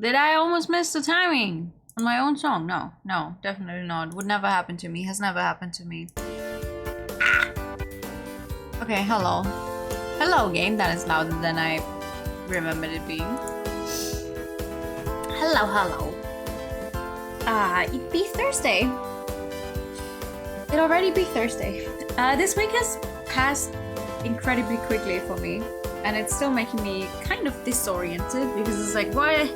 Did I almost miss the timing on my own song? No, no, definitely not. Would never happen to me. Has never happened to me. Okay, hello. Hello, game. That is louder than I remembered it being. Hello, hello. It be Thursday. It already be Thursday. This week has passed incredibly quickly for me, and it's still making me kind of disoriented because it's like, why?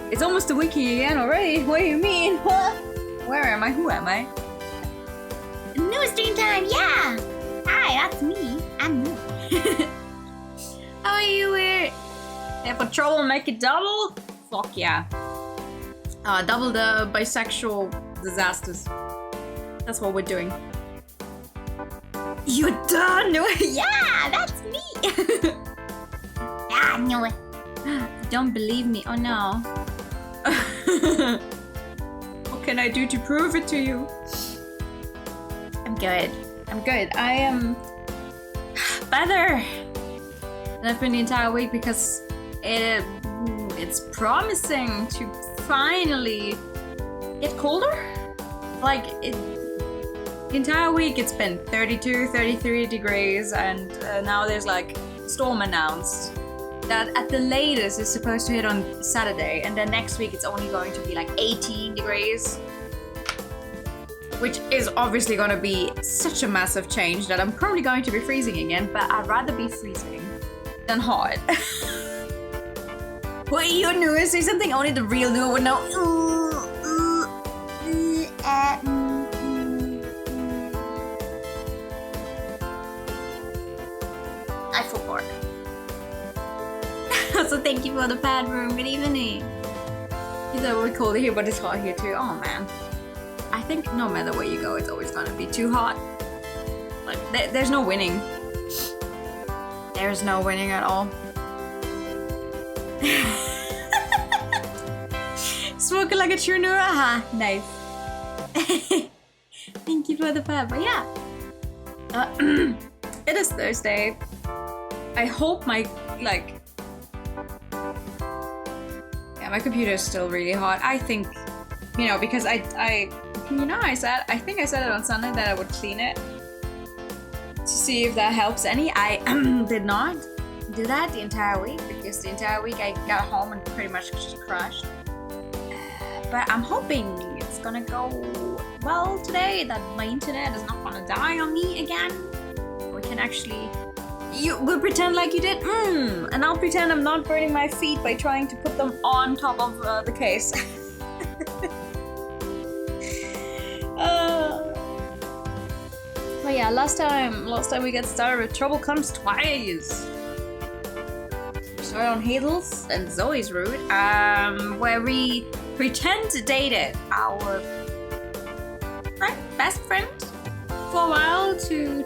It's almost a weekend again already. What do you mean? Where am I? Who am I? New stream time, yeah! Hi, that's me. I'm new. How are you here? Yeah, for trouble, make it double? Fuck yeah. Double the bisexual disasters. That's what we're doing. You done? Yeah, that's me! Yeah, I knew it. Don't believe me. Oh no. What can I do to prove it to you? I'm good. I'm good. I am better than I've been the entire week because it's promising to finally get colder. Like the entire week it's been 32, 33 degrees, and now there's like storm announced that at the latest is supposed to hit on Saturday, and then next week it's only going to be like 18 degrees, which is obviously going to be such a massive change that I'm probably going to be freezing again, but I'd rather be freezing than hot. What you knew? Say something only the real new would know. I forgot. So thank you for the pad room. Good evening. You thought we're cold here, but it's hot here too. Oh man. I think no matter where you go, it's always gonna be too hot. Like there's no winning. There's no winning at all. Smoking like a true new. Aha, nice. Thank you for the pad. But yeah, it is Thursday. I hope my my computer is still really hot. I think, because I think I said it on Sunday that I would clean it to see if that helps any. I did not do that the entire week because the entire week I got home and pretty much just crashed. But I'm hoping it's gonna go well today, that my internet is not gonna die on me again. We can actually... You will pretend like you did, and I'll pretend I'm not burning my feet by trying to put them on top of the case. But yeah, last time we got started with Trouble Comes Twice. We started on Hazel's and Zoe's route, where we pretend to date our best friend for a while to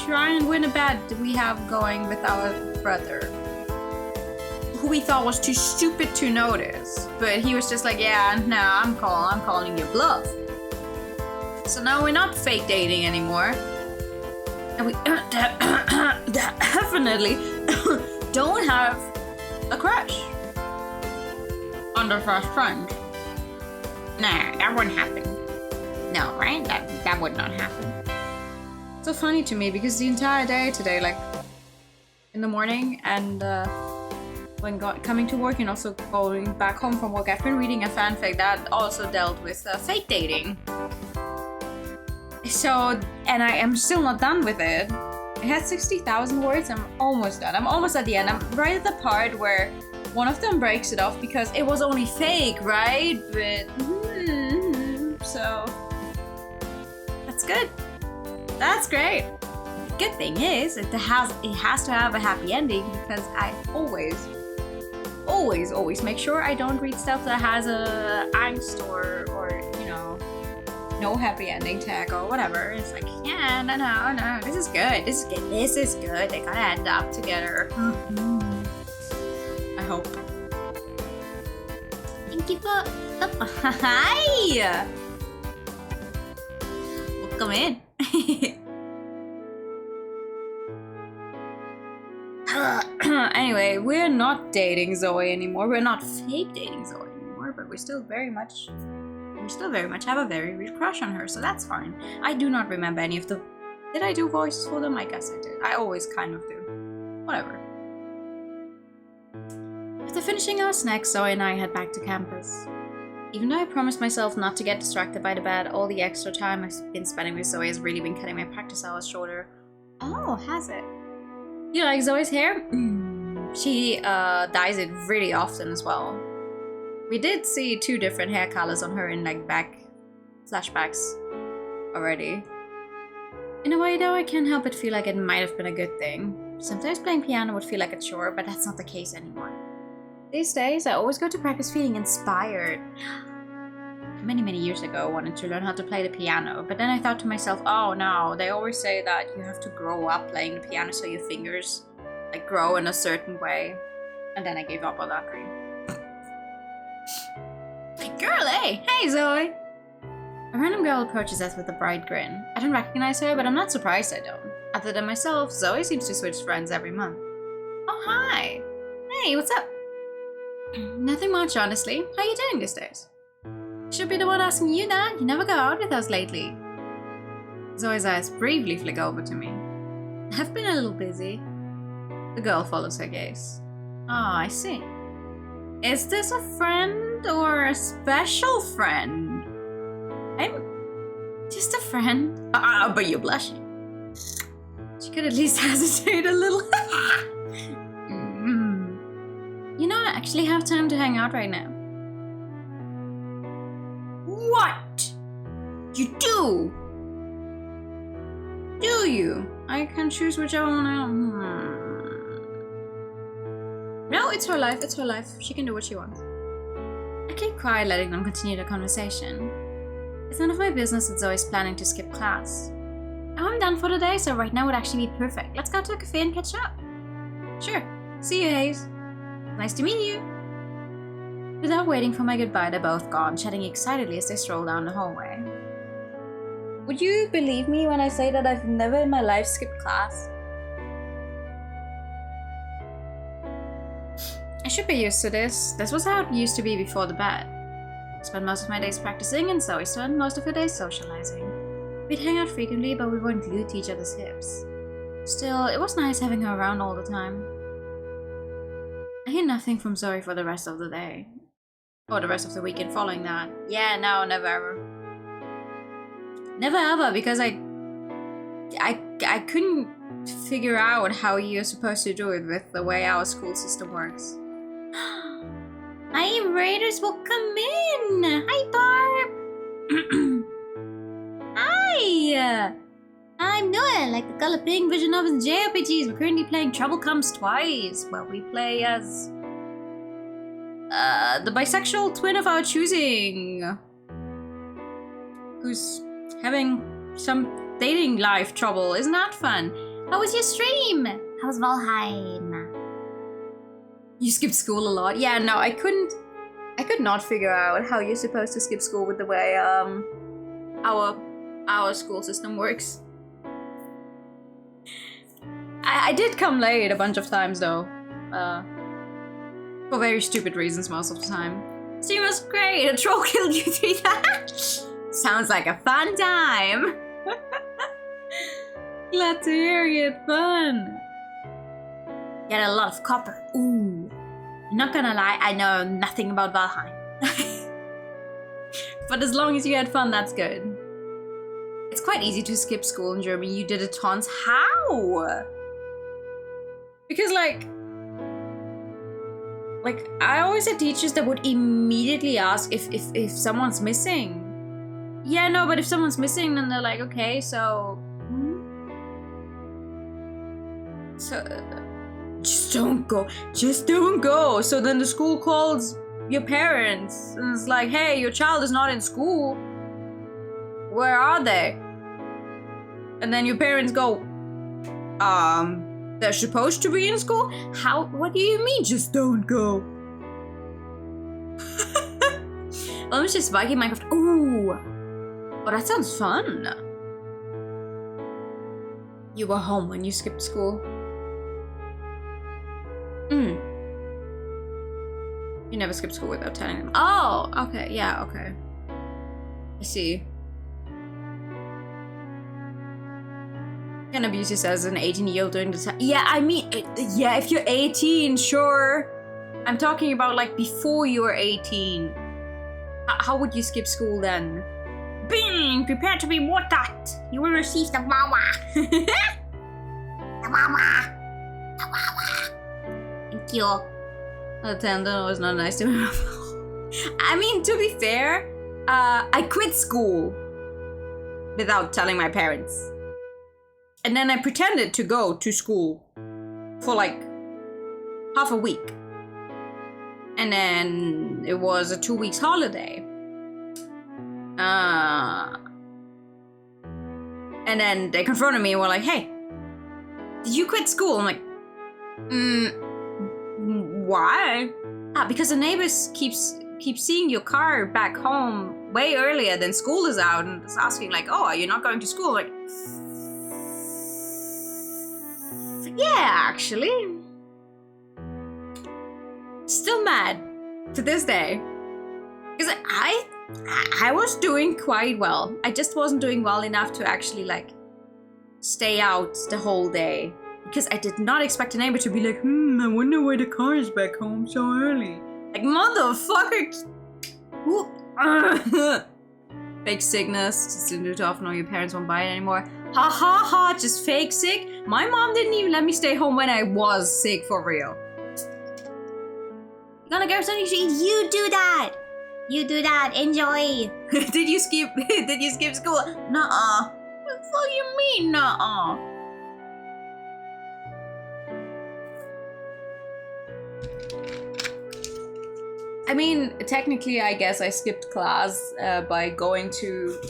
try and win a bet we have going with our brother, who we thought was too stupid to notice, but he was just like, yeah, no, I'm calling your bluff. So now we're not fake dating anymore, and we definitely don't have a crush on the first friend. Nah, that wouldn't happen. No, right? That would not happen. So funny to me because the entire day today, like in the morning and when coming to work and also going back home from work, I've been reading a fanfic that also dealt with fake dating. So, and I am still not done with it. It has 60,000 words. I'm almost done. I'm almost at the end. I'm right at the part where one of them breaks it off because it was only fake, right? But so that's good. That's great. The good thing is it has to have a happy ending because I always make sure I don't read stuff that has a angst or no happy ending tag or whatever. It's like, yeah, no, this is good. This is good. They gotta end up together. I hope. Thank you for... Hi! Welcome in. Anyway, we're not dating Zoe anymore. We're not fake dating Zoe anymore. we still very much have a very real crush on her, so that's fine. I do not remember any of the... Did I do voices for them? I guess I did. I always kind of do. Whatever. After finishing our snacks, Zoe and I head back to campus. Even though I promised myself not to get distracted by the bed, all the extra time I've been spending with Zoe has really been cutting my practice hours shorter. Oh, has it? You like Zoe's hair? She dyes it really often as well. We did see 2 different hair colors on her in like back flashbacks already. In a way though, I can't help but feel like it might have been a good thing. Sometimes playing piano would feel like a chore, but that's not the case anymore. These days, I always go to practice feeling inspired. Many years ago, I wanted to learn how to play the piano, but then I thought to myself, oh no, they always say that you have to grow up playing the piano so your fingers like grow in a certain way. And then I gave up on that dream. Girl, hey! Hey, Zoe! A random girl approaches us with a bright grin. I don't recognize her, but I'm not surprised I don't. Other than myself, Zoe seems to switch friends every month. Oh, hi! Hey, what's up? Nothing much, honestly. How you doing these days? Should be the one asking you that. You never go out with us lately. Zoe's eyes briefly flick over to me. I've been a little busy. The girl follows her gaze. Oh, I see. Is this a friend or a special friend? I'm just a friend. But you're blushing. She could at least hesitate a little. You know, I actually have time to hang out right now. What? You do? Do you? I can choose whichever one I want. No, it's her life, it's her life. She can do what she wants. I keep quiet, letting them continue the conversation. It's none of my business that Zoe's planning to skip class. I'm done for the day, so right now would actually be perfect. Let's go to a cafe and catch up. Sure. See you, Hayes. Nice to meet you. Without waiting for my goodbye, they're both gone, chatting excitedly as they stroll down the hallway. Would you believe me when I say that I've never in my life skipped class? I should be used to this. This was how it used to be before the bed. I spent most of my days practicing and Zoe spent most of her days socializing. We'd hang out frequently, but we weren't glued to each other's hips. Still, it was nice having her around all the time. I hear nothing from Zoe for the rest of the day. Or the rest of the weekend following that. Yeah, no, never ever. Never ever, because I couldn't figure out how you're supposed to do it with the way our school system works. Hi, Raiders, welcome in! Hi, Barb! Hi! I'm Noah, like the color pink version of his JRPGs. We're currently playing Trouble Comes Twice, where we play as the bisexual twin of our choosing, who's having some dating life trouble. Isn't that fun? How was your stream? How was Valheim? You skipped school a lot? Yeah, no, I could not figure out how you're supposed to skip school with the way our school system works. I did come late a bunch of times though. For very stupid reasons most of the time. Stream was great, a troll killed you 3 times. Sounds like a fun time. Glad to hear you had fun. Get a lot of copper. Ooh. I'm not gonna lie, I know nothing about Valheim. But as long as you had fun, that's good. It's quite easy to skip school in Germany. You did it tons. How? Because like I always had teachers that would immediately ask if someone's missing. Yeah, no, but if someone's missing, then they're like, okay, so just don't go. Just don't go. So then the school calls your parents and it's like, hey, your child is not in school. Where are they? And then your parents go, they're supposed to be in school? How? What do you mean, just don't go? Well, I'm just Viking Minecraft. Ooh. Oh, that sounds fun. You were home when you skipped school. You never skip school without telling them. Oh, okay, yeah, okay. I see. You can abuse yourself as an 18-year-old during the time. Yeah, I mean, yeah, if you're 18, sure. I'm talking about like before you were 18. How would you skip school then? Being prepared to be watered. You will receive the wawa. The wawa. The wawa. Thank you. The tendon was not nice to me. I mean, to be fair, I quit school without telling my parents. And then I pretended to go to school for like half a week. And then it was a 2 weeks holiday. And then they confronted me and were like, hey, did you quit school? I'm like, why? Because the neighbors keep seeing your car back home way earlier than school is out and is asking like, oh, are you not going to school? Like, yeah, actually. Still mad to this day. Because I was doing quite well. I just wasn't doing well enough to actually like stay out the whole day. Because I did not expect a neighbor to be like, I wonder why the car is back home so early. Like, motherfucker. Fake sickness. Just didn't do it often or your parents won't buy it anymore. Ha ha ha, just fake sick. My mom didn't even let me stay home when I was sick for real. You gonna get something to eat? You do that. You do that. Enjoy. Did you skip school? Nuh-uh. What the fuck you mean, nuh-uh? I mean, technically, I guess I skipped class by going to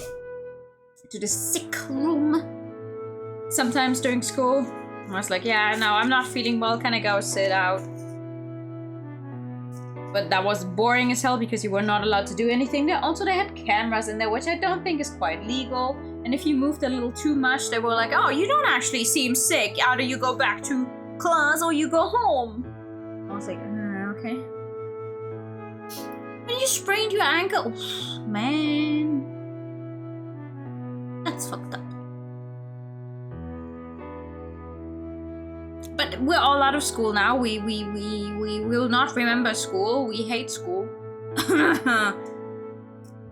the sick room sometimes during school. I was like, yeah, no, I'm not feeling well. Can I go sit out? But that was boring as hell because you were not allowed to do anything there. Also, they had cameras in there, which I don't think is quite legal. And if you moved a little too much, they were like, oh, you don't actually seem sick. Either you go back to class or you go home. I was like, okay. And you sprained your ankle. Man. That's fucked up. But we're all out of school now. We will not remember school. We hate school.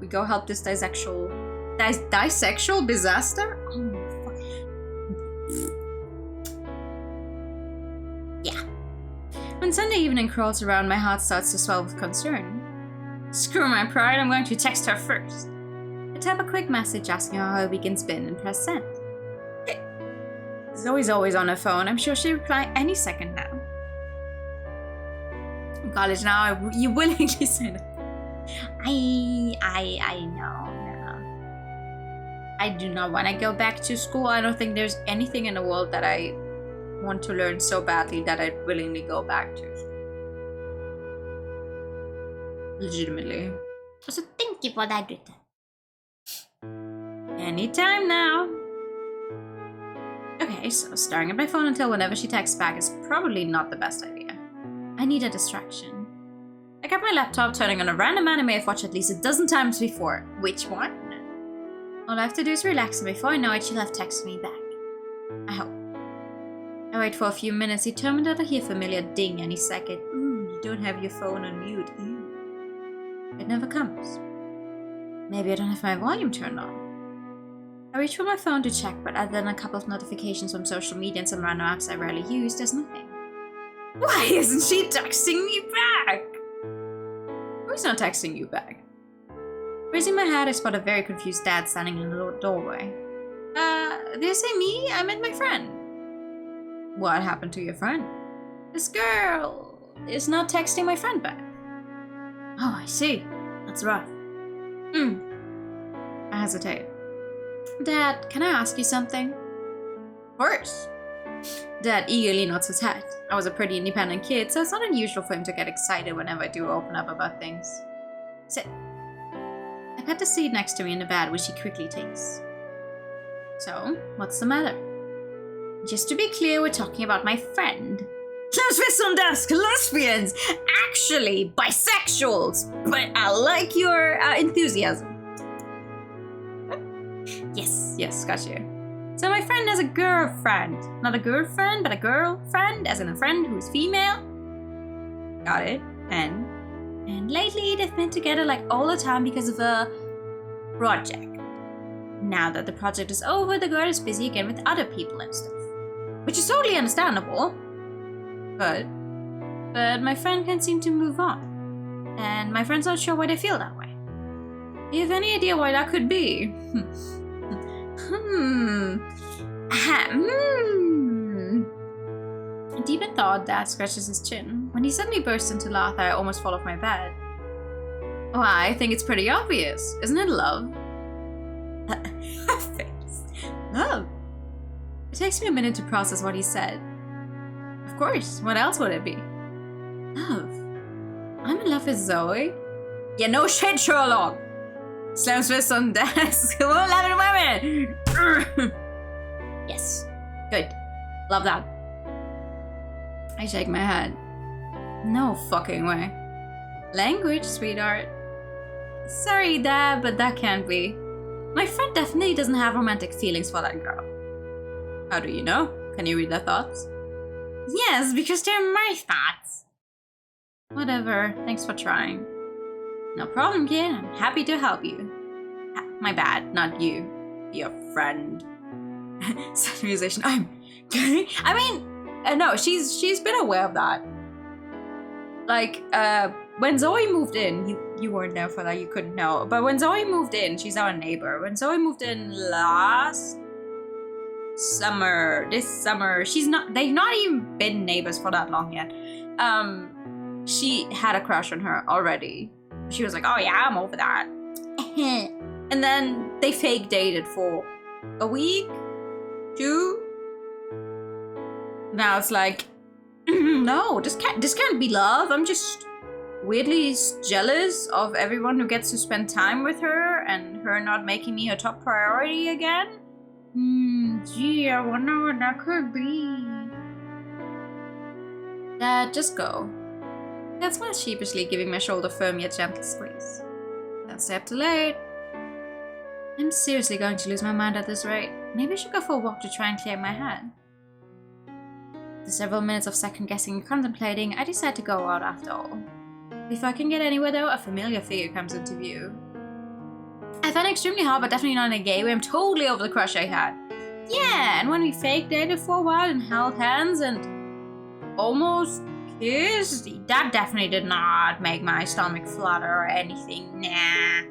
We go help this disexual disaster? Oh, fuck. Yeah. When Sunday evening crawls around, my heart starts to swell with concern. Screw my pride, I'm going to text her first. I type a quick message asking her how her weekend's been and press send. Zoe's always on her phone. I'm sure she'll reply any second now. In college now, you willingly say that. I know. I do not want to go back to school. I don't think there's anything in the world that I want to learn so badly that I'd willingly go back to. Legitimately. So thank you for that, Rita. Anytime now. Okay, so staring at my phone until whenever she texts back is probably not the best idea. I need a distraction. I grab my laptop, turning on a random anime I've watched at least a dozen times before. Which one? All I have to do is relax, and before I know it, she'll have texted me back. I hope. I wait for a few minutes, determined that I hear a familiar ding any second. Ooh, you don't have your phone on mute. Ooh. It never comes. Maybe I don't have my volume turned on. I reach for my phone to check, but other than a couple of notifications from social media and some random apps I rarely use, there's nothing. Why isn't she texting me back? Who's not texting you back? Raising my head, I spot a very confused dad standing in the doorway. Did I say me? I meant my friend. What happened to your friend? This girl is not texting my friend back. Oh, I see. That's rough. I hesitate. Dad, can I ask you something? Of course. Dad eagerly nods his head. I was a pretty independent kid, so it's not unusual for him to get excited whenever I do open up about things. Sit. I pet the seat next to me in the bed, which he quickly takes. So, what's the matter? Just to be clear, we're talking about my friend. Transvestite lesbians! actually bisexuals, but I like your enthusiasm. Yes, gotcha. So my friend has a girlfriend. Not a girlfriend, but a girlfriend, as in a friend who's female. Got it. And lately they've been together like all the time because of a project. Now that the project is over, the girl is busy again with other people and stuff. Which is totally understandable. But my friend can't seem to move on. And my friend's not sure why they feel that way. Do you have any idea why that could be? Deep in thought, Dad scratches his chin. When he suddenly bursts into laughter, I almost fall off my bed. Oh, I think it's pretty obvious. Isn't it love? Her face. Love. It takes me a minute to process what he said. Of course, what else would it be? Love. I'm in love with Zoe. Yeah, no shit, Sherlock. Slams fist on desk. Won't love it, women. Yes. Good. Love that. I shake my head. No fucking way. Language, sweetheart. Sorry, Dad, but that can't be. My friend definitely doesn't have romantic feelings for that girl. How do you know? Can you read their thoughts? Yes, because they're my thoughts. Whatever. Thanks for trying. No problem, kid. I'm happy to help you. My bad, not you. Your friend. Sad musician. I'm kidding. I mean, no, she's been aware of that. Like, when Zoe moved in, you weren't there for that, you couldn't know. But when Zoe moved in, she's our neighbor. When Zoe moved in this summer, they've not even been neighbors for that long yet. She had a crush on her already. She was like, oh yeah, I'm over that. And then they fake dated for a week, 2. Now it's like, no, this can't be love. I'm just weirdly jealous of everyone who gets to spend time with her and her not making me her top priority again. Gee, I wonder what that could be. Dad, just go. That's why sheepishly giving my shoulder firm yet gentle squeeze. Don't stay up too late. I'm seriously going to lose my mind at this rate. Maybe I should go for a walk to try and clear my head. After several minutes of second guessing and contemplating, I decide to go out after all. Before I can get anywhere though, a familiar figure comes into view. I find it extremely hard, but definitely not in a gay way. I'm totally over the crush I had. Yeah, and when we fake dated for a while and held hands and almost kissed, that definitely did not make my stomach flutter or anything. Nah.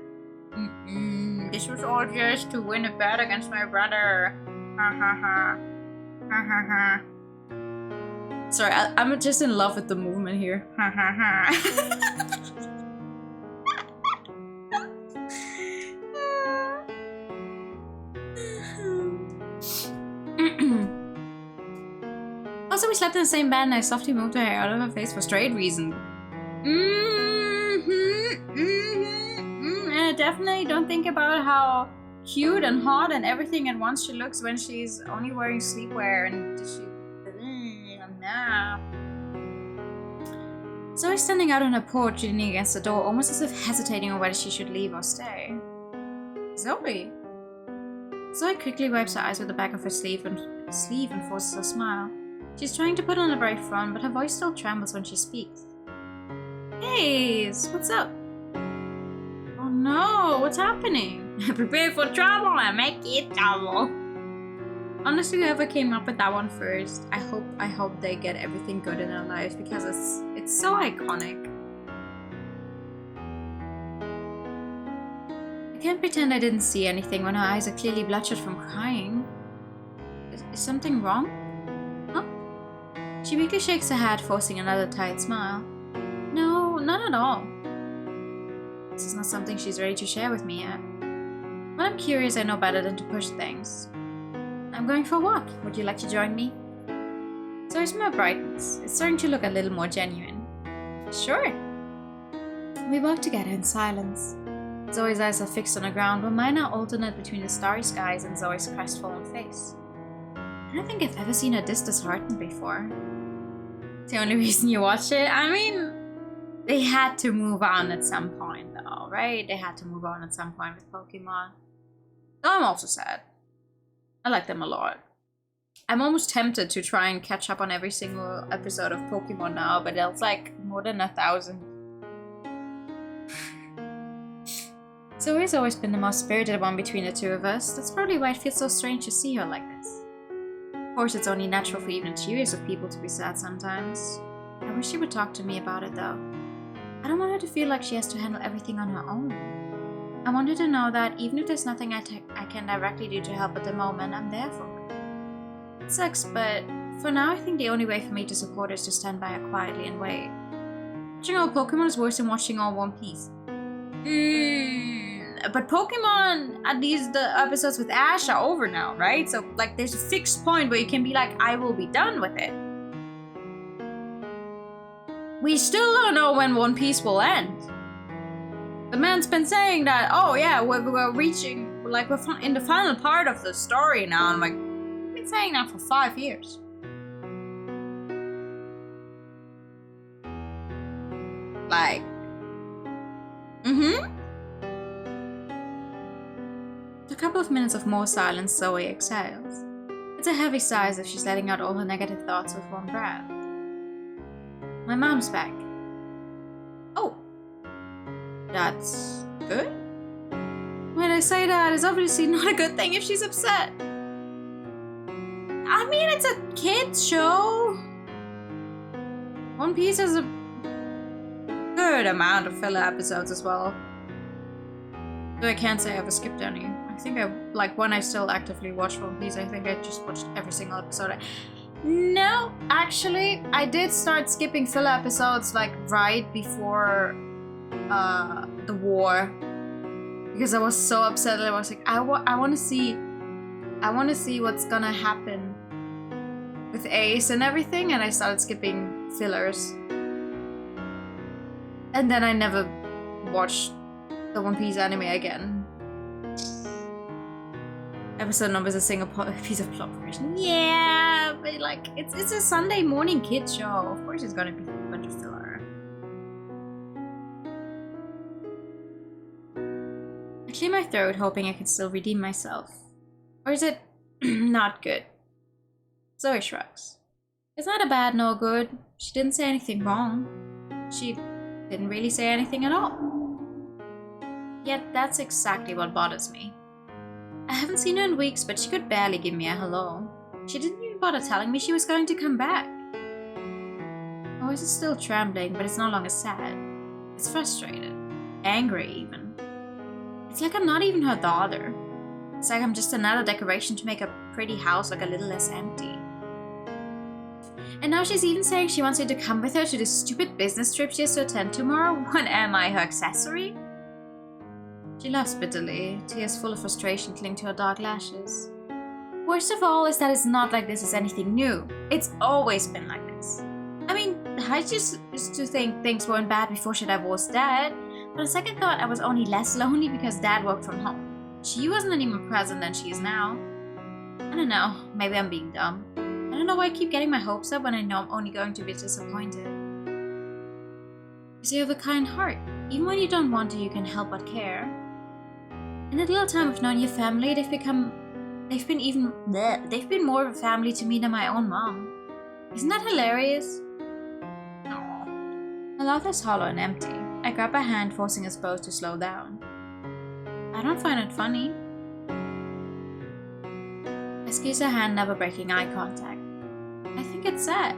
This was all just to win a bet against my brother. Ha ha ha. Ha ha ha. Sorry, I'm just in love with the movement here. Ha ha ha. Also, we slept in the same bed and I softly moved her hair out of her face for straight reason. And I definitely don't think about how cute and hot and everything at once she looks when she's only wearing sleepwear and she... Nah. Zoe's standing out on her porch, leaning against the door, almost as if hesitating on whether she should leave or stay. Zoe quickly wipes her eyes with the back of her sleeve and forces a smile. She's trying to put on a brave front, but her voice still trembles when she speaks. Hey, what's up? Oh no, what's happening? Prepare for trouble and make it trouble. Honestly, whoever came up with that one first, I hope they get everything good in their lives because it's so iconic. I can't pretend I didn't see anything when her eyes are clearly bloodshot from crying. Is something wrong? Huh? She weakly shakes her head, forcing another tight smile. No, not at all. This is not something she's ready to share with me yet. When I'm curious, I know better than to push things. I'm going for a walk. Would you like to join me? Zoe's smile brightens. It's starting to look a little more genuine. Sure. We walk together in silence. Zoe's eyes are fixed on the ground, while mine are alternate between the starry skies and Zoe's crestfallen face. I don't think I've ever seen her this disheartened before. It's the only reason you watch it? I mean, They had to move on at some point, though, right? They had to move on at some point with Pokemon. Though I'm also sad. I like them a lot. I'm almost tempted to try and catch up on every single episode of Pokemon now, but it's like more than 1,000. Zoe's always been the most spirited one between the two of us. That's probably why it feels so strange to see her like this. Of course, it's only natural for even the curious of people to be sad sometimes. I wish she would talk to me about it, though. I don't want her to feel like she has to handle everything on her own. I want her to know that even if there's nothing I can directly do to help at the moment, I'm there for her. It sucks, but for now I think the only way for me to support her is to stand by her quietly and wait. Watching all Pokemon is worse than watching all One Piece. But Pokemon, at least the episodes with Ash are over now, right? So like there's a fixed point where you can be like, I will be done with it. We still don't know when One Piece will end. The man's been saying that, oh yeah, we're reaching, like we're in the final part of the story now. I'm like, I've been saying that for 5 years. Like, A couple of minutes of more silence, Zoe exhales. It's a heavy sigh as if she's letting out all her negative thoughts with one breath. My mom's back. Oh. That's good? When I say that, it's obviously not a good thing if she's upset. I mean, it's a kid's show. One Piece has a good amount of filler episodes as well. Though I can't say I ever skipped any. I think when I still actively watch One Piece, I think I just watched every single episode. No, actually, I did start skipping filler episodes like right before the war, because I was so upset that I was like, I want to see what's gonna happen with Ace and everything, and I started skipping fillers, and then I never watched the One Piece anime again. Episode numbers a single piece of plot progression. Yeah, but like it's a Sunday morning kids show. Of course, it's gonna be a bunch of filler. I clear my throat, hoping I can still redeem myself. Or is it not good? Zoe shrugs. It's not a bad nor good. She didn't say anything wrong. She didn't really say anything at all. Yet that's exactly what bothers me. I haven't seen her in weeks, but she could barely give me a hello. She didn't even bother telling me she was going to come back. My voice is still trembling, but it's no longer sad. It's frustrated. Angry, even. It's like I'm not even her daughter. It's like I'm just another decoration to make a pretty house look a little less empty. And now she's even saying she wants me to come with her to this stupid business trip she has to attend tomorrow. When am I, her accessory? She laughs bitterly, tears full of frustration cling to her dark lashes. Worst of all is that it's not like this is anything new. It's always been like this. I mean, I just used to think things weren't bad before she divorced Dad, but on second thought I was only less lonely because Dad worked from home. She wasn't any more present than she is now. I don't know, maybe I'm being dumb. I don't know why I keep getting my hopes up when I know I'm only going to be disappointed. Because you have a kind heart. Even when you don't want to, you can help but care. In the little time I've known your family, they've been more of a family to me than my own mom. Isn't that hilarious? Aww. My laugh is hollow and empty. I grab her hand, forcing us both to slow down. I don't find it funny. I squeeze her hand, never breaking eye contact. I think it's sad.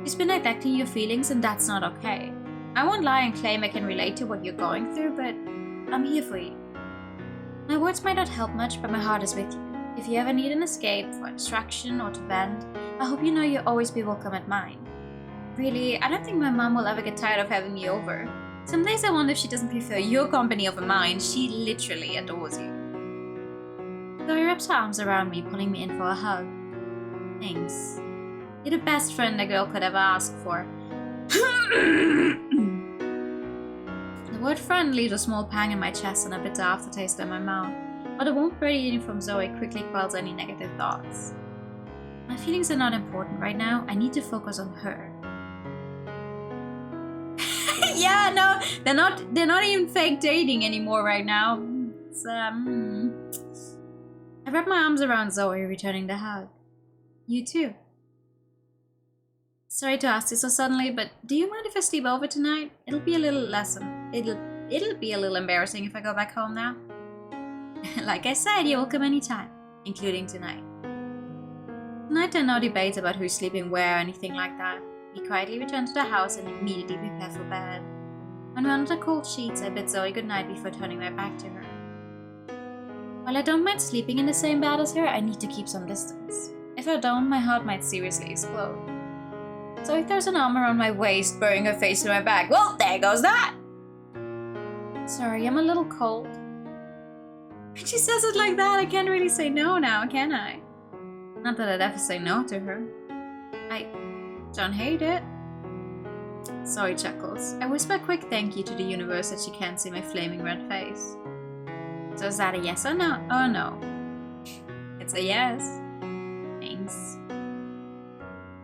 She's been neglecting your feelings, and that's not okay. I won't lie and claim I can relate to what you're going through, but I'm here for you. My words might not help much, but my heart is with you. If you ever need an escape, for distraction, or to vent, I hope you know you'll always be welcome at mine. Really, I don't think my mom will ever get tired of having me over. Some days I wonder if she doesn't prefer your company over mine. She literally adores you. Zoe wraps her arms around me, pulling me in for a hug. Thanks. You're the best friend a girl could ever ask for. The word friend leaves a small pang in my chest and a bitter aftertaste in my mouth, but the warmth radiating from Zoe quickly quells any negative thoughts. My feelings are not important right now. I need to focus on her. Yeah, no, they're not even fake dating anymore right now. It's, I wrap my arms around Zoe, returning the hug. You too. Sorry to ask you so suddenly, but do you mind if I sleep over tonight? It'll be a little it'll be a little embarrassing if I go back home now. Like I said, you're welcome anytime, including tonight. Tonight there are no debates about who's sleeping where or anything like that. We quietly return to the house and immediately prepare for bed. When we're under the cold sheets, I bid Zoe goodnight before turning my back to her. While I don't mind sleeping in the same bed as her, I need to keep some distance. If I don't, my heart might seriously explode. So if there's an arm around my waist, burying her face in my back, well, there goes that! Sorry, I'm a little cold. When she says it like that, I can't really say no now, can I? Not that I'd ever say no to her. I don't hate it. Zoe chuckles. I whisper a quick thank you to the universe that she can't see my flaming red face. So is that a yes or no? Oh no. It's a yes. Thanks.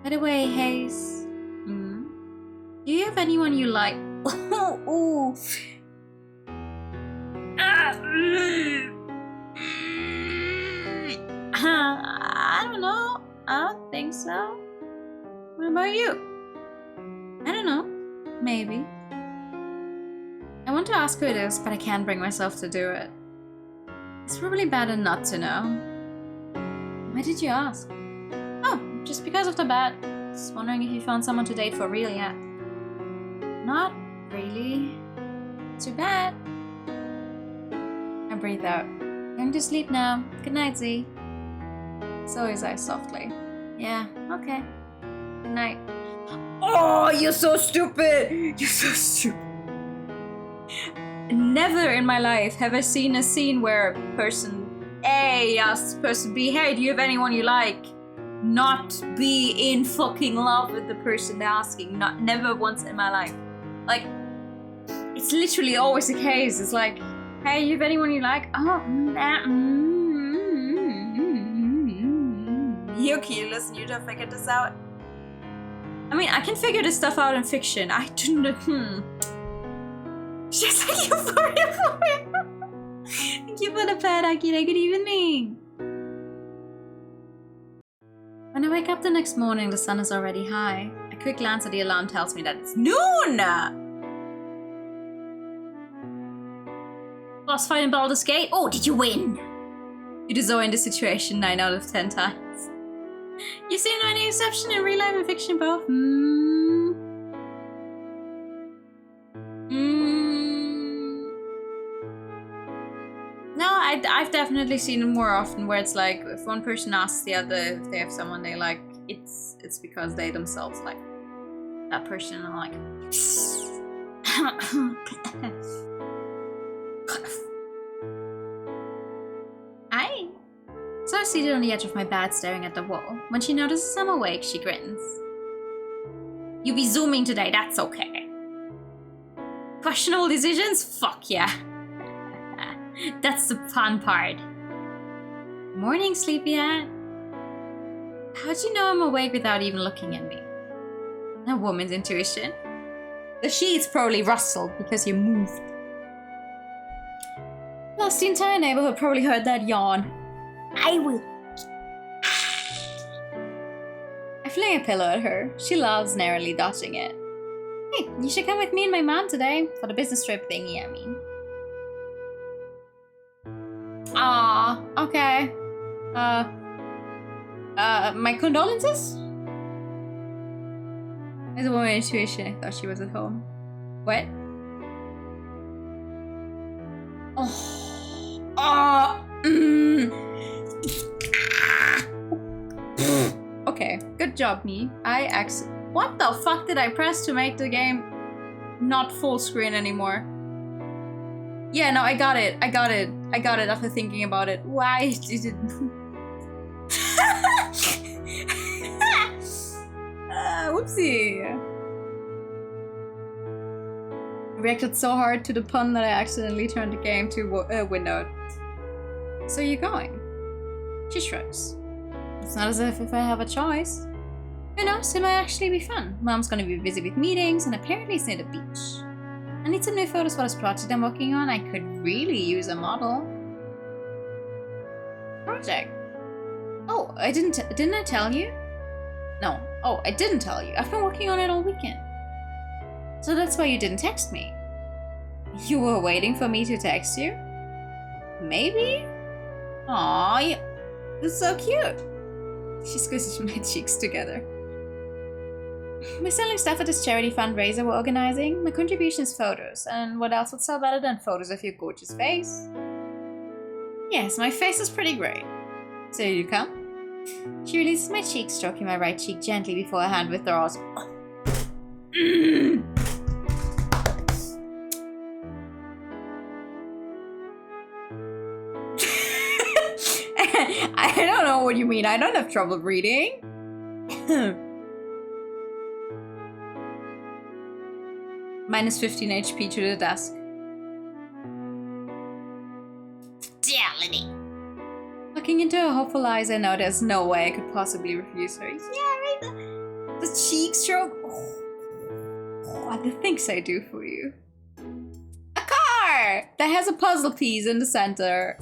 By the way, Hayes, do you have anyone you like? Ooh. I don't know. I don't think so. What about you? I don't know. Maybe. I want to ask who it is, but I can't bring myself to do it. It's probably better not to know. Why did you ask? Oh, just because of the bet. Just wondering if you found someone to date for real yet. Not really. Too bad. I breathe out. Going to sleep now. Good night, Z. Zoe's eyes softly. Yeah, okay. Good night. Oh, you're so stupid! You're so stupid. Never in my life have I seen a scene where person A asks person B, hey, do you have anyone you like? Not be in fucking love with the person they're asking. Never once in my life. Like, it's literally always the case. It's like, hey, you have anyone you like? Oh, Yuki, listen, you don't figure this out. I mean, I can figure this stuff out in fiction. I don't. She's like, euphoria for you. Thank you for the pet, Akira. Good evening. When I wake up the next morning, the sun is already high. A quick glance at the alarm tells me that it's noon! Boss fight in Baldur's Gate? Oh, did you win? You do Zoe in this situation 9 out of 10 times. You see no any exception in real life and fiction both? No, I've definitely seen it more often where it's like if one person asks the other if they have someone they like, it's because they themselves like that person and like Hi. So I'm seated on the edge of my bed staring at the wall. When she notices I'm awake, she grins. You be zooming today, that's okay. Questionable decisions? Fuck yeah. That's the fun part. Morning, sleepyhead. How'd you know I'm awake without even looking at me? A woman's intuition. The sheets probably rustled because you moved. Plus, the entire neighborhood probably heard that yawn. I will. I fling a pillow at her. She loves narrowly dodging it. Hey, you should come with me and my mom today. For the business trip thingy, I mean. Aw, okay. My condolences? There's a woman intuition. I thought she was at home. What? Okay, good job, me. What the fuck did I press to make the game not full screen anymore? Yeah, no, I got it after thinking about it. Why did it... Whoopsie. I reacted so hard to the pun that I accidentally turned the game to windowed. So you're going? She shrugs. It's not as if I have a choice. Who knows, it might actually be fun. Mom's gonna be busy with meetings and apparently it's near the beach. I need some new photos for this project I'm working on. I could really use a model. Project? Oh, didn't I tell you? No. Oh, I didn't tell you. I've been working on it all weekend. So that's why you didn't text me. You were waiting for me to text you? Maybe? Aw, that's so cute. She squishes my cheeks together. We're selling stuff at this charity fundraiser we're organizing. My contribution is photos, and what else would sell better than photos of your gorgeous face? Yes, my face is pretty great. So you come? She releases my cheek, stroking my right cheek gently before her hand withdraws. I don't know what you mean. I don't have trouble reading. Minus 15 HP to the desk. Fidelity. Looking into her hopeful eyes, I know there's no way I could possibly refuse her. Yeah, right. The cheek stroke. Oh, the things I do for you. A car that has a puzzle piece in the center.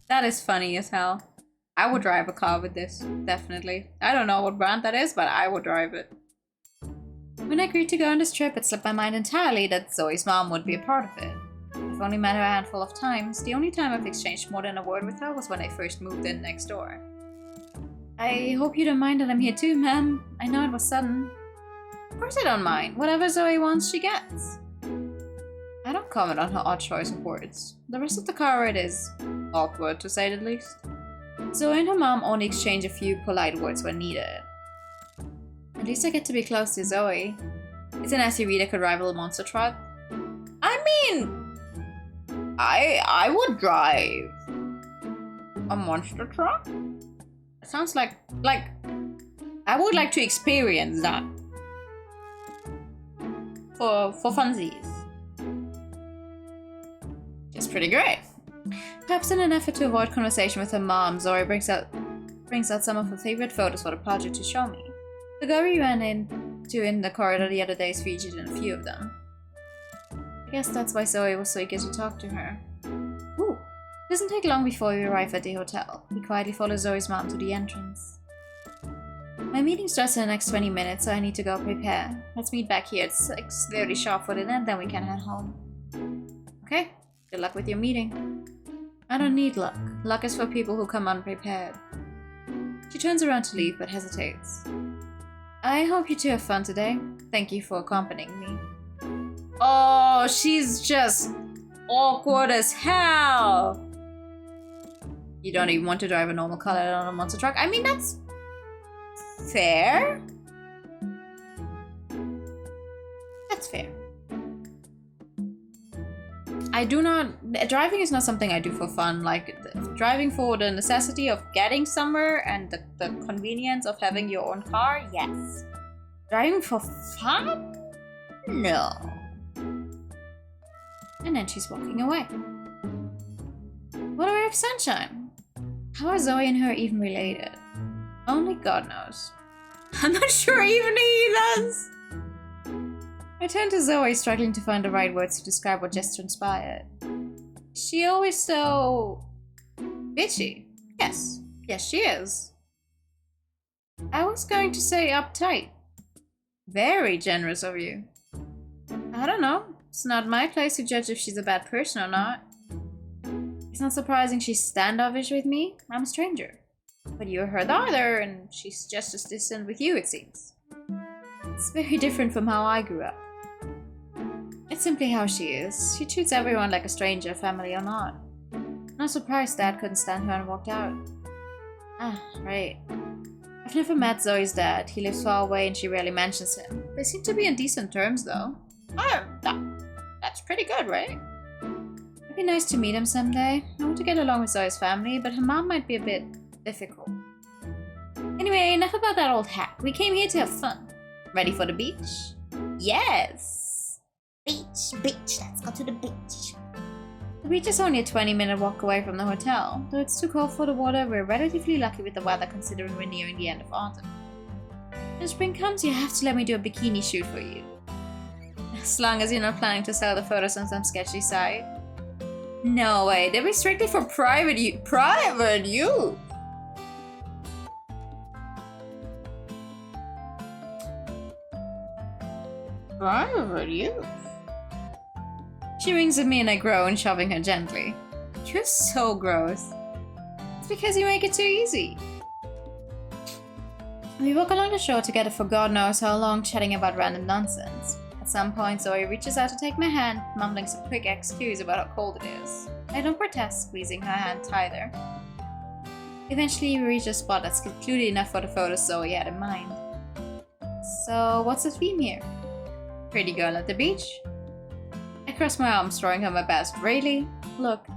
That is funny as hell. I would drive a car with this, definitely. I don't know what brand that is, but I would drive it. When I agreed to go on this trip, it slipped my mind entirely that Zoe's mom would be a part of it. I've only met her a handful of times. The only time I've exchanged more than a word with her was when I first moved in next door. I hope you don't mind that I'm here too, ma'am. I know it was sudden. Of course I don't mind. Whatever Zoe wants, she gets. I don't comment on her odd choice of words. The rest of the car ride is awkward, to say the least. Zoe and her mom only exchange a few polite words when needed. At least I get to be close to Zoe. It's an SUV that could rival a monster truck. I mean, I would drive a monster truck. It sounds like I would like to experience that for funsies. It's pretty great. Perhaps in an effort to avoid conversation with her mom, Zoe brings out some of her favorite photos for the project to show me. The girl we ran into in the corridor the other day is featured in a few of them. I guess that's why Zoe was so eager to talk to her. Ooh, it doesn't take long before we arrive at the hotel. We quietly follow Zoe's mom to the entrance. My meeting starts in the next 20 minutes, so I need to go prepare. Let's meet back here at 6:30 sharp for dinner, then we can head home. Okay, good luck with your meeting. I don't need luck. Luck is for people who come unprepared. She turns around to leave, but hesitates. I hope you two have fun today. Thank you for accompanying me. Oh, she's just awkward as hell. You don't even want to drive a normal car on a monster truck? I mean, that's fair. That's fair. Driving is not something I do for fun. Like, driving for the necessity of getting somewhere and the convenience of having your own car, yes. Driving for fun? No. And then she's walking away. What a ray of sunshine. How are Zoe and her even related? Only God knows. I'm not sure even he does. I turn to Zoe, struggling to find the right words to describe what just transpired. Is she always so bitchy? Yes. Yes, she is. I was going to say uptight. Very generous of you. I don't know. It's not my place to judge if she's a bad person or not. It's not surprising she's standoffish with me. I'm a stranger. But you're her daughter, and she's just as distant with you, it seems. It's very different from how I grew up. It's simply how she is. She treats everyone like a stranger, family or not. Not surprised Dad couldn't stand her and walked out. Ah, right. I've never met Zoe's dad. He lives far away and she rarely mentions him. They seem to be on decent terms, though. Oh, that's pretty good, right? It'd be nice to meet him someday. I want to get along with Zoe's family, but her mom might be a bit difficult. Anyway, enough about that old hack. We came here to have fun. Ready for the beach? Yes! Beach, let's go to the beach. The beach is only a 20-minute walk away from the hotel. Though it's too cold for the water, we're relatively lucky with the weather considering we're nearing the end of autumn. When spring comes, you have to let me do a bikini shoot for you. As long as you're not planning to sell the photos on some sketchy site. No way, they'll be strictly for private use. Private use? Private use? She winks at me and I groan, shoving her gently. You're so gross. It's because you make it too easy. We walk along the shore together for God knows how long, chatting about random nonsense. At some point, Zoe reaches out to take my hand, mumbling some quick excuse about how cold it is. I don't protest, squeezing her hand tighter. Eventually, we reach a spot that's secluded enough for the photos Zoe had in mind. So, what's the theme here? Pretty girl at the beach? I cross my arms, throwing her my best. Really? Look.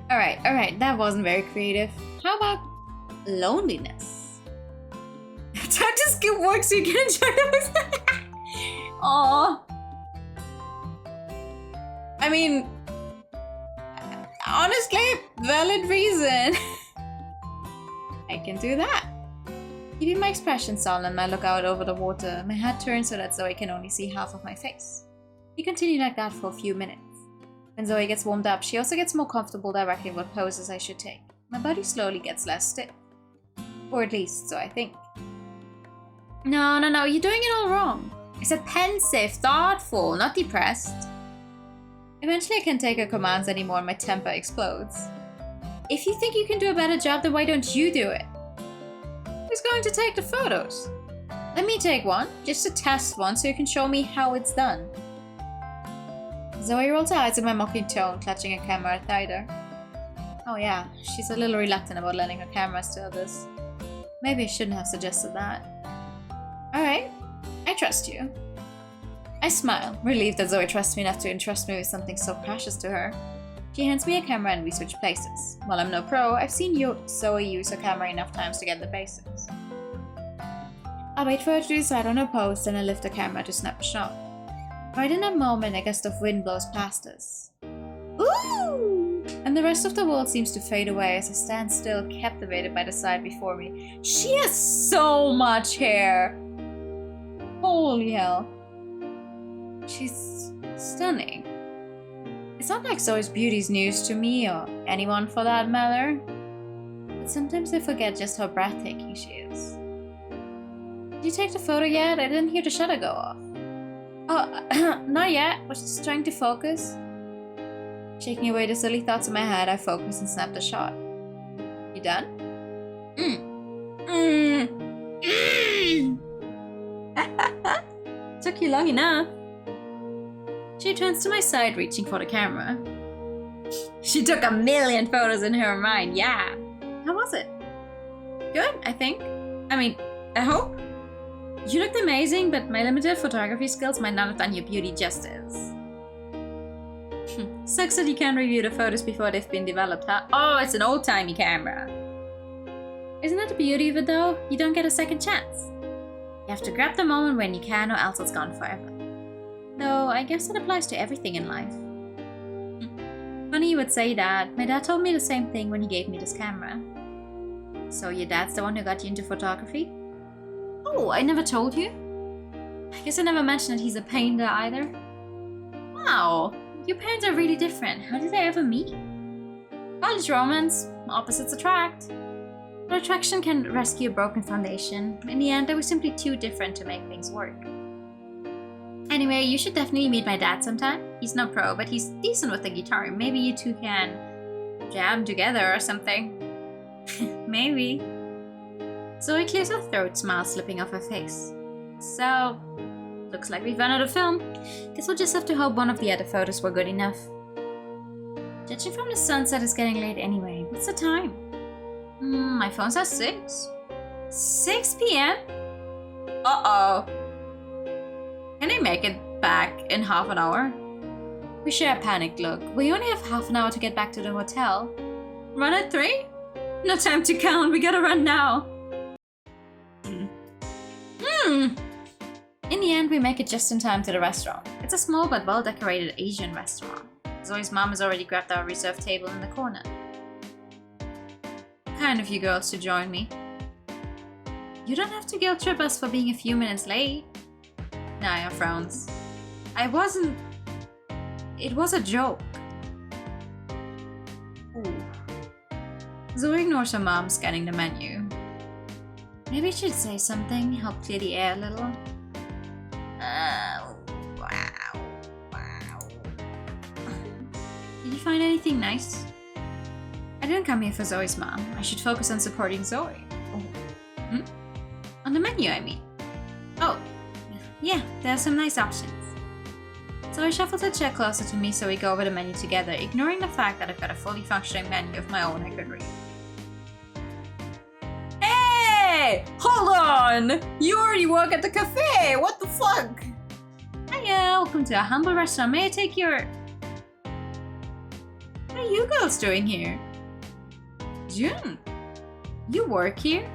Alright, that wasn't very creative. How about loneliness? Time to skip work so you can enjoy the Aww. I mean, honestly, valid reason. I can do that. Keeping my expression solemn, I look out over the water. My head turns so that Zoe can only see half of my face. We continue like that for a few minutes. When Zoe gets warmed up, she also gets more comfortable directing what poses I should take. My body slowly gets less stiff. Or at least, so I think. No, you're doing it all wrong. I said pensive, thoughtful, not depressed. Eventually I can't take her commands anymore and my temper explodes. If you think you can do a better job, then why don't you do it? Who's going to take the photos? Let me take one, just to test one so you can show me how it's done. Zoe rolls her eyes at my mocking tone, clutching her camera tighter. Oh yeah, she's a little reluctant about lending her cameras to others. Maybe I shouldn't have suggested that. Alright, I trust you. I smile, relieved that Zoe trusts me enough to entrust me with something so precious to her. She hands me a camera and we switch places. While I'm no pro, I've seen Zoe use her camera enough times to get the basics. I wait for her to decide on her pose, then I lift the camera to snap a shot. Right in that moment, a gust of wind blows past us. Ooh! And the rest of the world seems to fade away as I stand still, captivated by the sight before me. She has so much hair! Holy hell. She's stunning. It's not like Zoe's beauty's news to me, or anyone for that matter. But sometimes I forget just how breathtaking she is. Did you take the photo yet? I didn't hear the shutter go off. Oh, not yet. Was just trying to focus. Shaking away the silly thoughts in my head, I focus and snap the shot. You done? Took you long enough. She turns to my side, reaching for the camera. She took 1,000,000 photos in her mind, yeah. How was it? Good, I think. I mean, I hope. You looked amazing, but my limited photography skills might not have done your beauty justice. Sucks that you can't review the photos before they've been developed, huh? Oh, it's an old-timey camera. Isn't that the beauty of it, though? You don't get a second chance. You have to grab the moment when you can, or else it's gone forever. Though, I guess it applies to everything in life. Funny you would say that. My dad told me the same thing when he gave me this camera. So your dad's the one who got you into photography? Oh, I never told you? I guess I never mentioned that he's a painter either. Wow, your parents are really different. How did they ever meet? College romance, opposites attract. But attraction can rescue a broken foundation. In the end, they were simply too different to make things work. Anyway, you should definitely meet my dad sometime. He's no pro, but he's decent with the guitar. Maybe you two can jam together or something. Maybe. Zoe clears her throat, smile slipping off her face. So, looks like we've run out of film. Guess we'll just have to hope one of the other photos were good enough. Judging from the sunset, it's getting late anyway. What's the time? My phone says 6. 6 p.m.? Uh-oh. Can I make it back in half an hour? We share a panicked look. We only have half an hour to get back to the hotel. Run at 3? No time to count, we gotta run now. In the end, we make it just in time to the restaurant. It's a small but well-decorated Asian restaurant. Zoe's mom has already grabbed our reserved table in the corner. Kind of you girls to join me. You don't have to guilt trip us for being a few minutes late. Naya frowns. I wasn't... It was a joke. Ooh. Zoe ignores her mom scanning the menu. Maybe I should say something, help clear the air a little. Wow. Did you find anything nice? I didn't come here for Zoe's mom. I should focus on supporting Zoe. Oh. On the menu, I mean. Oh. Yeah, there are some nice options. So I shuffled a chair closer to me so we go over the menu together, ignoring the fact that I've got a fully functioning menu of my own I could read. Hey! Hold on! You already work at the cafe! What the fuck? Hiya, welcome to a humble restaurant. May I take your... What are you girls doing here? June, you work here?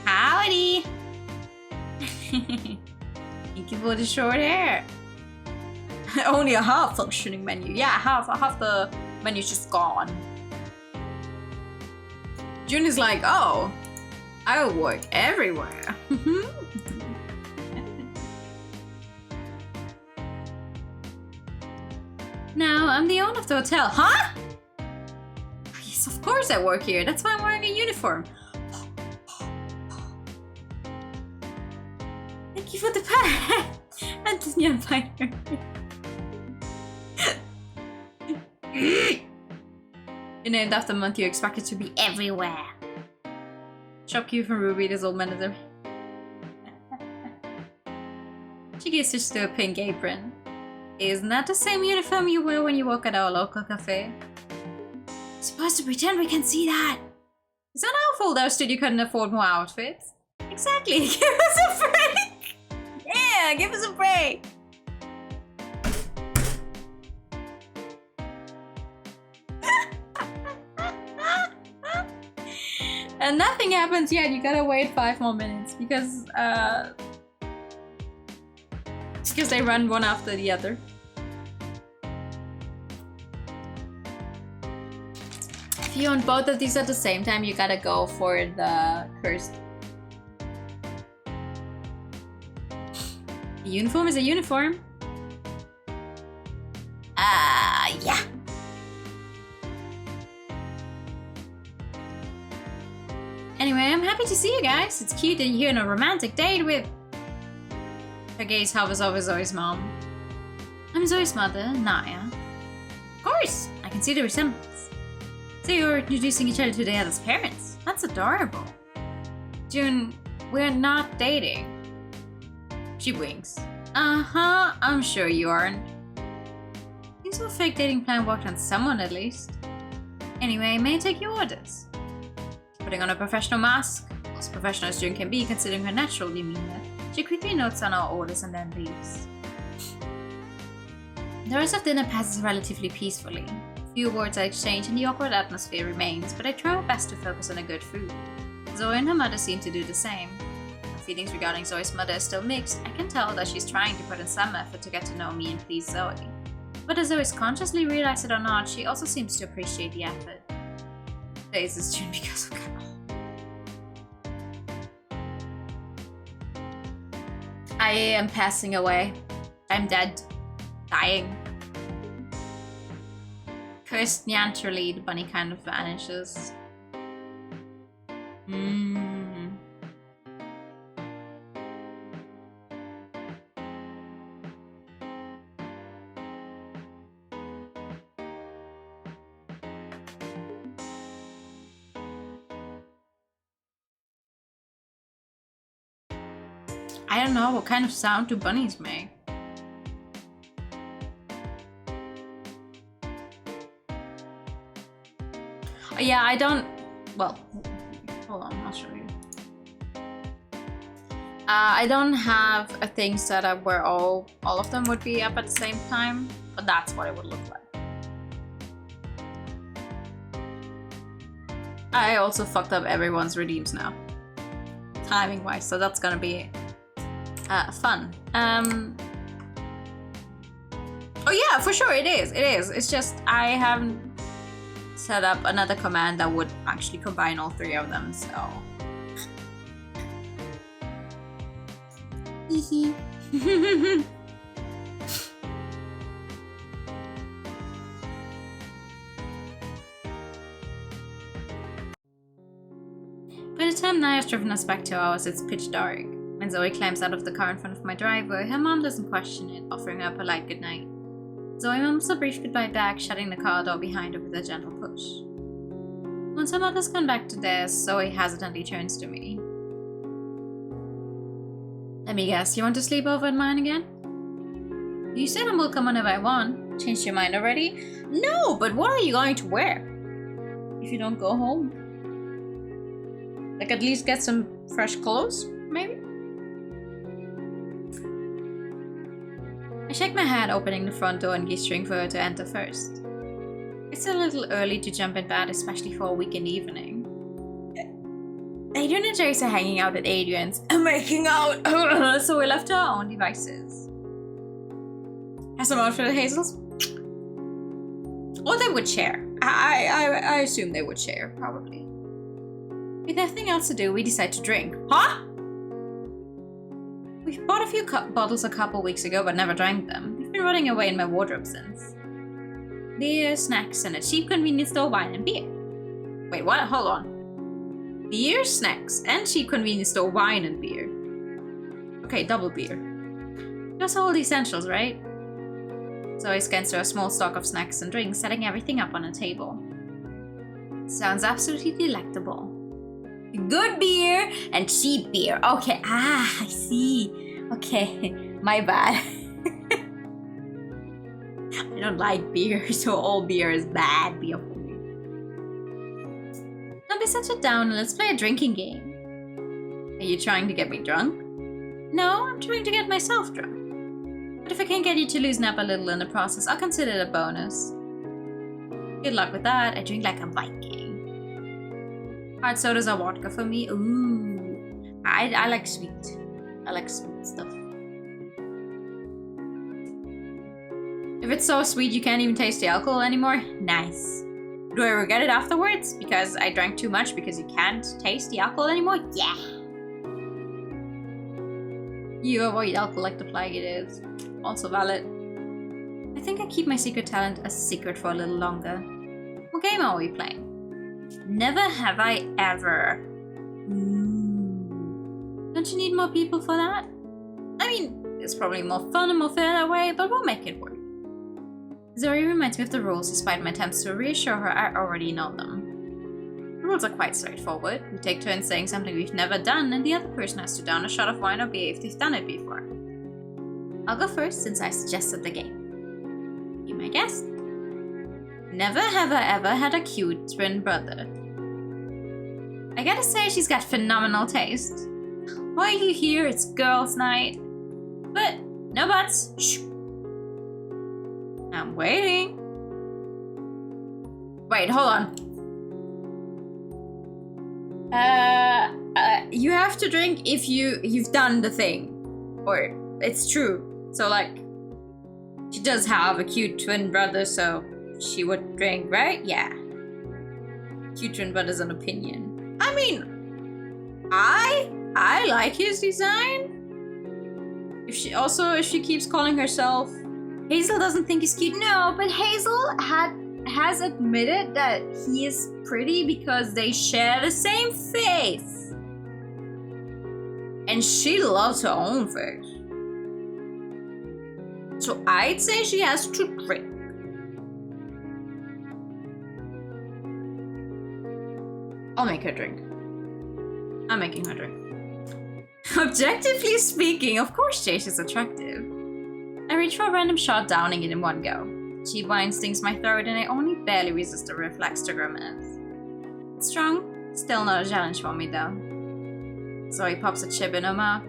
Howdy! Thank you for the short hair. Only a half functioning menu. Yeah, half the menu's just gone. June is like, oh, I work everywhere. Now, I'm the owner of the hotel. Huh? Yes, of course I work here. That's why I'm wearing a uniform. Thank you for the pet. Anthony Empire. You're named after the month you expected to be everywhere. Shopkeeper from Ruby, this old man is a... She gives her to a pink apron. Isn't that the same uniform you wear when you work at our local cafe? We're supposed to pretend we can see that. It's not our fault our studio couldn't afford more outfits. Exactly, give us a break! Yeah, give us a break! And nothing happens yet, you gotta wait 5 more minutes because they run one after the other. If you want both of these at the same time, you gotta go for the cursed. A uniform is a uniform. Yeah. Anyway, I'm happy to see you guys. It's cute that you're on a romantic date with... Her gaze hovers over Zoe's mom. I'm Zoe's mother, Naya. Of course, I can see the resemblance. So you're introducing each other to the other's parents. That's adorable. June, we're not dating. She winks. Uh-huh, I'm sure you aren't. Seems our fake dating plan worked on someone at least. Anyway, may I take your orders? Putting on a professional mask, as professional as June can be considering her natural demeanor, she quickly notes on our orders and then leaves. The rest of dinner passes relatively peacefully. Few words are exchanged and the awkward atmosphere remains, but I try my best to focus on the good food. Zoe and her mother seem to do the same. My feelings regarding Zoe's mother are still mixed. I can tell that she's trying to put in some effort to get to know me and please Zoe. Whether Zoe's consciously realized it or not, she also seems to appreciate the effort. Today's is June because of Carol. I am passing away. I'm dead. Dying. Cursed naturally, the bunny kind of vanishes. I don't know, what kind of sound do bunnies make? Oh, yeah, I don't... Well, hold on, I'll show you. I don't have a thing set up where all of them would be up at the same time, but that's what it would look like. I also fucked up everyone's redeems now, timing-wise, so that's gonna be fun. Oh yeah, for sure it is. It's just I haven't set up another command that would actually combine all 3 of them, so. the time Naya has driven us back to ours, it's pitch dark. When Zoe climbs out of the car in front of my driveway, her mom doesn't question it, offering her a polite goodnight. Zoe mumbles a brief goodbye back, shutting the car door behind her with a gentle push. Once her mother's gone back to theirs, Zoe hesitantly turns to me. Let me guess, you want to sleep over at mine again? You said I will come whenever I want. Changed your mind already? No, but what are you going to wear? If you don't go home? Like at least get some fresh clothes, maybe? I shake my head, opening the front door and gesturing for her to enter first. It's a little early to jump in bed, especially for a weekend evening. Adrian and Jace are hanging out at Adrian's and making out, so we left to our own devices. Have some outfit at Hazel's? Or they would share. I assume they would share, probably. With nothing else to do, we decide to drink. Huh? We bought a few bottles a couple weeks ago, but never drank them. They've been rotting away in my wardrobe since. Beer, snacks, and a cheap convenience store wine and beer. Wait, what? Hold on. Beer, snacks, and cheap convenience store wine and beer. Okay, double beer. Those are all the essentials, right? Zoe scans through a small stock of snacks and drinks, setting everything up on a table. Sounds absolutely delectable. Good beer and cheap beer. Okay, I see. Okay, my bad. I don't like beer, so all beer is bad beer for me. Don't be such a downer, let's play a drinking game. Are you trying to get me drunk? No, I'm trying to get myself drunk. But if I can get you to loosen up a little in the process, I'll consider it a bonus. Good luck with that, I drink like a Viking. Hard sodas are vodka for me. Ooh, I like sweet. I like sweet stuff. If it's so sweet you can't even taste the alcohol anymore, nice. Do I regret it afterwards? Because I drank too much because you can't taste the alcohol anymore? Yeah. You avoid alcohol like the plague it is. Also valid. I think I keep my secret talent a secret for a little longer. What game are we playing? Never have I ever. Don't you need more people for that? I mean, it's probably more fun and more fair that way, but we'll make it work. Zoe reminds me of the rules despite my attempts to reassure her I already know them. The rules are quite straightforward. We take turns saying something we've never done, and the other person has to down a shot of wine or beer if they've done it before. I'll go first since I suggested the game. You may guess. Never have I ever had a cute twin brother. I gotta say she's got phenomenal taste. Why are you here? It's girls' night. But no buts. Shh. I'm waiting. Wait, hold on. You have to drink if you've done the thing, or it's true. So like, she does have a cute twin brother, so she would drink, right? Yeah. Cute twin brother's an opinion. I mean, I like his design. If she keeps calling herself Hazel doesn't think he's cute. No, but Hazel has admitted that he is pretty because they share the same face. And she loves her own face. So I'd say she has to drink. I'll make her drink. I'm making her drink. Objectively speaking, of course Jace is attractive. I reach for a random shot, downing it in one go. Cheap wine stings my throat and I only barely resist the reflex to grimace. It's strong, still not a challenge for me though. Zoe pops a chip in her mouth.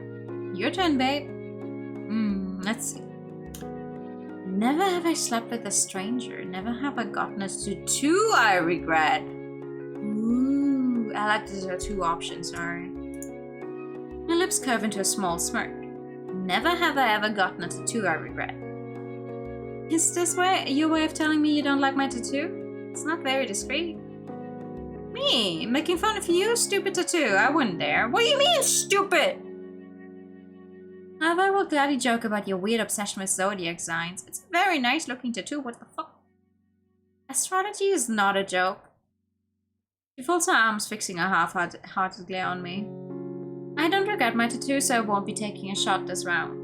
Your turn, babe. Let's see. Never have I slept with a stranger. Never have I gotten a tattoo I regret. Ooh, I like these are two options, sorry. My lips curve into a small smirk. Never have I ever gotten a tattoo I regret. Is this your way of telling me you don't like my tattoo? It's not very discreet. Me? Making fun of you? Stupid tattoo. I wouldn't dare. What do you mean, stupid? However, I will gladly joke about your weird obsession with zodiac signs. It's a very nice looking tattoo. What the fuck? Astrology is not a joke. She folds her arms, fixing her half-hearted glare on me. I don't regret my tattoo, so I won't be taking a shot this round.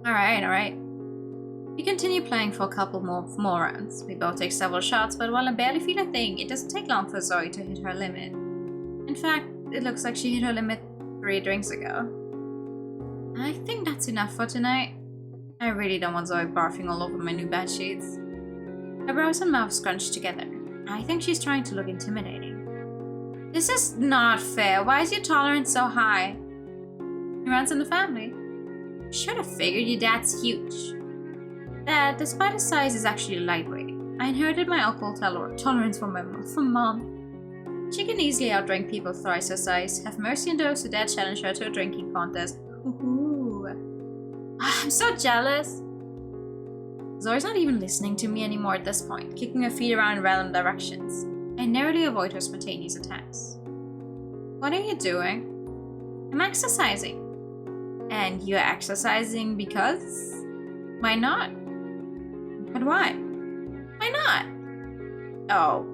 Alright. We continue playing for a couple more rounds. We both take several shots, but while I barely feel a thing, it doesn't take long for Zoe to hit her limit. In fact, it looks like she hit her limit 3 drinks ago. I think that's enough for tonight. I really don't want Zoe barfing all over my new bed sheets. Her brows and mouth scrunched together. I think she's trying to look intimidating. This is not fair. Why is your tolerance so high? He runs in the family. Should have figured your dad's huge. Dad, despite his size, is actually lightweight. I inherited my alcohol tolerance from Mom. She can easily outdrink people thrice her size. Have mercy on those who dare challenge her to a drinking contest. Ooh. I'm so jealous. Zoe's not even listening to me anymore at this point, kicking her feet around in random directions. I narrowly avoid her spontaneous attacks. What are you doing? I'm exercising. And you're exercising because? Why not? But why? Why not?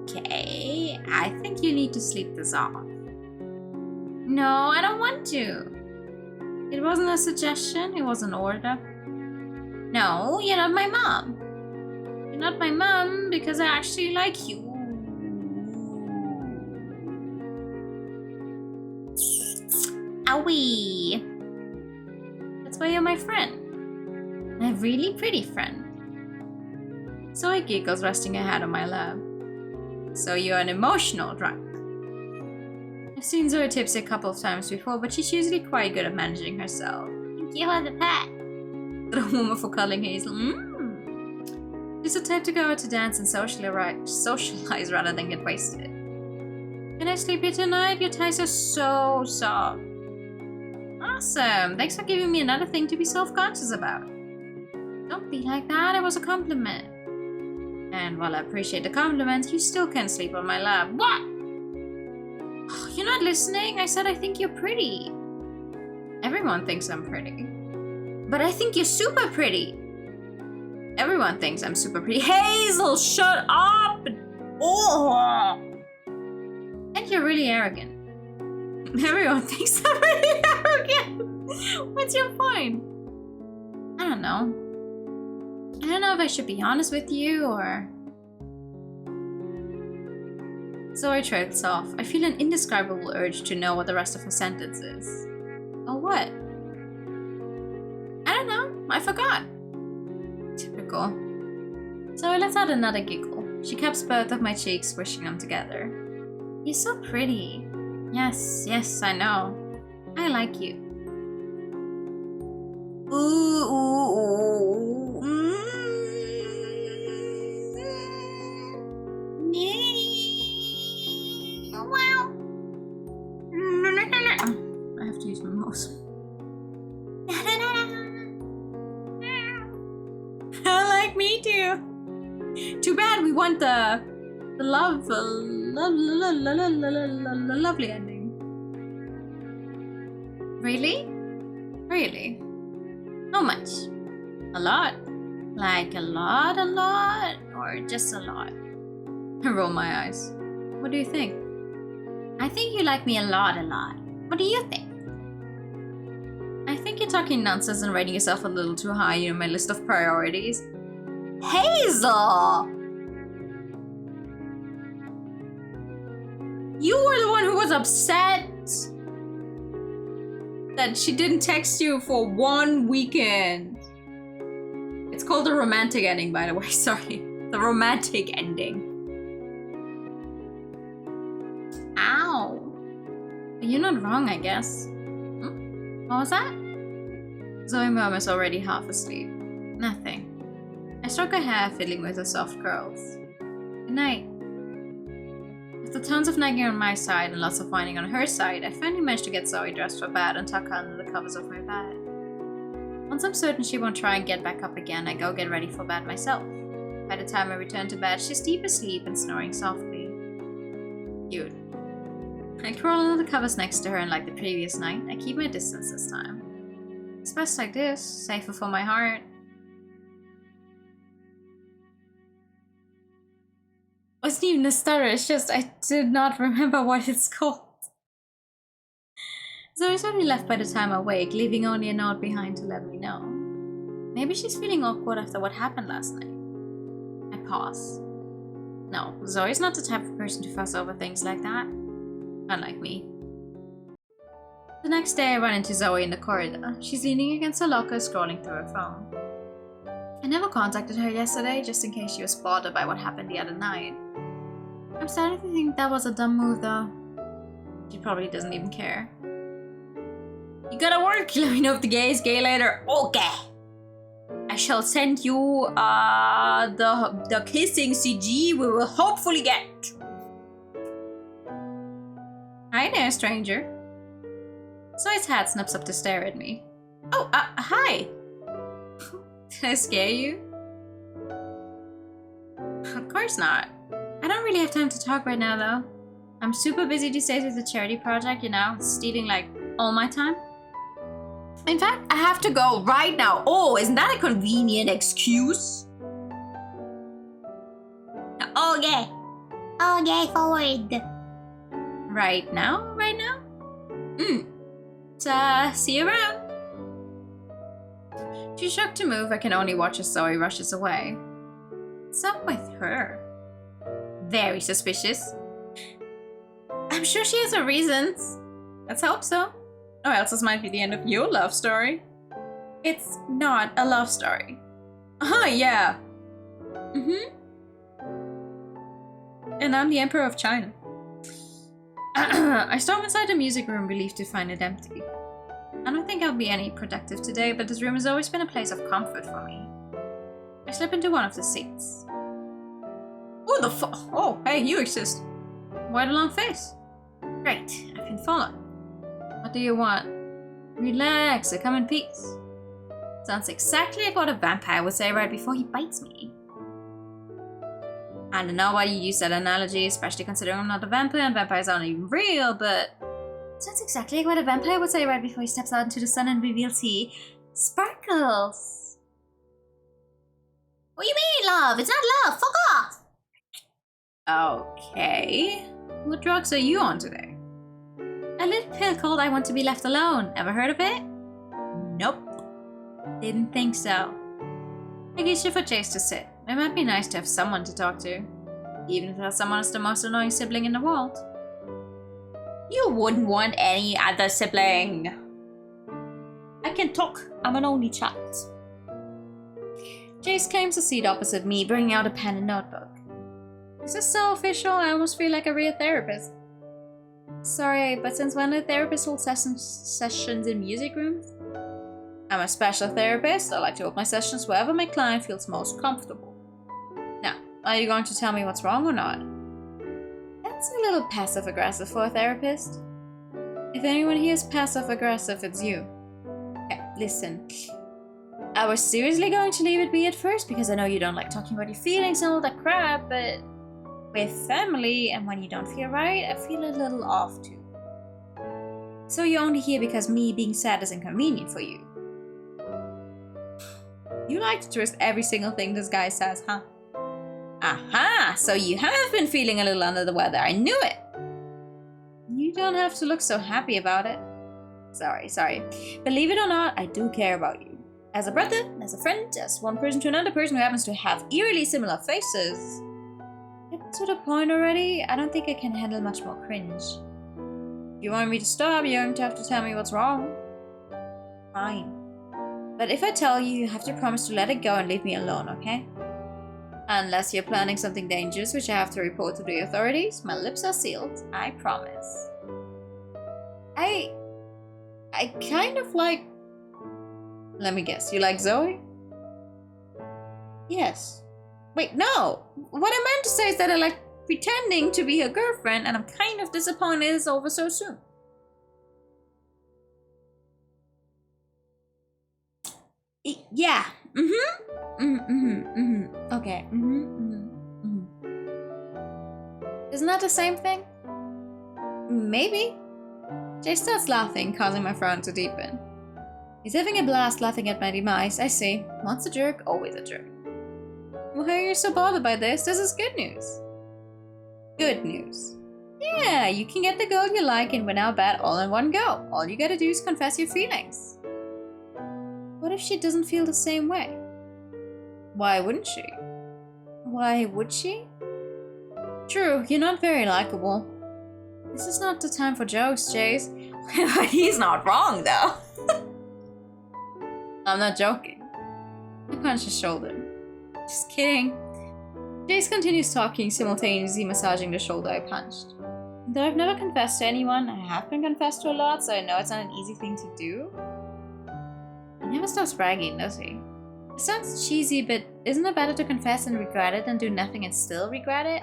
Okay, I think you need to sleep this off. No, I don't want to. It wasn't a suggestion, it was an order. No, you're not my mom. You're not my mom because I actually like you. Owie. That's why you're my friend. A really pretty friend. Zoe giggles, resting her head on my lap. So you're an emotional drunk. I've seen Zoe tipsy a couple of times before, but she's usually quite good at managing herself. Thank you for the pet. The woman for cuddling Hazel. She's the type to go out to dance and socialize rather than get wasted. Can I sleep here tonight? Your ties are so soft. Awesome. Thanks for giving me another thing to be self-conscious about. Don't be like that. It was a compliment. And while I appreciate the compliment, you still can't sleep on my lap. What? Oh, you're not listening? I said I think you're pretty. Everyone thinks I'm pretty. But I think you're super pretty. Everyone thinks I'm super pretty. Hazel, shut up! Oh! And you're really arrogant. Everyone thinks I'm really arrogant. What's your point? I don't know. I don't know if I should be honest with you or... Zoe trails off. I feel an indescribable urge to know what the rest of her sentence is. Oh, what? I don't know. I forgot. Typical. Zoe lets out another giggle. She cups both of my cheeks, squishing them together. You're so pretty. Yes, I know. I like you. Ooh. Wow. I have to use my mouse. Like me too. Too bad we want the lovely ending. Really? Really? How much? A lot? Like a lot, or just a lot? I roll my eyes. What do you think? I think you like me a lot. What do you think? I think you're talking nonsense and rating yourself a little too high in my list of priorities. Hazel! You were the one who was upset that she didn't text you for 1 weekend. It's called the romantic ending, by the way. Sorry. The romantic ending. Ow. You're not wrong, I guess. What was that? Zoe murmurs, already half asleep. Nothing. I stroke her hair, fiddling with her soft curls. Good night. After tons of nagging on my side and lots of whining on her side, I finally managed to get Zoe dressed for bed and tuck her under the covers of my bed. Once I'm certain she won't try and get back up again, I go get ready for bed myself. By the time I return to bed, she's deep asleep and snoring softly. Cute. I crawl under the covers next to her, and like the previous night, I keep my distance this time. It's best like this, safer for my heart. wasn't even a stutter, it's just I did not remember what it's called. Zoe's already left by the time I wake, leaving only a note behind to let me know. Maybe she's feeling awkward after what happened last night. I pause. No, Zoe's not the type of person to fuss over things like that. Unlike me. The next day I run into Zoe in the corridor. She's leaning against her locker, scrolling through her phone. I never contacted her yesterday, just in case she was bothered by what happened the other night. I'm starting to think that was a dumb move though. She probably doesn't even care. You gotta work, let me know if the gay is gay later. Okay. I shall send you the kissing CG we will hopefully get. Hi there, stranger. Zoe's hat snaps up to stare at me. Oh, hi. Did I scare you? Of course not. I don't really have time to talk right now though. I'm super busy these days with the charity project, you know, it's stealing like all my time. In fact, I have to go right now. Oh, isn't that a convenient excuse? Okay. Okay, forward. Right now? Right now? See you around. Too shocked to move, I can only watch as Zoe rushes away. What's up with her? Very suspicious. I'm sure she has her reasons. Let's hope so. Or else this might be the end of your love story. It's not a love story. Yeah. And I'm the Emperor of China. I storm inside the music room, relieved to find it empty. I don't think I'll be any productive today, but this room has always been a place of comfort for me. I slip into one of the seats. Who the fuck? Oh, hey, you exist. Why the long face? Great, I've been followed. What do you want? Relax, I come in peace. Sounds exactly like what a vampire would say right before he bites me. I don't know why you use that analogy, especially considering I'm not a vampire and vampires aren't even real, but... Sounds exactly like what a vampire would say right before he steps out into the sun and reveals he... sparkles. What do you mean, love? It's not love. Fuck off. Okay. What drugs are you on today? A little pill called I Want to Be Left Alone. Ever heard of it? Nope. Didn't think so. I guess you for Jace to sit. It might be nice to have someone to talk to. Even if that someone is the most annoying sibling in the world. You wouldn't want any other sibling. I can talk. I'm an only child. Jace claims a seat opposite me, bringing out a pen and notebook. Is this so official? I almost feel like a real therapist. Sorry, but since when do therapists hold sessions in music rooms? I'm a special therapist. I like to hold my sessions wherever my client feels most comfortable. Now, are you going to tell me what's wrong or not? That's a little passive-aggressive for a therapist. If anyone here is passive-aggressive, it's you. Okay, listen. I was seriously going to leave it be at first because I know you don't like talking about your feelings and all that crap, but with family and when you don't feel right, I feel a little off too. So you're only here because me being sad is inconvenient for you. You like to twist every single thing this guy says, huh? Aha! So you have been feeling a little under the weather. I knew it! You don't have to look so happy about it. Sorry. Believe it or not, I do care about you. As a brother, as a friend, as one person to another person who happens to have eerily similar faces. Get to the point already? I don't think I can handle much more cringe. If you want me to stop, you're going to have to tell me what's wrong. Fine. But if I tell you, you have to promise to let it go and leave me alone, okay? Unless you're planning something dangerous which I have to report to the authorities, my lips are sealed, I promise. I kind of like... Let me guess, you like Zoe? Yes. Wait, no! What I meant to say is that I like pretending to be her girlfriend, and I'm kind of disappointed it's over so soon. Yeah. Okay. Isn't that the same thing? Maybe. Jay starts laughing, causing my frown to deepen. He's having a blast laughing at my demise, I see. Once a jerk, always a jerk. Why are you so bothered by this? This is good news. Good news. Yeah, you can get the girl you like and win our bet all in one go. All you gotta do is confess your feelings. What if she doesn't feel the same way? Why wouldn't she? Why would she? True, you're not very likable. This is not the time for jokes, Jace. But he's not wrong, though. I'm not joking. I punched his shoulder. Just kidding. Jace continues talking, simultaneously massaging the shoulder I punched. Though I've never confessed to anyone, I have been confessed to a lot, so I know it's not an easy thing to do. He never stops bragging, does he? It sounds cheesy, but isn't it better to confess and regret it than do nothing and still regret it?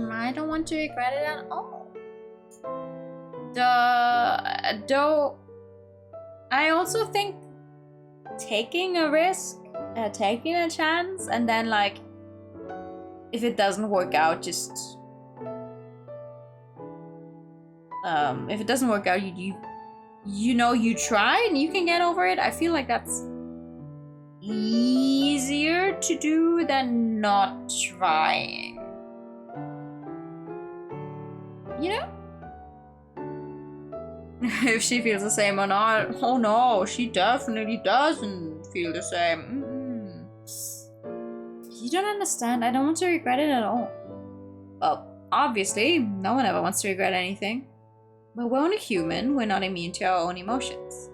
I don't want to regret it at all. Though, I also think taking a risk, taking a chance, and then like, if it doesn't work out, just if it doesn't work out, you know you try and you can get over it. I feel like that's easier to do than not trying. You know? If she feels the same or not. Oh no, she definitely doesn't feel the same. You don't understand. I don't want to regret it at all. Well, obviously, no one ever wants to regret anything. But we're only human. We're not immune to our own emotions.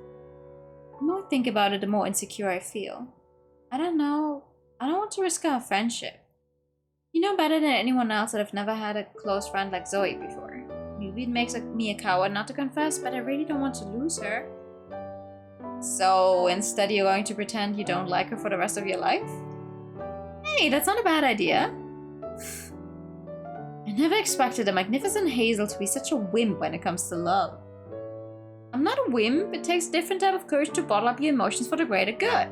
The more I think about it, the more insecure I feel. I don't know. I don't want to risk our friendship. You know better than anyone else that I've never had a close friend like Zoe before. Maybe it makes me a coward not to confess, but I really don't want to lose her. So instead you're going to pretend you don't like her for the rest of your life? Hey, that's not a bad idea. I never expected a magnificent Hazel to be such a wimp when it comes to love. I'm not a wimp. It takes a different type of courage to bottle up your emotions for the greater good.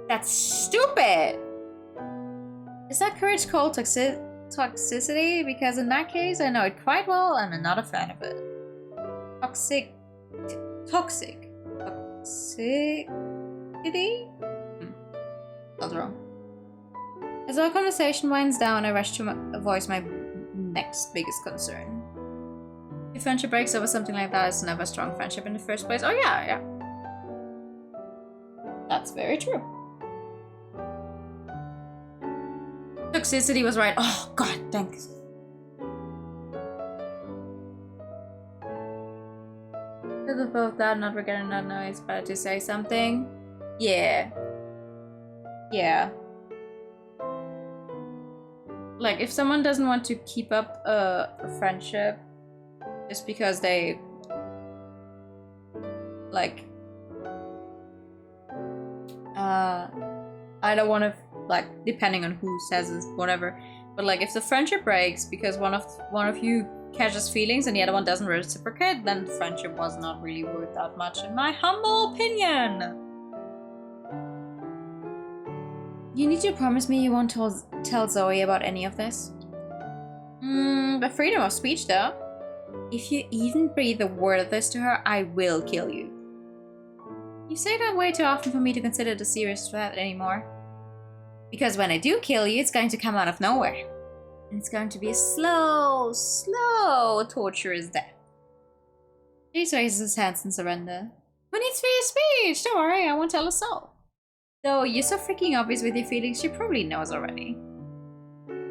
That's stupid! Is that courage called toxicity? Because in that case, I know it quite well and I'm not a fan of it. Toxicity? That's wrong. As our conversation winds down, I rush to voice my next biggest concern. If friendship breaks over something like that, it's never a strong friendship in the first place. Oh yeah. That's very true. Toxicity was right. Oh god, thanks. Because of both that, not regretting that noise, better to say something. Yeah. Like, if someone doesn't want to keep up a friendship just because they, like, I don't want to, like, depending on who says this, whatever, but like, if the friendship breaks because one of you catches feelings and the other one doesn't reciprocate, then the friendship was not really worth that much, in my humble opinion. You need to promise me you won't tell Zoe about any of this. The freedom of speech, though. If you even breathe a word of this to her, I will kill you. You say that way too often for me to consider it a serious threat anymore. Because when I do kill you, it's going to come out of nowhere. And it's going to be a slow, torturous death. Jace raises his hands in surrender. Who needs free speech? Don't worry, I won't tell a soul. Though you're so freaking obvious with your feelings, she probably knows already.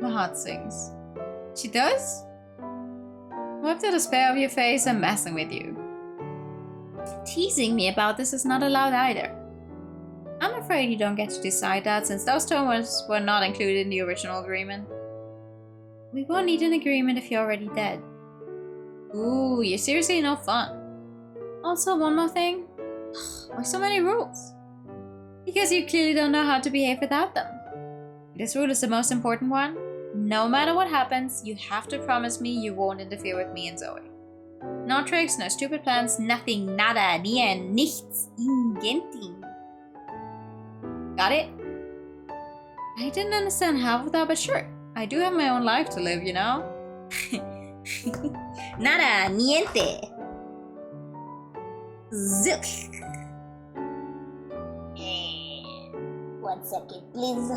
My heart sings. She does? Wipe the despair off your face. I'm messing with you. Teasing me about this is not allowed either. I'm afraid you don't get to decide that, since those terms were not included in the original agreement. We won't need an agreement if you're already dead. Ooh, you're seriously no fun. Also, one more thing. Why so many rules? Because you clearly don't know how to behave without them. This rule is the most important one. No matter what happens, you have to promise me you won't interfere with me and Zoe. No tricks, no stupid plans, nothing, nada, nie, nichts, ingenting. Got it? I didn't understand half of that, but sure. I do have my own life to live, you know? Nada, niente. Zilch. 1 second, please.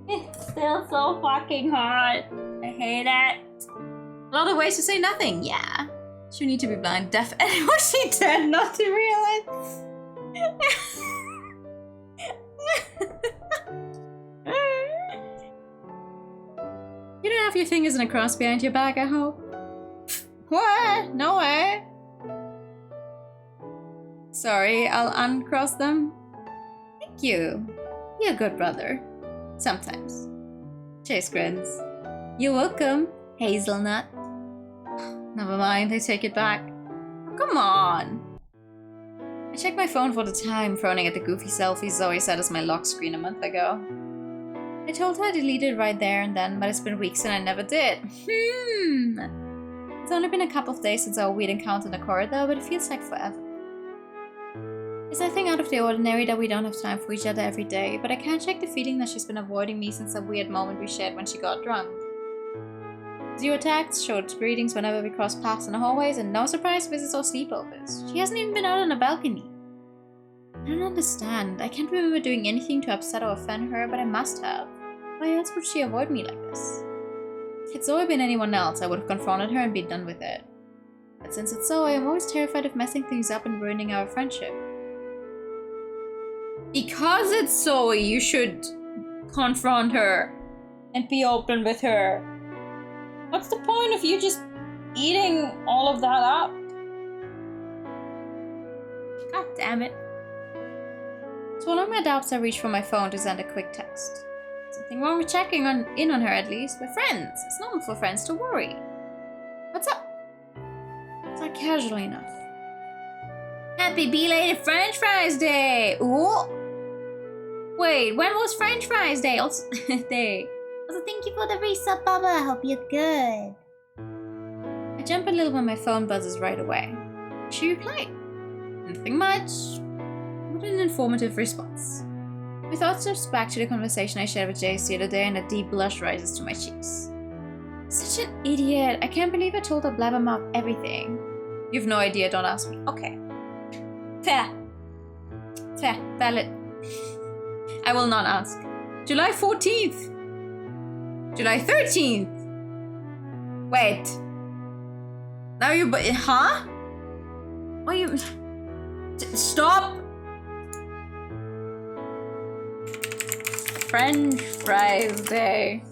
It's still so fucking hot. I hate it. A lot of ways to say nothing, yeah. She need to be blind, deaf, and was she dead not to realize? You don't have your fingers in a cross behind your back, I hope? What? No way. Sorry, I'll uncross them. Thank you. You're a good brother. Sometimes. Chase grins. You're welcome, hazelnut. Never mind, I take it back. Oh, come on. I checked my phone for the time, frowning at the goofy selfie Zoe set as my lock screen a month ago. I told her I deleted it right there and then, but it's been weeks and I never did. It's only been a couple of days since our weird encounter in the corridor, but it feels like forever. It's nothing out of the ordinary that we don't have time for each other every day, but I can't shake the feeling that she's been avoiding me since that weird moment we shared when she got drunk. 0 texts, short greetings whenever we cross paths in the hallways, and no surprise visits or sleepovers. She hasn't even been out on the balcony. I don't understand. I can't remember doing anything to upset or offend her, but I must have. Why else would she avoid me like this? Had Zoe been anyone else, I would have confronted her and been done with it. But since it's Zoe, I'm always terrified of messing things up and ruining our friendship. Because it's Zoe, you should confront her and be open with her. What's the point of you just eating all of that up? God damn it. Swallowing my doubts, I reach for my phone to send a quick text. Something wrong with checking in on her at least. We're friends. It's normal for friends to worry. What's up? It's not casually enough. Happy belated French Fries Day! Ooh! Wait, when was French Fries Day? Also, Thank you for the resub, Baba. I hope you're good. I jump a little when my phone buzzes right away. She replied. Nothing much. What an informative response. My thoughts drift back to the conversation I shared with Jace the other day and a deep blush rises to my cheeks. Such an idiot. I can't believe I told her blabbermouth everything. You've no idea, don't ask me. Okay. Fair. Fair. Valid. I will not ask. July 14th. July 13th. Wait. Now you... Huh? What you... Stop! French Fries Day.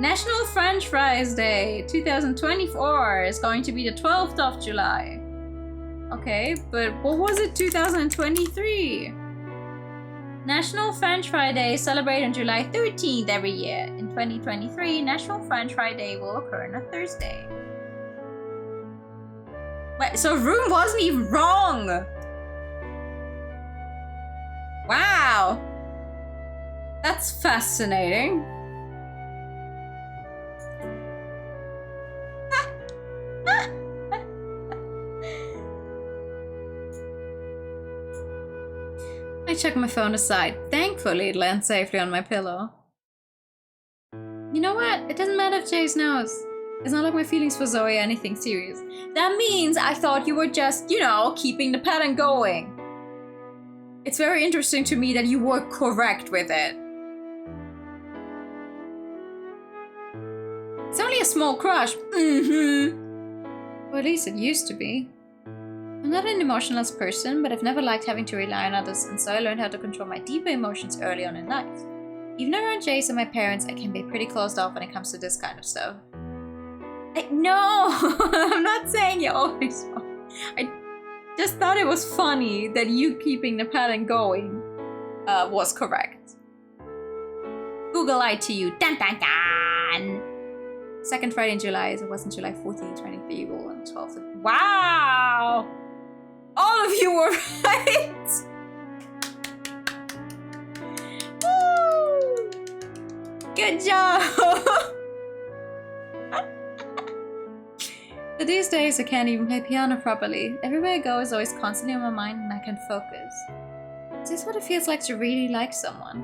National French Fries Day 2024 is going to be the 12th of July. Okay, but what was it 2023? National French Fry Day is celebrated on July 13th every year. In 2023, National French Fry Day will occur on a Thursday. Wait, so Room wasn't even wrong! Wow! That's fascinating. I chuck my phone aside. Thankfully, it lands safely on my pillow. You know what? It doesn't matter if Jace knows. It's not like my feelings for Zoe are anything serious. That means I thought you were just, you know, keeping the pattern going. It's very interesting to me that you were correct with it. It's only a small crush. Or at least it used to be. I'm not an emotionless person, but I've never liked having to rely on others, and so I learned how to control my deeper emotions early on in life. Even around Jace and my parents, I can be pretty closed off when it comes to this kind of stuff. No! I'm not saying you're always wrong. I just thought it was funny that you keeping the pattern going was correct. Google lied to you. Dun dun dun! Second Friday in July, so it wasn't July 14th, 23, or on 12th. Wow! All of you were right! Woo! Good job! But these days I can't even play piano properly. Everywhere I go is always constantly on my mind and I can't focus. Is this what it feels like to really like someone?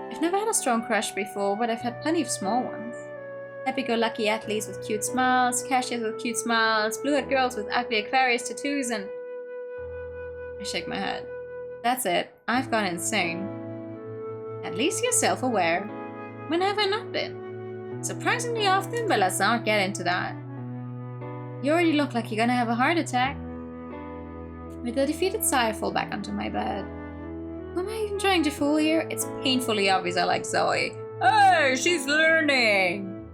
I've never had a strong crush before, but I've had plenty of small ones. Happy-go-lucky athletes with cute smiles, cashiers with cute smiles, blue-haired girls with ugly Aquarius tattoos, and... I shake my head. That's it. I've gone insane. At least you're self-aware. When have I not been? Surprisingly often, but let's not get into that. You already look like you're gonna have a heart attack. With a defeated sigh, I fall back onto my bed. Who am I even trying to fool here? It's painfully obvious I like Zoe. Hey, she's learning!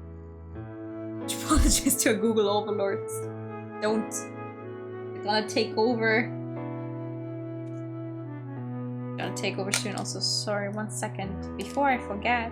Apologies to Google overlords. Don't. They're gonna take over. Gonna take over soon. Also, sorry, 1 second before I forget.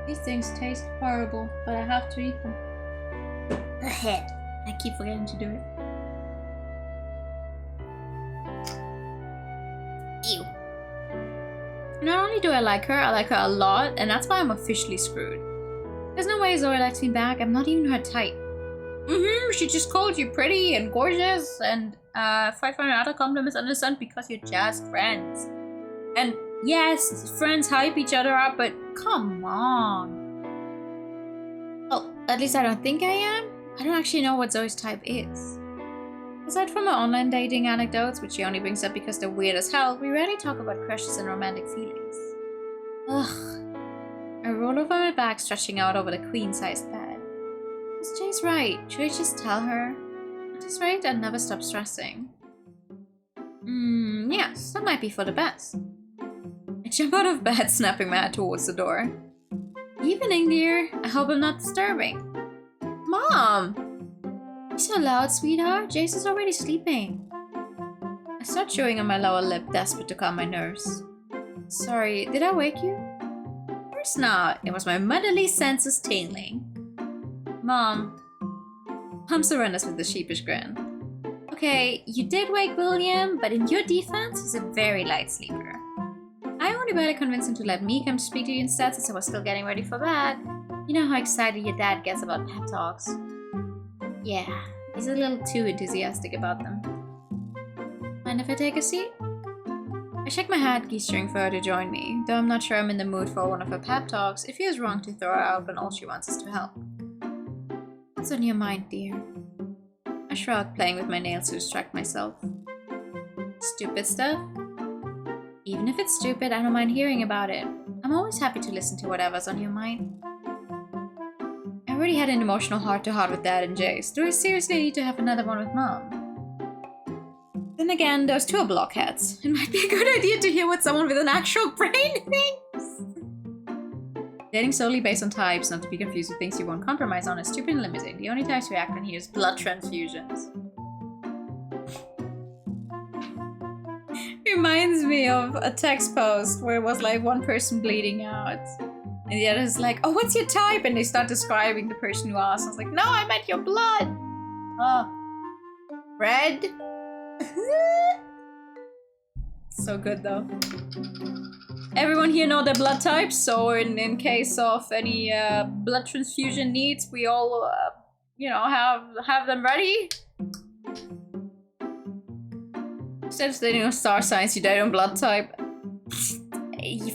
These things taste horrible, but I have to eat them. I keep forgetting to do it. Ew. Not only do I like her a lot, and that's why I'm officially screwed. There's no way Zoe likes me back. I'm not even her type. She just called you pretty and gorgeous and 500 other compliments under the sun because you're just friends. And yes, friends hype each other up, but come on. Well, at least I don't think I am. I don't actually know what Zoe's type is. Aside from her online dating anecdotes, which she only brings up because they're weird as hell, we rarely talk about crushes and romantic feelings. Ugh. I roll over my back, stretching out over the queen-sized bed. Is Jay's right? Should I just tell her? At this rate, I'd never stop stressing. Yes, that might be for the best. I jump out of bed, snapping my head towards the door. Evening, dear. I hope I'm not disturbing. Mom! You're so loud, sweetheart. Jace is already sleeping. I start chewing on my lower lip, desperate to calm my nerves. Sorry, did I wake you? Of course not. It was my motherly senses tingling. Mom surrenders with a sheepish grin. Okay, you did wake William, but in your defense, he's a very light sleeper. I only barely convinced him to let me come speak to you instead since I was still getting ready for bed. You know how excited your dad gets about pep talks. Yeah, he's a little too enthusiastic about them. Mind if I take a seat? I shake my head, gesturing for her to join me. Though I'm not sure I'm in the mood for one of her pep talks, it feels wrong to throw her out when all she wants is to help. What's on your mind, dear? I shrug, playing with my nails to distract myself. Stupid stuff? Even if it's stupid, I don't mind hearing about it. I'm always happy to listen to whatever's on your mind. I already had an emotional heart-to-heart with Dad and Jace. Do I seriously need to have another one with Mom? Then again, those two are blockheads. It might be a good idea to hear what someone with an actual brain thinks. Dating solely based on types, not to be confused with things you won't compromise on, is stupid and limiting. The only types we act on here is blood transfusions. Reminds me of a text post where it was like one person bleeding out. And the other is like, oh, what's your type? And they start describing the person who asked. I was like, no, I meant your blood. Oh. Red? So good though. Everyone here know their blood types, so in case of any blood transfusion needs, we all, you know, have them ready. Instead of studying on star signs, you die on blood type.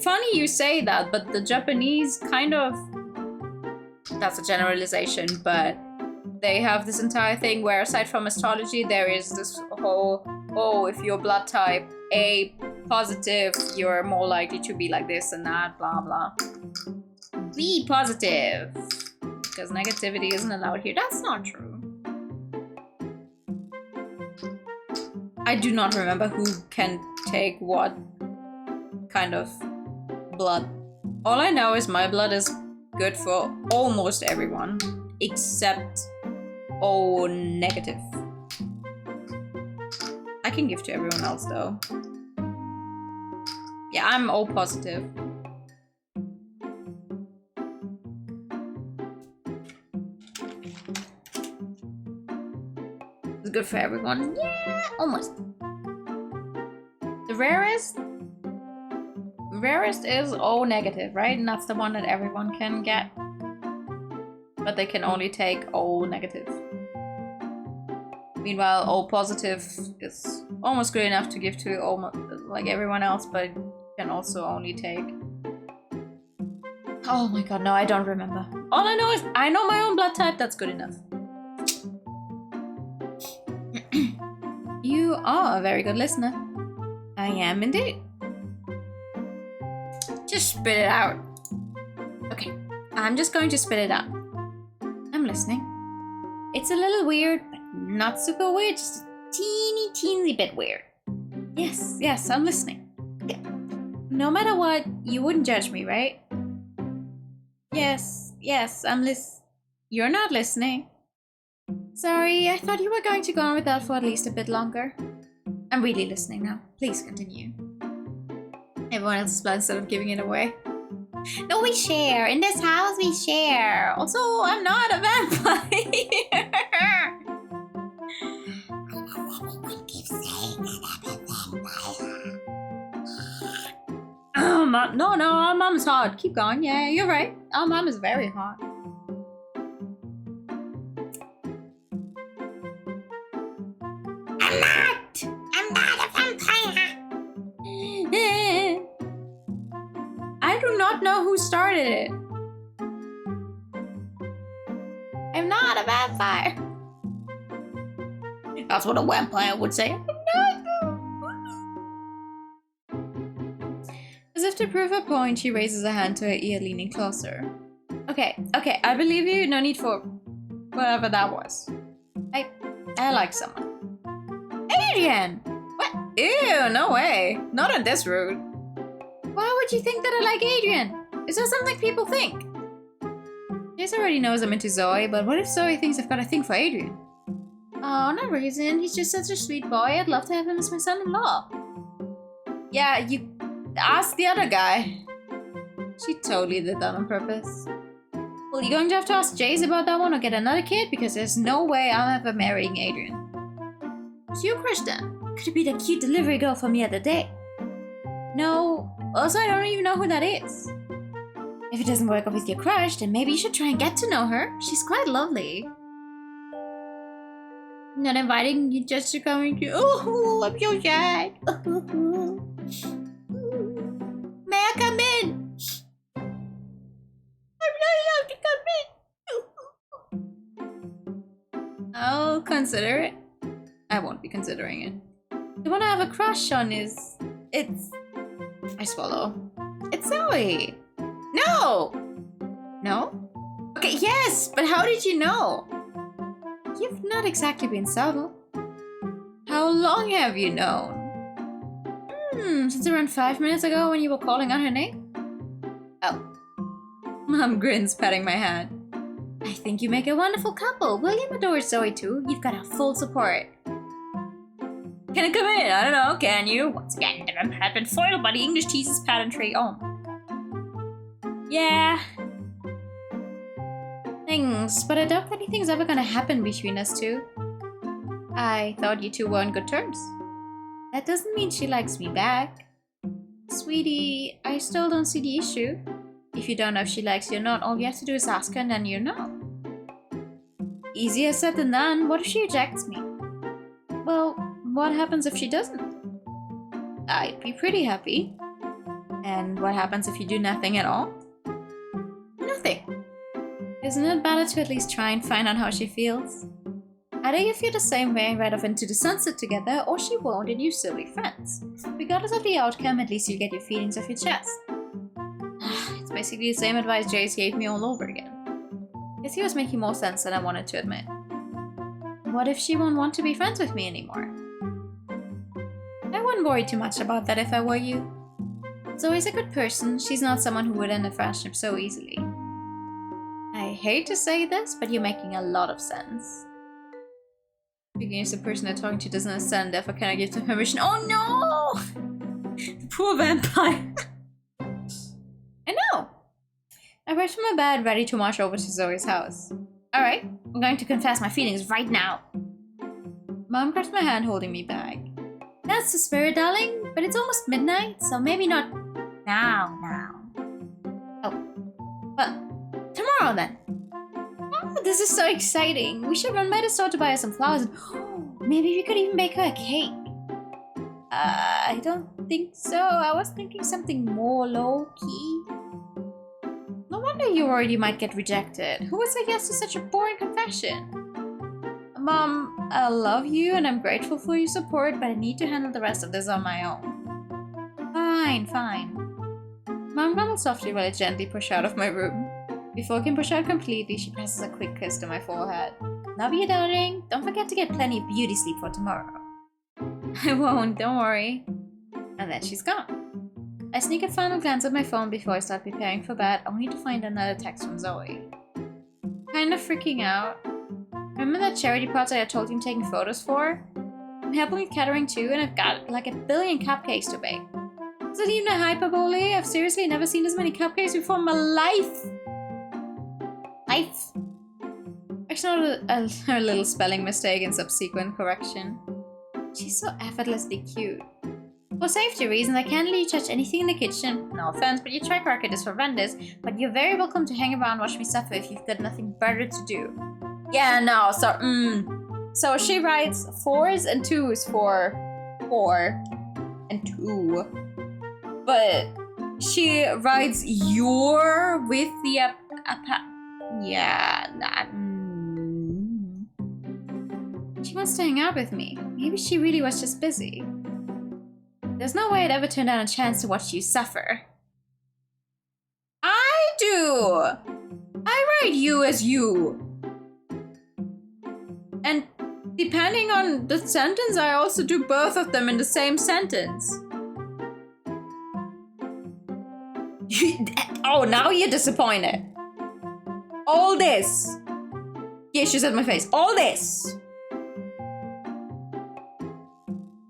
Funny you say that, but the Japanese kind of... That's a generalization, but they have this entire thing where aside from astrology, there is this whole, oh, if you're blood type A positive, you're more likely to be like this and that, blah blah. Be positive, because negativity isn't allowed here. That's not true. I do not remember who can take what kind of blood. All I know is my blood is good for almost everyone, except O negative. I can give to everyone else though. Yeah, I'm O positive. It's good for everyone. Yeah, almost. The rarest is O negative, right? And that's the one that everyone can get. But they can only take O negative. Meanwhile, O positive is almost good enough to give to almost like everyone else, but you can also only take. Oh my god, no, I don't remember. All I know is I know my own blood type, that's good enough. You are a very good listener. I am indeed. Just spit it out. Okay, I'm just going to spit it out. I'm listening. It's a little weird, but not super weird, just a teeny bit weird. Yes, I'm listening. Yeah. No matter what, you wouldn't judge me, right? Yes, I'm You're not listening. Sorry, I thought you were going to go on with that for at least a bit longer. I'm really listening now. Please continue. Everyone else is instead of giving it away. No, we share. In this house, we share. Also, I'm not a vampire. Everyone keeps saying that I'm a vampire. No, our mom's hot. Keep going. Yeah, you're right. Our mom is very hot. I'm not a vampire. I do not know who started it. I'm not a vampire. That's what a vampire would say. As if to prove her point, she raises a hand to her ear, leaning closer. Okay, I believe you. No need for whatever that was. I like someone. Adrian! What? Ew, no way. Not on this route. Why would you think that I like Adrian? Is that something people think? Jace already knows I'm into Zoe, but what if Zoe thinks I've got a thing for Adrian? Oh, no reason. He's just such a sweet boy. I'd love to have him as my son-in-law. Yeah, you ask the other guy. She totally did that on purpose. Well, you're going to have to ask Jace about that one or get another kid, because there's no way I'm ever marrying Adrian. Who's your crush then? Could it be the cute delivery girl from the other day? No. Also, I don't even know who that is. If it doesn't work out with your crush, then maybe you should try and get to know her. She's quite lovely. Not inviting you just to come and oh, I'm so sad. May I come in? I'm not allowed to come in. I'll consider it. I won't be considering it. The one I have a crush on is... I swallow. It's Zoe. No! No? Okay, yes, but how did you know? You've not exactly been subtle. How long have you known? Since around 5 minutes ago when you were calling out her name? Oh. Mom grins, patting my hand. I think you make a wonderful couple. William adores Zoe too. You've got our full support. Can I come in? I don't know, can you? Once again, the vampire has been foiled by the English teaser's pedantry. Oh. Yeah. Thanks, but I doubt anything's ever gonna happen between us two. I thought you two were on good terms. That doesn't mean she likes me back. Sweetie, I still don't see the issue. If you don't know if she likes you or not, all you have to do is ask her and then you know. Easier said than done. What if she rejects me? Well, what happens if she doesn't? I'd be pretty happy. And what happens if you do nothing at all? Nothing. Isn't it better to at least try and find out how she feels? Either you feel the same way and ride off into the sunset together, or she won't and you still be friends. Regardless of the outcome, at least you get your feelings off your chest. It's basically the same advice Jace gave me all over again. Guess he was making more sense than I wanted to admit. What if she won't want to be friends with me anymore? I wouldn't worry too much about that if I were you. Zoe's a good person. She's not someone who would end a friendship so easily. I hate to say this, but you're making a lot of sense. Speaking as the person they're talking to doesn't understand, therefore can I give them permission? Oh no! The poor vampire. I know. I rushed from my bed, ready to march over to Zoe's house. Alright, I'm going to confess my feelings right now. Mom grabs my hand, holding me back. That's the spirit, darling. But it's almost midnight, so maybe not now. Oh, well, tomorrow then. Oh, this is so exciting. We should run by the store to buy her some flowers. Maybe we could even bake her a cake. I don't think so. I was thinking something more low-key. No wonder you worried you might get rejected. Who would say yes to such a boring confession? Mom, I love you and I'm grateful for your support, but I need to handle the rest of this on my own. Fine. Mom grumbled softly while I gently push out of my room. Before I can push out completely, she presses a quick kiss to my forehead. Love you, darling. Don't forget to get plenty of beauty sleep for tomorrow. I won't, don't worry. And then she's gone. I sneak a final glance at my phone before I start preparing for bed, only to find another text from Zoe. Kind of freaking out. Remember that charity project I told you I'm taking photos for? I'm helping with catering too, and I've got like 1 billion cupcakes to bake. Is it even a hyperbole? I've seriously never seen as many cupcakes before in my life. Actually, not a little spelling mistake and subsequent correction. She's so effortlessly cute. For safety reasons, I can't let you touch anything in the kitchen. No offense, but your track record is horrendous. But you're very welcome to hang around and watch me suffer if you've got nothing better to do. Yeah, no, so she writes 4s and 2s for 4 and 2. But she writes your with the She wants to hang out with me. Maybe she really was just busy. There's no way I'd ever turn down a chance to watch you suffer. I do! I write you as you. And depending on the sentence, I also do both of them in the same sentence. Oh, now you're disappointed. All this. Yeah, she said my face. All this.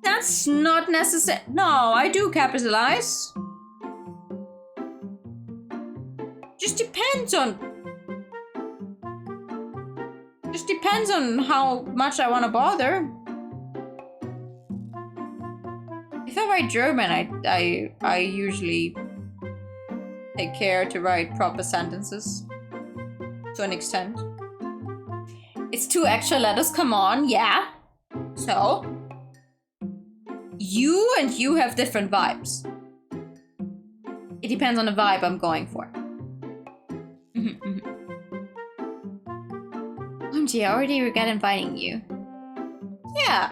That's not necessary. No, I do capitalize. Just depends on how much I want to bother. If I write German, I usually take care to write proper sentences to an extent. It's 2 extra letters, come on, yeah. So, you and you have different vibes. It depends on the vibe I'm going for. OMG, I already regret inviting you. Yeah.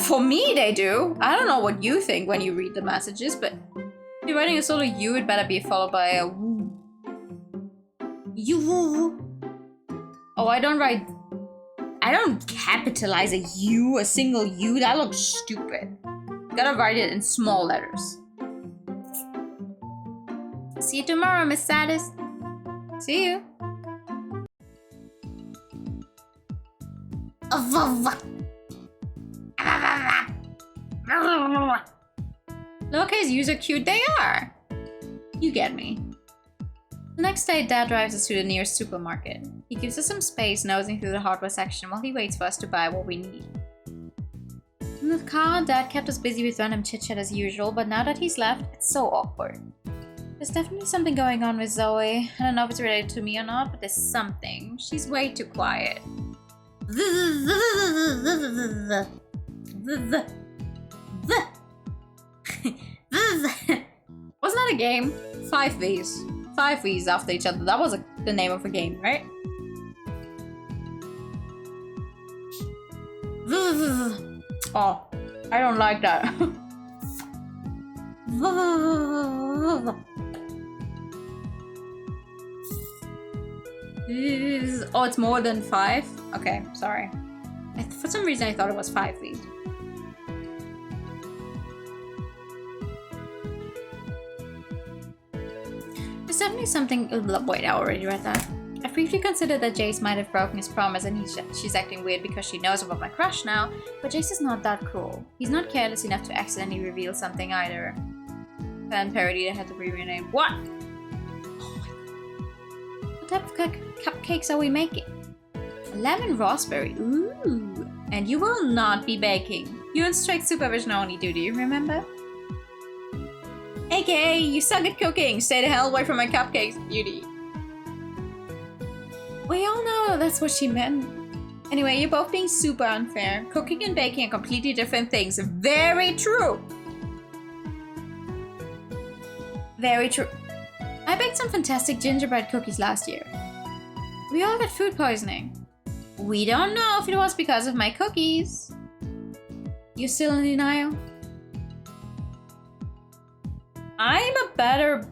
For me, they do. I don't know what you think when you read the messages, but if you're writing a solo you, it better be followed by a woo. You. Oh, I don't capitalize a U, a single U. That looks stupid. Gotta write it in small letters. See you tomorrow, Miss Saddest. See you. Lowercase U's are cute, they are. You get me. The next day, Dad drives us to the nearest supermarket. He gives us some space, nosing through the hardware section while he waits for us to buy what we need. In the car, Dad kept us busy with random chit-chat as usual, but now that he's left, it's so awkward. There's definitely something going on with Zoe. I don't know if it's related to me or not, but there's something. She's way too quiet. Wasn't that a game? 5 V's. 5 V's after each other. That was the name of a game, right? Oh, I don't like that. Oh, it's more than 5? Okay, sorry. For some reason I thought it was 5 V's. There's definitely something. Wait, I already read that. I briefly considered that Jace might have broken his promise and she's acting weird because she knows about my crush now, but Jace is not that cruel. He's not careless enough to accidentally reveal something either. Fan parody that had to be renamed. What? Oh, what type of cupcakes are we making? Lemon raspberry. Ooh. And you will not be baking. You're on strict supervision only duty, remember? AKA, you suck at cooking. Stay the hell away from my cupcakes, beauty. We all know that's what she meant. Anyway, you're both being super unfair. Cooking and baking are completely different things. Very true. Very true. I baked some fantastic gingerbread cookies last year. We all got food poisoning. We don't know if it was because of my cookies. You still in denial? I'm a better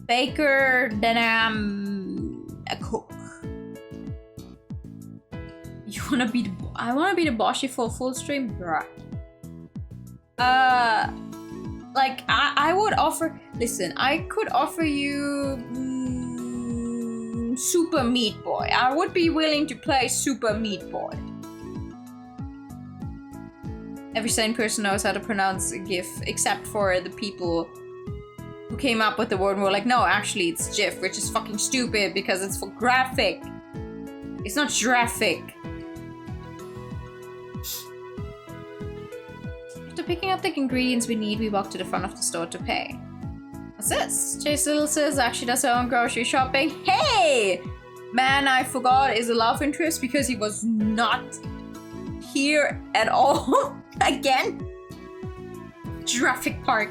baker than I am a cook. You wanna be the... I wanna be the boss you full stream? Bruh. Like, I would offer... Listen, I could offer you... Super Meat Boy. I would be willing to play Super Meat Boy. Every sane person knows how to pronounce a GIF, except for the people who came up with the word and were like, no, actually it's GIF, which is fucking stupid because it's for graphic. It's not graphic. After picking up the ingredients we need, we walk to the front of the store to pay. What's this? Chase Little Sis actually does her own grocery shopping. Hey! Man, I forgot is a love interest because he was not here at all. Again? Jurassic Park.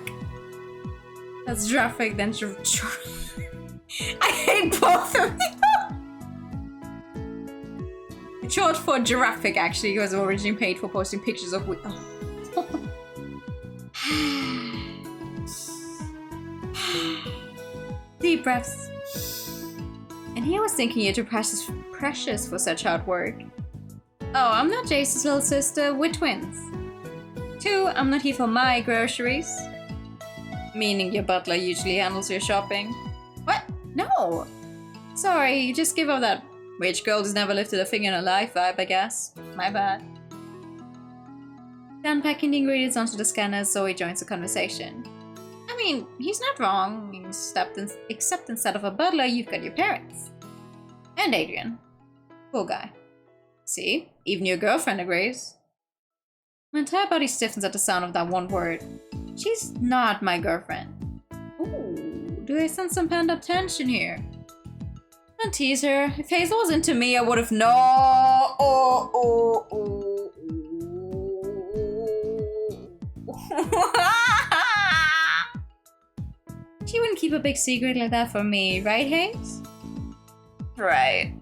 That's Jurassic, then I hate both of them. It's short for Jurassic, actually. He was originally paid for posting pictures of... Deep breaths. And he was thinking you're too precious for such hard work. Oh, I'm not Jace's little sister, we're twins. 2, I'm not here for my groceries. Meaning your butler usually handles your shopping. What? No! Sorry, you just give up that rich girl who's never lifted a finger in her life vibe, I guess. My bad. Done packing the ingredients onto the scanner, Zoe joins the conversation. I mean, he's not wrong, except instead of a butler, you've got your parents. And Adrian. Poor guy. See? Even your girlfriend agrees. My entire body stiffens at the sound of that one word. She's not my girlfriend. Ooh, do I sense some pent-up tension here? Don't tease her. If Hazel was into me, I would have known. She wouldn't keep a big secret like that from me, right, Hayes? Right.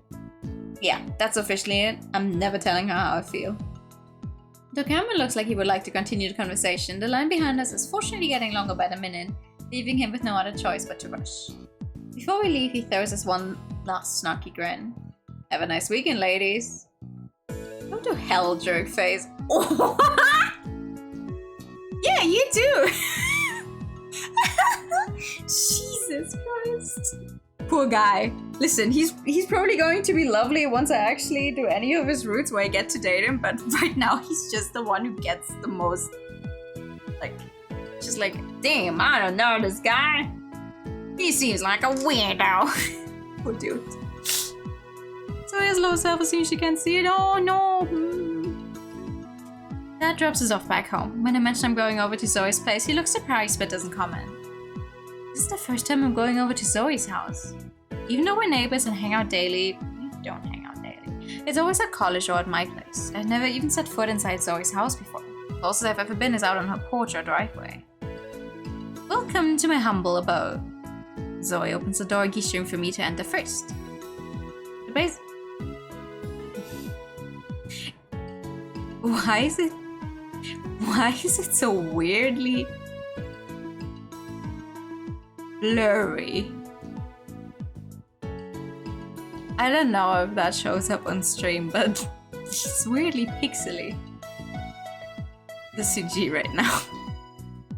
Yeah, that's officially it. I'm never telling her how I feel. Though Cameron looks like he would like to continue the conversation, the line behind us is fortunately getting longer by the minute, leaving him with no other choice but to rush. Before we leave, he throws us one last snarky grin. Have a nice weekend, ladies. Don't do hell, jerk face. Yeah, you too! Jesus Christ. Poor guy. Listen, he's probably going to be lovely once I actually do any of his routes where I get to date him, but right now he's just the one who gets the most, like, just like, damn, I don't know this guy. He seems like a weirdo. Poor dude. So he has low self-esteem, she can't see it. Oh no. Dad drops us off back home. When I mention I'm going over to Zoe's place, he looks surprised but doesn't comment. This is the first time I'm going over to Zoe's house. Even though we're neighbors and hang out daily, we don't hang out daily. It's always at college or at my place. I've never even set foot inside Zoe's house before. The closest I've ever been is out on her porch or driveway. Welcome to my humble abode. Zoe opens the door, gesturing for me to enter first. The base... Why is it so weirdly blurry? I don't know if that shows up on stream, but it's weirdly pixely. The CG right now.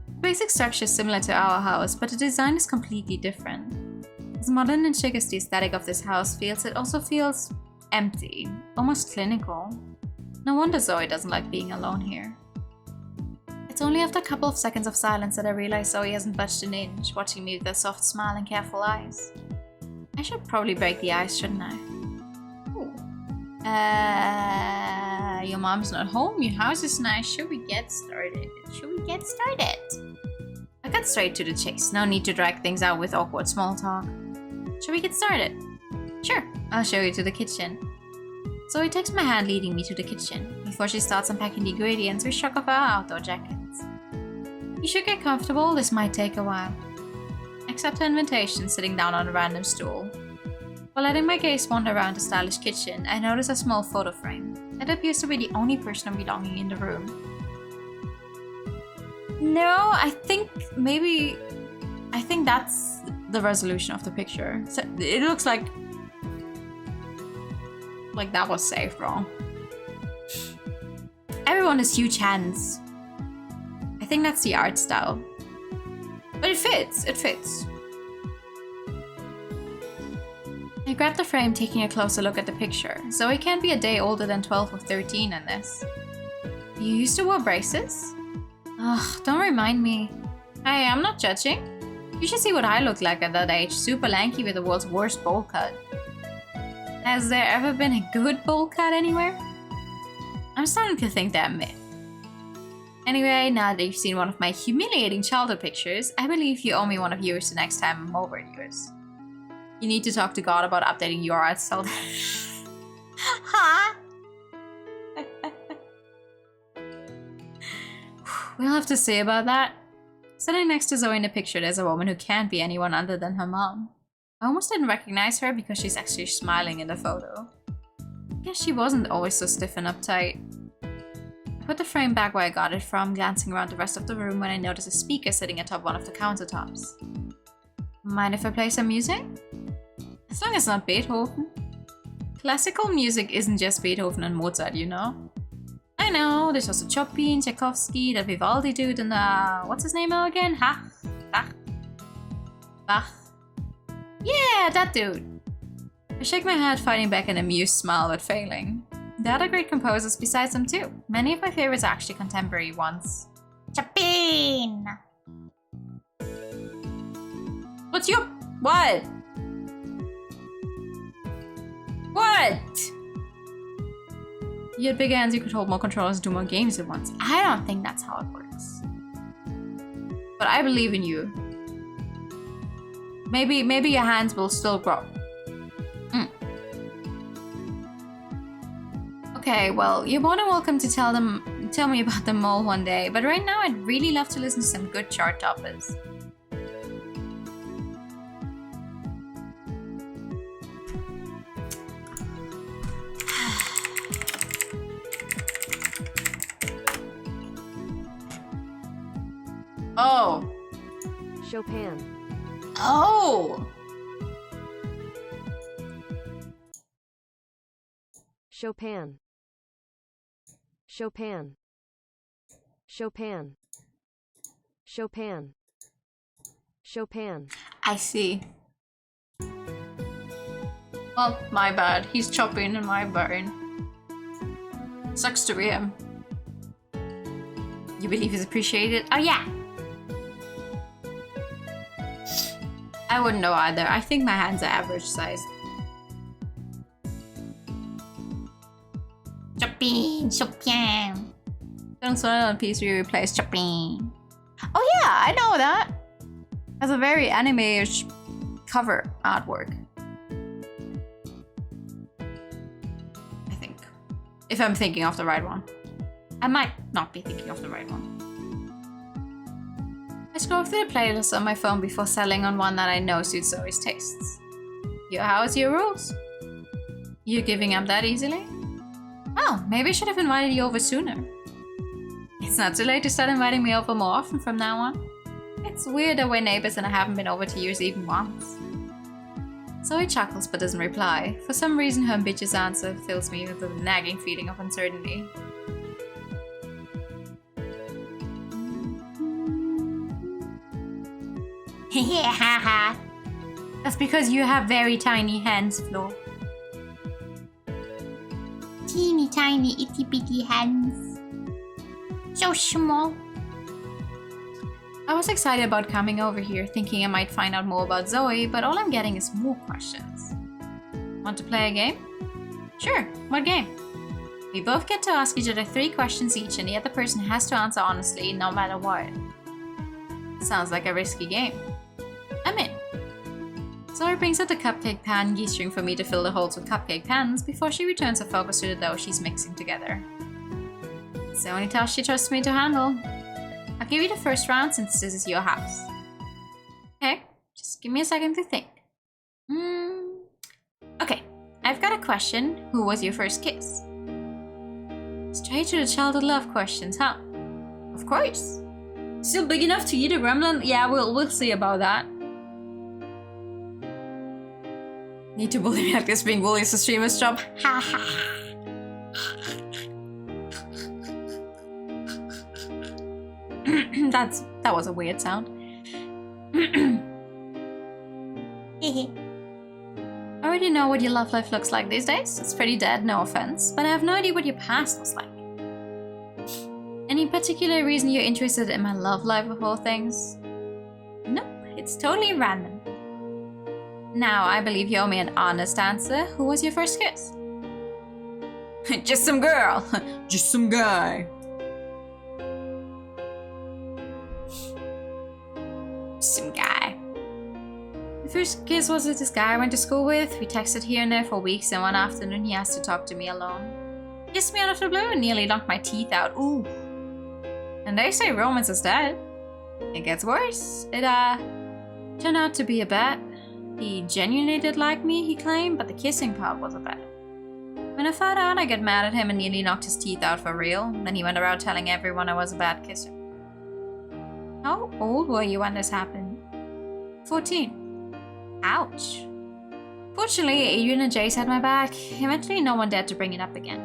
The basic structure is similar to our house, but the design is completely different. As modern and chic as the aesthetic of this house feels, it also feels empty, almost clinical. No wonder Zoe doesn't like being alone here. It's only after a couple of seconds of silence that I realize Zoe hasn't budged an inch, watching me with her soft smile and careful eyes. I should probably break the ice, shouldn't I? Ooh. Your mom's not home, your house is nice. Should we get started? I got straight to the chase. No need to drag things out with awkward small talk. Should we get started? Sure, I'll show you to the kitchen. Zoe takes my hand, leading me to the kitchen. Before she starts unpacking the ingredients, we shrug off our outdoor jackets. You should get comfortable, this might take a while. Accept her invitation, sitting down on a random stool. While letting my gaze wander around the stylish kitchen, I notice a small photo frame. It appears to be the only personal belonging in the room. No, I think that's the resolution of the picture. So it looks like that was saved wrong. Everyone has huge hands. I think that's the art style. But it fits. I grabbed the frame, taking a closer look at the picture. Zoe can't be a day older than 12 or 13 in this. You used to wear braces? Ugh, don't remind me. Hey, I'm not judging. You should see what I looked like at that age. Super lanky with the world's worst bowl cut. Has there ever been a good bowl cut anywhere? I'm starting to think they're a myth. Anyway, now that you've seen one of my humiliating childhood pictures, I believe you owe me one of yours the next time I'm over at yours. You need to talk to God about updating your art style. Huh? We'll have to see about that. Sitting next to Zoe in the picture, there's a woman who can't be anyone other than her mom. I almost didn't recognize her because she's actually smiling in the photo. I guess she wasn't always so stiff and uptight. I put the frame back where I got it from, glancing around the rest of the room when I noticed a speaker sitting atop one of the countertops. Mind if I play some music? As long as it's not Beethoven. Classical music isn't just Beethoven and Mozart, you know? I know, there's also Chopin, Tchaikovsky, that Vivaldi dude, and what's his name again? Bach. Yeah, that dude. I shake my head, fighting back an amused smile but failing. There are other great composers besides them too. Many of my favorites are actually contemporary ones. Chopin! What's your... What? What? You had bigger hands, you could hold more controllers and do more games at once. I don't think that's how it works. But I believe in you. Maybe your hands will still grow. Okay, well, you're more than welcome to tell me about the mole one day, but right now I'd really love to listen to some good chart toppers. Oh. Chopin. Oh! Chopin. Chopin. Chopin. Chopin. Chopin. I see. Well, my bad. He's chopping in my burn. Sucks to be him. You believe he's appreciated? Oh yeah! I wouldn't know either. I think my hands are average sized. Chopin. Don't sell it on PC, replace Chopin. Oh yeah, I know that. Has a very anime-ish cover artwork. I think. If I'm thinking of the right one. I might not be thinking of the right one. I scroll through the playlist on my phone before settling on one that I know suits Zoe's tastes. Your house, your rules. You're giving up that easily? Oh, maybe I should have invited you over sooner. It's not too late to start inviting me over more often from now on. It's weird that we're neighbors and I haven't been over to yours even once. Zoe chuckles but doesn't reply. For some reason her ambitious answer fills me with a nagging feeling of uncertainty. Haha. That's because you have very tiny hands, Flo. Teeny tiny itty bitty hands. So small. I was excited about coming over here, thinking I might find out more about Zoe, but all I'm getting is more questions. Want to play a game? Sure, what game? We both get to ask each other 3 questions each, and the other person has to answer honestly, no matter what. Sounds like a risky game. I'm in. Zoe brings out the cupcake pan G-string for me to fill the holes with cupcake pans before she returns her focus to the dough she's mixing together. It's the only task she trusts me to handle. I'll give you the first round since this is your house. Okay, just give me a second to think. Okay, I've got a question. Who was your first kiss? Straight to the childhood love questions, huh? Of course. Still big enough to eat a gremlin? Yeah, we'll see about that. Need to bully me like this, being bullied is a streamer's job. Ha ha. That was a weird sound. I already know what your love life looks like these days. It's pretty dead, no offense, but I have no idea what your past was like. Any particular reason you're interested in my love life of all things? Nope, it's totally random. Now, I believe you owe me an honest answer. Who was your first kiss? Just some girl. Just some guy. Some guy. The first kiss was with this guy I went to school with. We texted here and there for weeks, and one afternoon he asked to talk to me alone. He kissed me out of the blue and nearly knocked my teeth out. Ooh. And they say romance is dead. It gets worse. It turned out to be a bet. He genuinely did like me, he claimed, but the kissing part was a bet. When I found out, I got mad at him and nearly knocked his teeth out for real. Then he went around telling everyone I was a bad kisser. How old were you when this happened? 14. Ouch. Fortunately, Adrian and Jace had my back. Eventually, no one dared to bring it up again.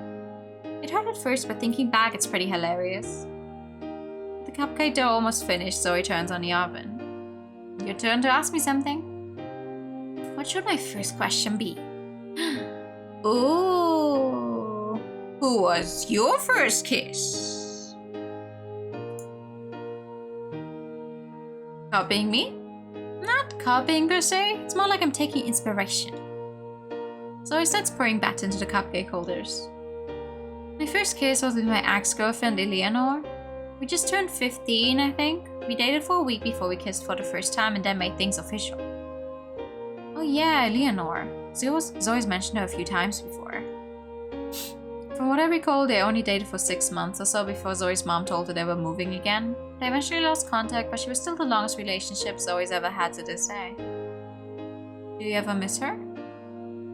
It hurt at first, but thinking back, it's pretty hilarious. The cupcake dough almost finished, so he turns on the oven. Your turn to ask me something. What should my first question be? Ooh. Who was your first kiss? Copying me? Not copying per se, it's more like I'm taking inspiration. So I start pouring batter into the cupcake holders. My first kiss was with my ex-girlfriend Eleanor. We just turned 15, I think. We dated for a week before we kissed for the first time and then made things official. Oh yeah, Eleanor. Zoe's mentioned her a few times before. From what I recall, they only dated for 6 months or so before Zoe's mom told her they were moving again. They eventually lost contact, but she was still the longest relationship Zoe's ever had to this day. Do you ever miss her?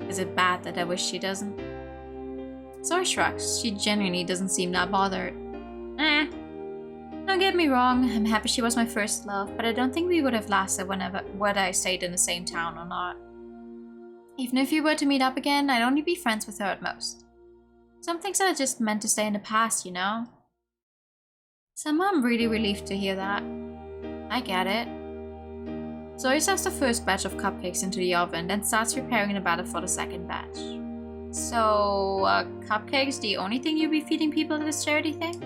Is it bad that I wish she doesn't? Zoe shrugs. She genuinely doesn't seem that bothered. Don't get me wrong, I'm happy she was my first love, but I don't think we would have lasted whether I stayed in the same town or not. Even if we were to meet up again, I'd only be friends with her at most. Some things are just meant to stay in the past, you know? Somehow I'm really relieved to hear that. I get it. Zoe stuffs the first batch of cupcakes into the oven, then starts preparing the batter for the second batch. So, cupcakes the only thing you'll be feeding people at this charity thing?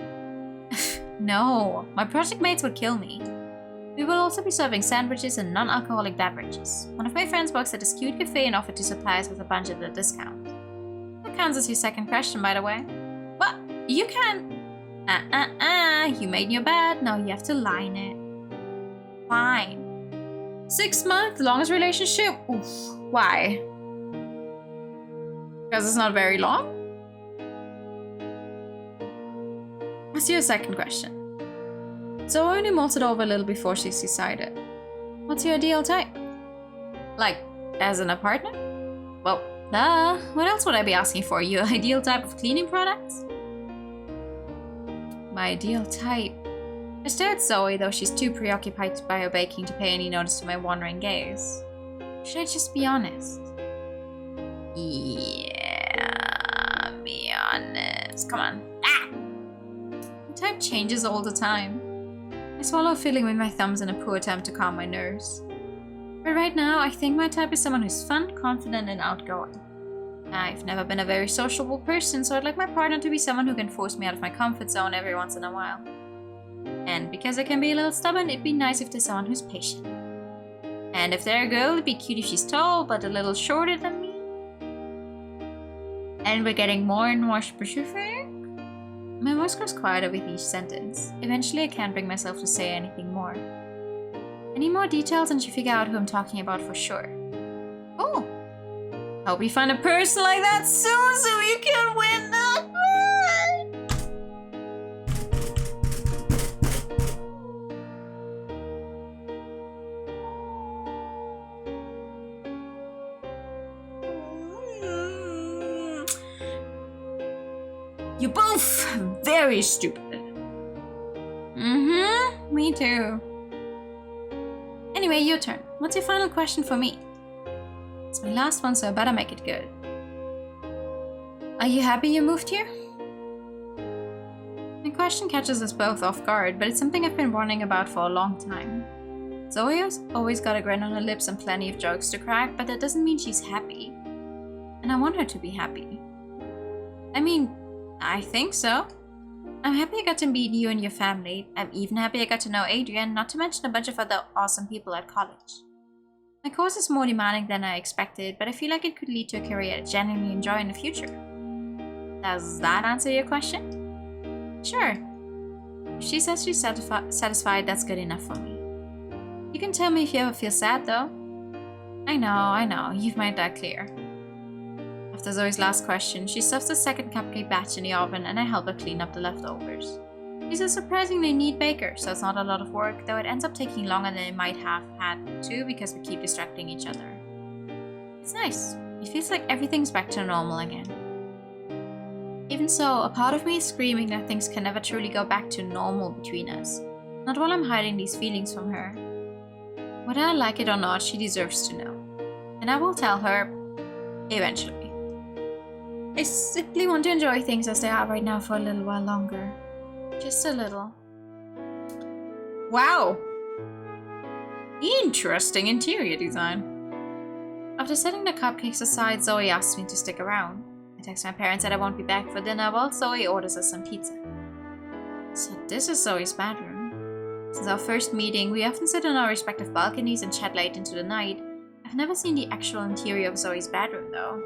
No, my project mates would kill me. We will also be serving sandwiches and non-alcoholic beverages. One of my friends works at this cute cafe and offered to supply us with a bunch at a discount. That counts as your second question, by the way. What? You can... You made your bed, now you have to line it. Fine. 6 months, longest relationship? Oof. Why? Because it's not very long? What's your second question? So I only mulled it over a little before she's decided. What's your ideal type? Like, as in a partner? Well, duh. What else would I be asking for? Your ideal type of cleaning products? My ideal type. I stare at Zoe, though she's too preoccupied by her baking to pay any notice to my wandering gaze. Should I just be honest? Yeah, be honest. Come on. My type changes all the time. I swallow a feeling with my thumbs in a poor attempt to calm my nerves. But right now, I think my type is someone who's fun, confident, and outgoing. I've never been a very sociable person, so I'd like my partner to be someone who can force me out of my comfort zone every once in a while. And because I can be a little stubborn, it'd be nice if there's someone who's patient. And if they're a girl, it'd be cute if she's tall, but a little shorter than me. And we're getting more and more specific. My voice grows quieter with each sentence. Eventually, I can't bring myself to say anything more. I need more details and to figure out who I'm talking about for sure. Oh! Hope you find a person like that soon so you can win that. You're both very stupid. Mm-hmm, me too. Anyway, your turn. What's your final question for me? It's my last one, so I better make it good. Are you happy you moved here? My question catches us both off guard, but it's something I've been wondering about for a long time. Zoe's always got a grin on her lips and plenty of jokes to crack, but that doesn't mean she's happy. And I want her to be happy. I mean, I think so. I'm happy I got to meet you and your family. I'm even happy I got to know Adrian, not to mention a bunch of other awesome people at college. My course is more demanding than I expected, but I feel like it could lead to a career I genuinely enjoy in the future. Does that answer your question? Sure. If she says she's satisfied, that's good enough for me. You can tell me if you ever feel sad, though. I know, you've made that clear. After Zoe's last question, she stuffs the second cupcake batch in the oven and I help her clean up the leftovers. She's a surprisingly neat baker, so it's not a lot of work, though it ends up taking longer than it might have had to because we keep distracting each other. It's nice. It feels like everything's back to normal again. Even so, a part of me is screaming that things can never truly go back to normal between us. Not while I'm hiding these feelings from her. Whether I like it or not, she deserves to know. And I will tell her eventually. I simply want to enjoy things as they are right now for a little while longer. Just a little. Wow! Interesting interior design. After setting the cupcakes aside, Zoe asks me to stick around. I text my parents that I won't be back for dinner while Zoe orders us some pizza. So this is Zoe's bedroom. Since our first meeting, we often sit on our respective balconies and chat late into the night. I've never seen the actual interior of Zoe's bedroom though.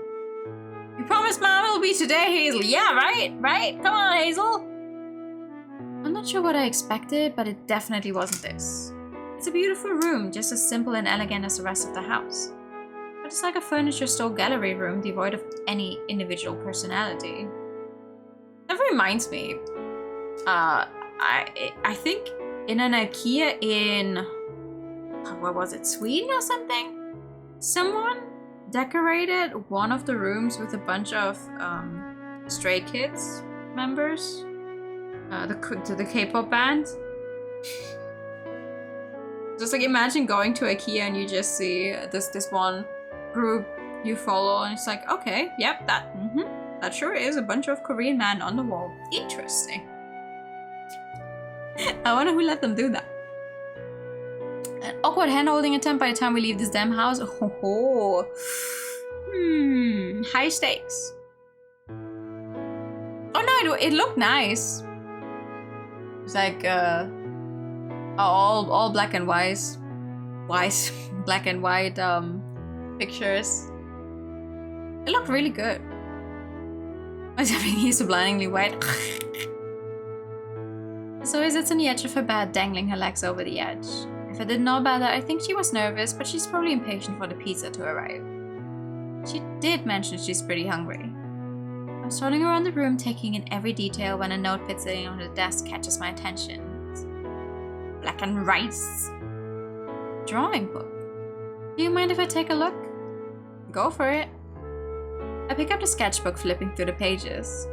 You promised Mom it'll be today, Hazel. Yeah, right? Come on, Hazel. I'm not sure what I expected, but it definitely wasn't this. It's a beautiful room, just as simple and elegant as the rest of the house. But it's like a furniture store gallery room devoid of any individual personality. That reminds me, I think in an IKEA in, where was it, Sweden or something? Someone decorated one of the rooms with a bunch of Stray Kids members, the K-pop band. Just like imagine going to IKEA and you just see this one group you follow, and it's like, okay, yep, that sure is a bunch of Korean men on the wall. Interesting. I wonder who let them do that. An awkward hand-holding attempt by the time we leave this damn house. Oh, high stakes. Oh no, it looked nice. It's like all black and white, black and white pictures. It looked really good. Why's everything so blindingly white? Zoe sits on the edge of her bed, dangling her legs over the edge. If I didn't know about that, I think she was nervous, but she's probably impatient for the pizza to arrive. She did mention she's pretty hungry. I'm strolling around the room, taking in every detail when a notepad sitting on the desk catches my attention. Black and rice. Drawing book. Do you mind if I take a look? Go for it. I pick up the sketchbook, flipping through the pages.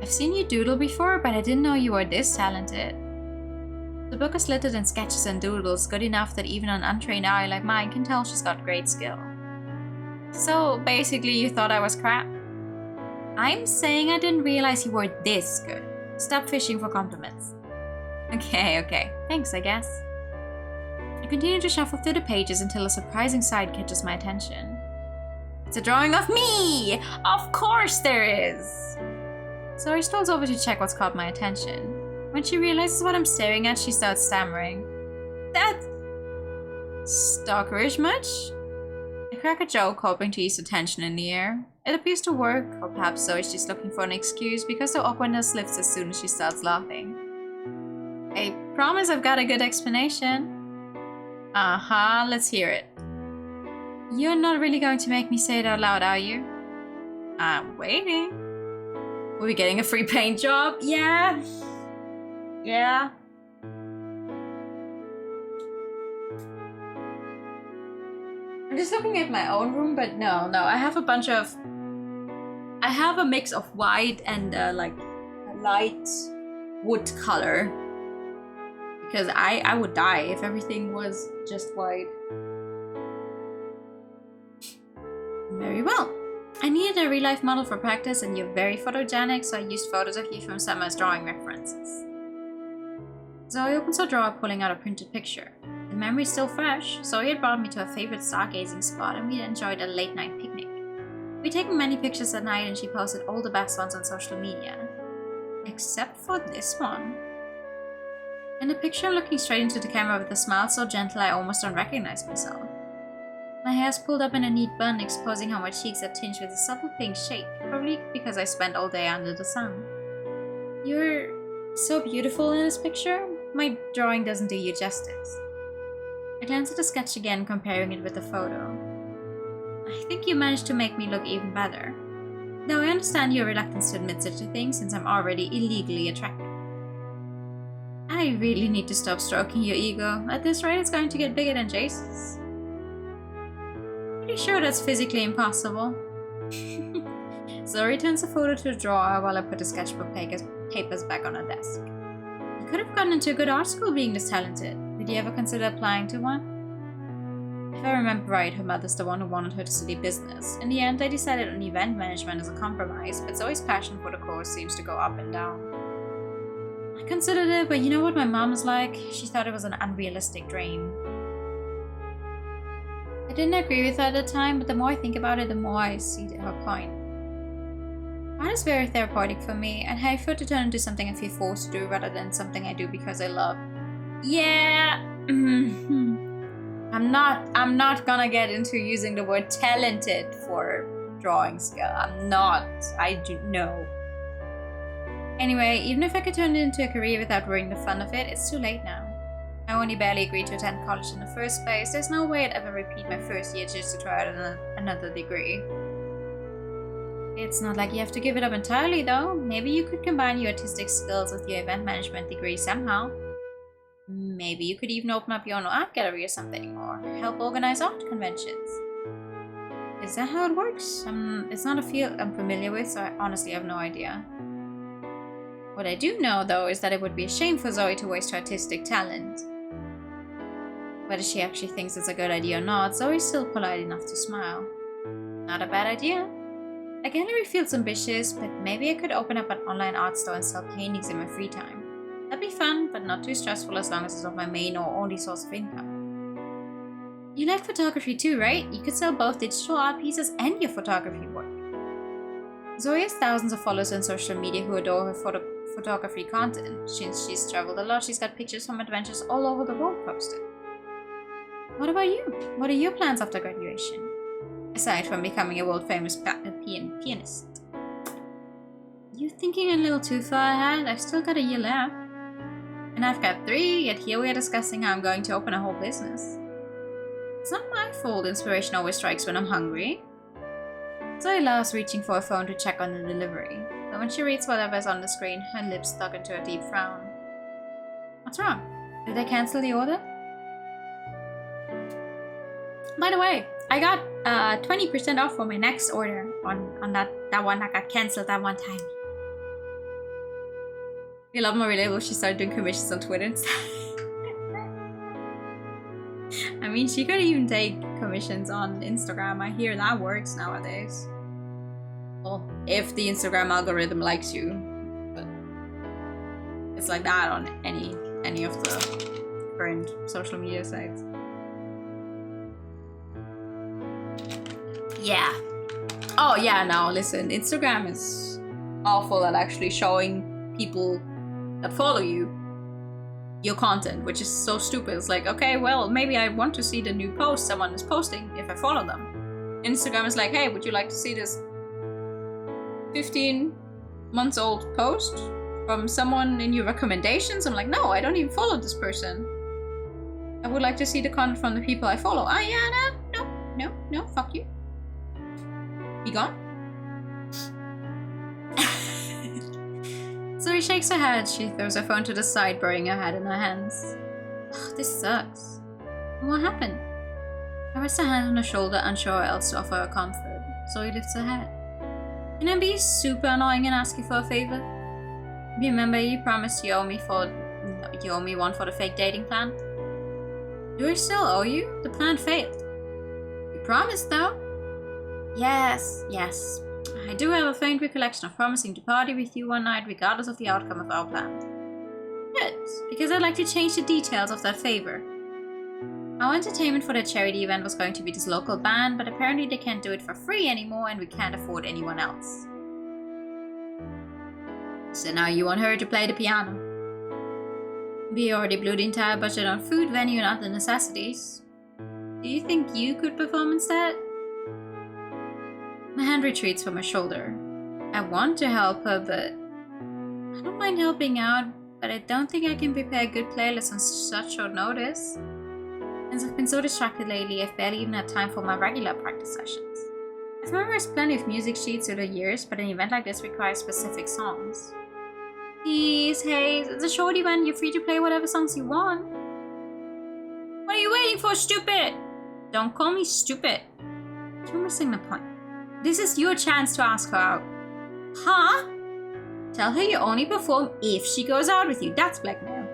I've seen you doodle before, but I didn't know you were this talented. The book is littered in sketches and doodles, good enough that even an untrained eye like mine can tell she's got great skill. So basically you thought I was crap? I'm saying I didn't realize you were this good. Stop fishing for compliments. Okay, thanks I guess. I continue to shuffle through the pages until a surprising sight catches my attention. It's a drawing of me! Of course there is! Zoe strolls over to check what's caught my attention. When she realizes what I'm staring at, she starts stammering. That's stalkerish much? I crack a joke, hoping to ease the tension in the air. It appears to work, or perhaps so is just looking for an excuse because the awkwardness lifts as soon as she starts laughing. I promise I've got a good explanation. Uh-huh, let's hear it. You're not really going to make me say it out loud, are you? I'm waiting. Are we getting a free paint job? Yeah. Yeah. I'm just looking at my own room, but no, I have a mix of white and like a light wood color. Because I would die if everything was just white. Very well. I needed a real-life model for practice and you're very photogenic, so I used photos of you from Summer's drawing references. Zoe opens her drawer, pulling out a printed picture. The memory's still fresh. Zoe had brought me to a favorite stargazing spot and we enjoyed a late-night picnic. We'd taken many pictures at night and she posted all the best ones on social media. Except for this one. In the picture, I'm looking straight into the camera with a smile so gentle I almost don't recognize myself. My hair's pulled up in a neat bun, exposing how my cheeks are tinged with a subtle pink shade, probably because I spent all day under the sun. You're so beautiful in this picture. My drawing doesn't do you justice. I glanced at the sketch again, comparing it with the photo. I think you managed to make me look even better. Though I understand your reluctance to admit such a thing since I'm already illegally attractive. I really need to stop stroking your ego. At this rate, it's going to get bigger than Jason's. Pretty sure that's physically impossible. Zoe returns the photo to the drawer while I put the sketchbook papers back on her desk. You could have gotten into a good art school being this talented. Did you ever consider applying to one? If I remember right, her mother's the one who wanted her to study business. In the end, they decided on event management as a compromise, but Zoe's passion for the course seems to go up and down. I considered it, but you know what my mom is like? She thought it was an unrealistic dream. I didn't agree with her at the time, but the more I think about it, the more I see her point. Art is very therapeutic for me, and I prefer to turn into something I feel forced to do rather than something I do because I love. Yeah. I'm not gonna get into using the word talented for drawing skill. I'm not. I do know. Anyway, even if I could turn it into a career without ruining the fun of it, it's too late now. I only barely agreed to attend college in the first place. There's no way I'd ever repeat my first year just to try out another degree. It's not like you have to give it up entirely though. Maybe you could combine your artistic skills with your event management degree somehow. Maybe you could even open up your own art gallery or something, or help organize art conventions. Is that how it works? It's not a field I'm familiar with, so I honestly have no idea. What I do know, though, is that it would be a shame for Zoe to waste her artistic talent. Whether she actually thinks it's a good idea or not, Zoe's still polite enough to smile. Not a bad idea. A gallery feels ambitious, but maybe I could open up an online art store and sell paintings in my free time. That'd be fun, but not too stressful as long as it's not my main or only source of income. You like photography too, right? You could sell both digital art pieces and your photography work. Zoe has thousands of followers on social media who adore her photography content. Since she's traveled a lot, she's got pictures from adventures all over the world posted. What about you? What are your plans after graduation? Aside from becoming a world-famous pianist. You thinking a little too far ahead? I've still got a year left. And I've got 3, yet here we are discussing how I'm going to open a whole business. It's not my fault inspiration always strikes when I'm hungry. Zoe laughs, reaching for her phone to check on the delivery. But when she reads whatever is on the screen, her lips stuck into a deep frown. What's wrong? Did I cancel the order? By the way, I got 20% off for my next order on that one that got cancelled that one time. I love my relatable. She started doing commissions on Twitter and stuff. I mean, she could even take commissions on Instagram. I hear that works nowadays. Well, if the Instagram algorithm likes you. But it's like that on any of the current social media sites. Yeah. Oh yeah, no, listen. Instagram is awful at actually showing people that follow you your content, which is so stupid. It's like, okay, well, maybe I want to see the new post someone is posting if I follow them. Instagram is like, hey, would you like to see this 15 months old post from someone in your recommendations. I'm like, no, I don't even follow this person. I would like to see the content from the people I follow. Ah, yeah, no, fuck you. Be gone. So he shakes her head. She throws her phone to the side, burying her head in her hands. This sucks. What happened? I rest her hand on her shoulder, unsure how else to offer her comfort. So he lifts her head. Can I be super annoying and ask you for a favor? Remember you promised you owe me one for the fake dating plan? Do I still owe you? The plan failed. You promised though? Yes. I do have a faint recollection of promising to party with you one night regardless of the outcome of our plan. Good, because I'd like to change the details of that favor. Our entertainment for the charity event was going to be this local band, but apparently they can't do it for free anymore and we can't afford anyone else. So now you want her to play the piano. We already blew the entire budget on food, venue, and other necessities. Do you think you could perform instead? My hand retreats from her shoulder. I want to help her, but I don't mind helping out, but I don't think I can prepare a good playlist on such short notice. Since I've been so distracted lately, I've barely even had time for my regular practice sessions. I've memorized plenty of music sheets over the years, but an event like this requires specific songs. Please, Hayes, it's a short event, you're free to play whatever songs you want. What are you waiting for, stupid? Don't call me stupid. You're missing the point. This is your chance to ask her out. Huh? Tell her you only perform if she goes out with you. That's blackmail.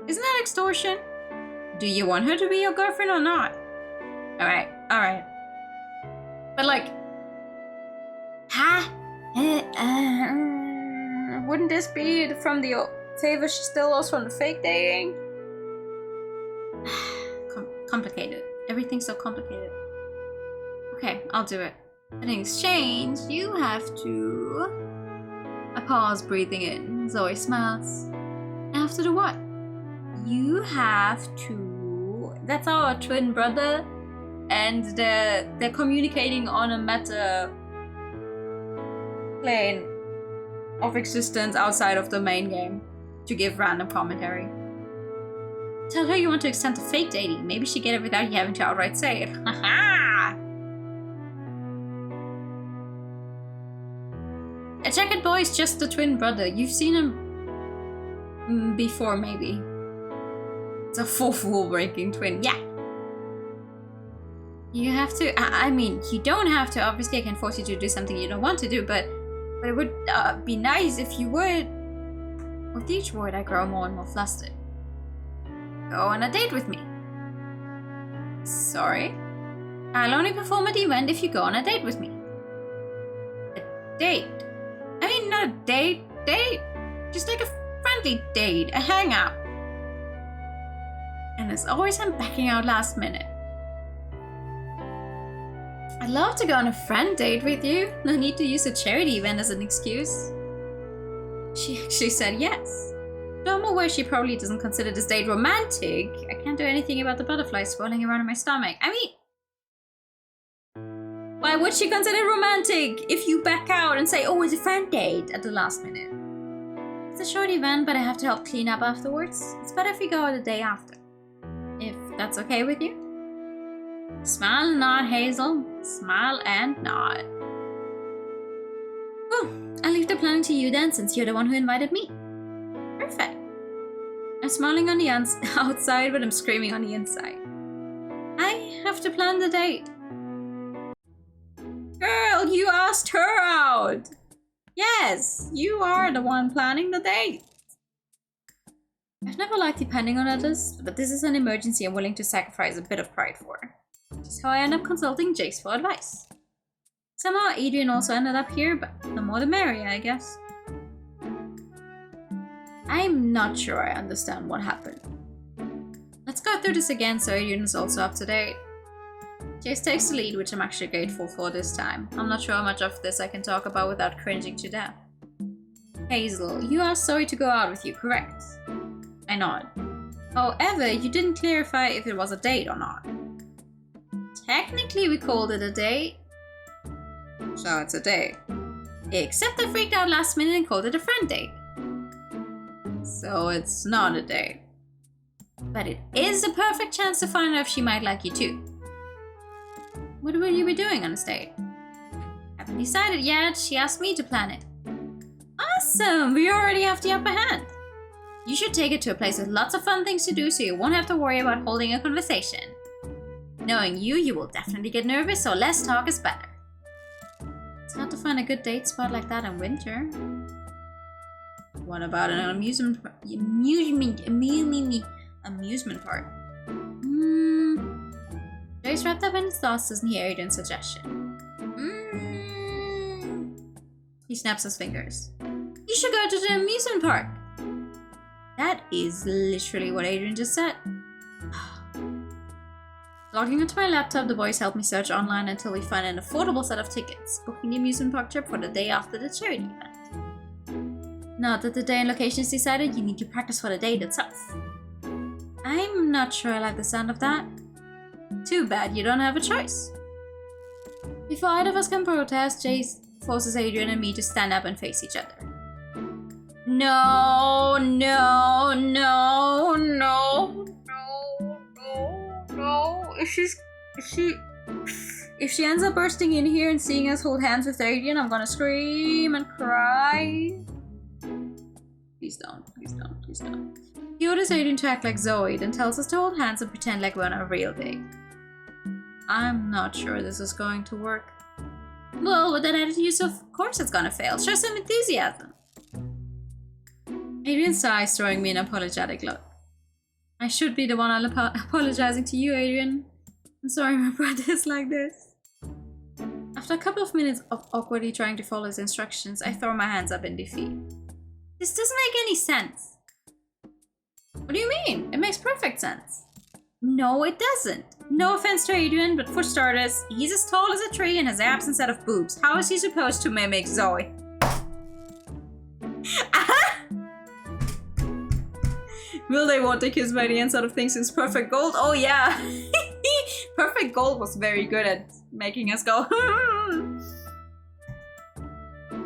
Isn't that extortion? Do you want her to be your girlfriend or not? Alright. But like... Huh? Wouldn't this be from the favor she still owes from the fake dating? Complicated. Everything's so complicated. Okay, I'll do it. In exchange, you have to... I pause, breathing in. Zoe smiles. After the what? You have to... That's our twin brother. And they're communicating on a meta plane of existence outside of the main game to give random commentary. Tell her you want to extend the fake dating. Maybe she get it without you having to outright say it. Haha! A jacket boy is just the twin brother. You've seen him before, maybe. It's a full breaking twin. Yeah. You have to. I mean, you don't have to. Obviously, I can force you to do something you don't want to do, but it would be nice if you would. With each word, I grow more and more flustered. Go on a date with me. Sorry? I'll only perform at the event if you go on a date with me. A date? I mean, not a date. Just like a friendly date, a hangout. And as always, I'm backing out last minute. I'd love to go on a friend date with you. No need to use a charity event as an excuse. She actually said yes. Though I'm aware she probably doesn't consider this date romantic, I can't do anything about the butterflies swirling around in my stomach. I mean, why would she consider it romantic if you back out and say, oh, it's a friend date at the last minute? It's a short event, but I have to help clean up afterwards. It's better if we go the day after. If that's okay with you? Smile and nod, Hazel. Smile and nod. Well, I'll leave the planning to you then, since you're the one who invited me. Perfect. I'm smiling on the outside, but I'm screaming on the inside. I have to plan the date. Girl, you asked her out! Yes, you are the one planning the date. I've never liked depending on others, but this is an emergency I'm willing to sacrifice a bit of pride for. Which is how I end up consulting Jace for advice. Somehow Adrian also ended up here, but the more the merrier, I guess. I'm not sure I understand what happened. Let's go through this again so Adrian is also up to date. Jace takes the lead, which I'm actually grateful for this time. I'm not sure how much of this I can talk about without cringing to death. Hazel, you asked Zoe to go out with you, correct? I nod. However, you didn't clarify if it was a date or not. Technically, we called it a date. So it's a date. Except I freaked out last minute and called it a friend date. So it's not a date. But it is the perfect chance to find out if she might like you too. What will you be doing on this date? Haven't decided yet. She asked me to plan it. Awesome! We already have the upper hand. You should take it to a place with lots of fun things to do so you won't have to worry about holding a conversation. Knowing you, you will definitely get nervous, so less talk is better. It's hard to find a good date spot like that in winter. What about an amusement park? Joyce wrapped up in his thoughts doesn't hear Adrian's suggestion. He snaps his fingers. You should go to the amusement park. That is literally what Adrian just said. Logging into my laptop, the boys help me search online until we find an affordable set of tickets, booking the amusement park trip for the day after the charity event. Now that the day and location is decided, you need to practice for the date itself. I'm not sure I like the sound of that. Too bad you don't have a choice. Before either of us can protest, Jace forces Adrian and me to stand up and face each other. No. If she ends up bursting in here and seeing us hold hands with Adrian, I'm gonna scream and cry. Please don't. He orders Adrian to act like Zoe, then tells us to hold hands and pretend like we're on a real date. I'm not sure this is going to work. Well, with that attitude, of course it's gonna fail. Show some enthusiasm. Adrian sighs, throwing me an apologetic look. I should be the one apologizing to you, Adrian. I'm sorry my brother is like this. After a couple of minutes of awkwardly trying to follow his instructions, I throw my hands up in defeat. This doesn't make any sense. What do you mean? It makes perfect sense. No, it doesn't. No offense to Adrian, but for starters, he's as tall as a tree and has abs instead of boobs. How is he supposed to mimic Zoe? Will they want to kiss by the end sort of thing since Perfect Gold? Oh yeah! Perfect Gold was very good at making us go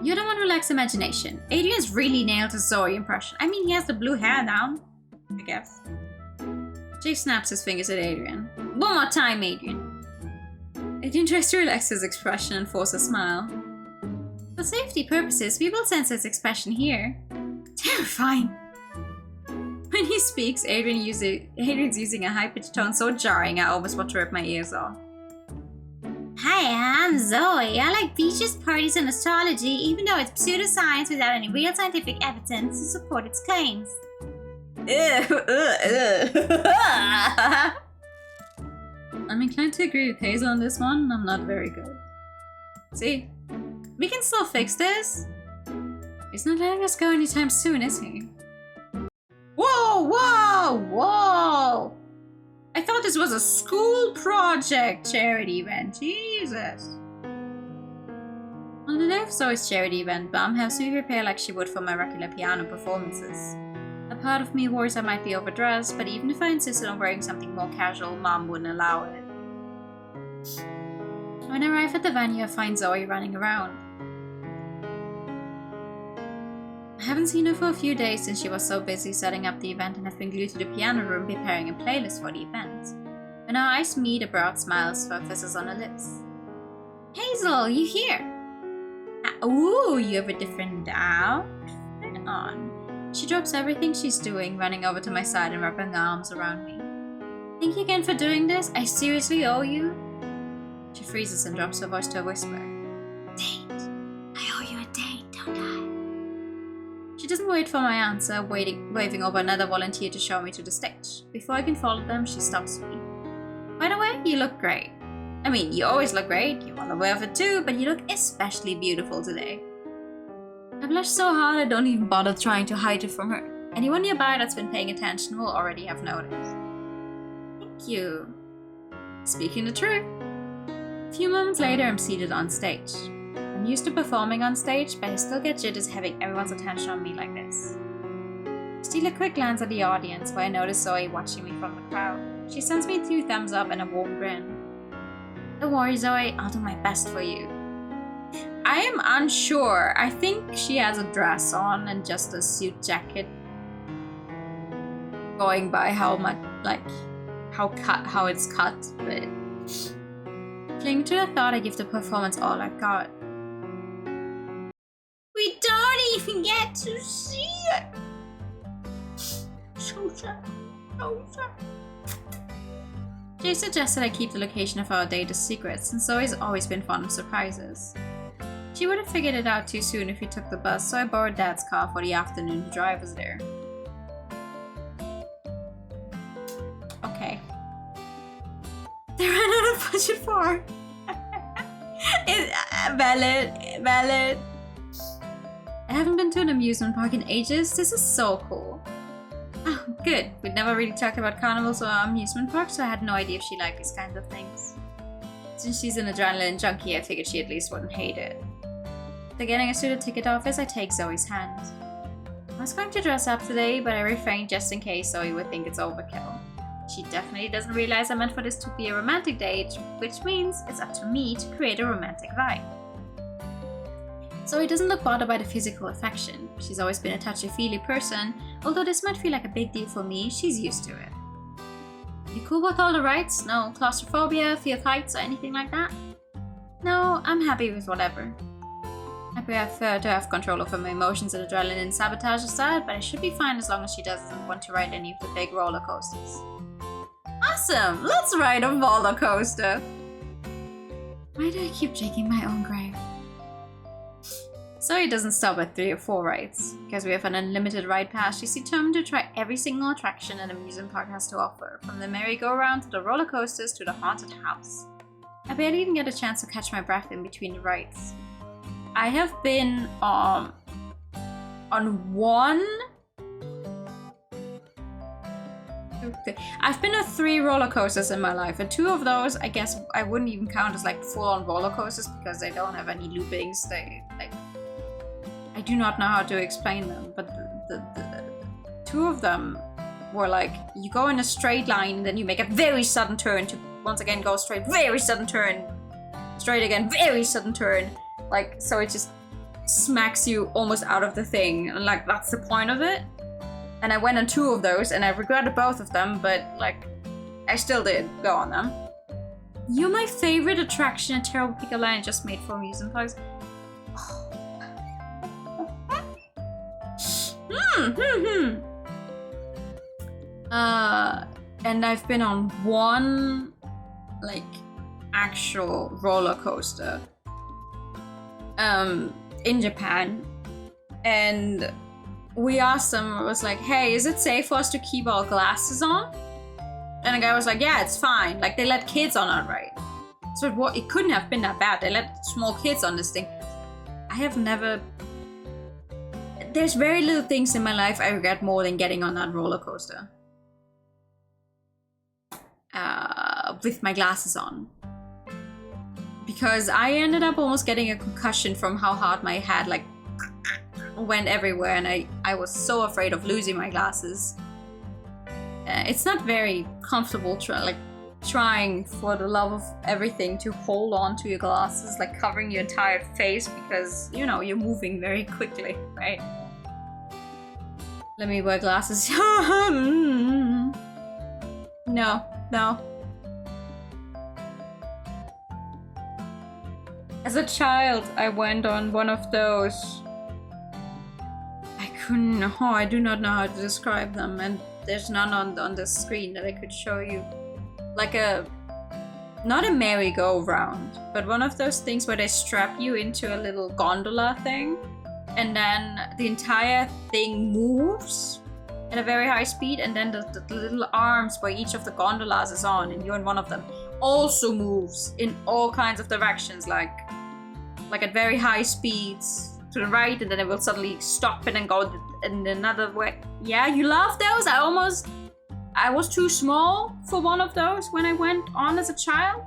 You're the one who lacks imagination. Adrian's really nailed his Zoe impression. I mean, he has the blue hair down, I guess. Jake snaps his fingers at Adrian. One more time, Adrian. Adrian tries to relax his expression and force a smile. For safety purposes, we will sense his expression here. Terrifying. When he speaks, Adrian's using a high-pitched tone so jarring I almost want to rip my ears off. Hi, I'm Zoe. I like beaches, parties, and astrology, even though it's pseudoscience without any real scientific evidence to support its claims. I'm inclined to agree with Hazel on this one. I'm not very good. See? We can still fix this. He's not letting us go anytime soon, is he? Whoa! I thought this was a school project charity event. Jesus. On the day of Zoe's charity event, Mom helps me prepare like she would for my regular piano performances. A part of me worries I might be overdressed, but even if I insisted on wearing something more casual, Mom wouldn't allow it. When I arrive at the venue, I find Zoe running around. I haven't seen her for a few days since she was so busy setting up the event and have been glued to the piano room preparing a playlist for the event. When our eyes meet, a broad smile surfaces on her lips. Hazel, you here? Ooh, you have a different outfit on. She drops everything she's doing, running over to my side and wrapping her arms around me. Thank you again for doing this. I seriously owe you. She freezes and drops her voice to a whisper. Date. I owe you a date, don't I? She doesn't wait for my answer, waving over another volunteer to show me to the stage. Before I can follow them, she stops me. By the way, you look great. I mean, you always look great, you're well aware of it too, but you look especially beautiful today. I blush so hard I don't even bother trying to hide it from her. Anyone nearby that's been paying attention will already have noticed. Thank you. Speaking the truth. A few moments later, I'm seated on stage. I'm used to performing on stage, but I still get jitters having everyone's attention on me like this. I steal a quick glance at the audience where I notice Zoe watching me from the crowd. She sends me 2 thumbs up and a warm grin. Don't worry, Zoe, I'll do my best for you. I am unsure. I think she has a dress on and just a suit jacket. Going by how much, like, how it's cut, but cling to the thought I give the performance all I got. We don't even get to see it. So sad. So sad. Jay suggested I keep the location of our date a secret, since Zoe's always been fond of surprises. She would have figured it out too soon if we took the bus, so I borrowed Dad's car for the afternoon to drive us there. Okay. They ran out of budget for. Valid. I haven't been to an amusement park in ages. This is so cool. Oh, good. We'd never really talked about carnivals or amusement parks, so I had no idea if she liked these kinds of things. Since she's an adrenaline junkie, I figured she at least wouldn't hate it. After getting us to the ticket office, I take Zoe's hand. I was going to dress up today, but I refrained just in case Zoe would think it's overkill. She definitely doesn't realize I meant for this to be a romantic date, which means it's up to me to create a romantic vibe. Zoe doesn't look bothered by the physical affection. She's always been a touchy-feely person, although this might feel like a big deal for me, she's used to it. You cool with all the rights? No claustrophobia, fear of heights, or anything like that? No, I'm happy with whatever. I prefer to have control over my emotions and adrenaline sabotage aside, but I should be fine as long as she doesn't want to ride any of the big roller coasters. Awesome! Let's ride a roller coaster! Why do I keep digging my own grave? Zoe doesn't stop at 3 or 4 rides. Because we have an unlimited ride pass, she's determined to try every single attraction an amusement park has to offer, from the merry-go-round to the roller coasters to the haunted house. I barely even get a chance to catch my breath in between the rides. I have been on one. I've been on 3 roller coasters in my life, and 2 of those I guess I wouldn't even count as like full-on roller coasters because they don't have any loopings. They like, I do not know how to explain them, but the 2 of them were like, you go in a straight line and then you make a very sudden turn to once again go straight, very sudden turn, straight again, very sudden turn, like, so it just smacks you almost out of the thing, and like that's the point of it. And I went on 2 of those and I regretted both of them, but like I still did go on them. You're my favorite attraction a Terrible Pickle Line just made for amusement parks. And I've been on 1 like actual roller coaster in Japan, and we asked them, it was like, hey, is it safe for us to keep our glasses on? And the guy was like, yeah, it's fine. Like, they let kids on it, right? So it couldn't have been that bad. They let small kids on this thing. I have never... There's very little things in my life I regret more than getting on that roller coaster. With my glasses on. Because I ended up almost getting a concussion from how hard my head, like, went everywhere, and I was so afraid of losing my glasses. It's not very comfortable trying for the love of everything to hold on to your glasses, like covering your entire face, because you know you're moving very quickly, right? Let me wear glasses. No. As a child, I went on one of those. I do not know how to describe them, and there's none on the screen that I could show you. Like not a merry-go-round, but one of those things where they strap you into a little gondola thing, and then the entire thing moves at a very high speed, and then the little arms where each of the gondolas is on, and you're in one of them, also moves in all kinds of directions, like at very high speeds to the right, and then it will suddenly stop and then go in another way. Yeah, you love those? I was too small for one of those when I went on as a child.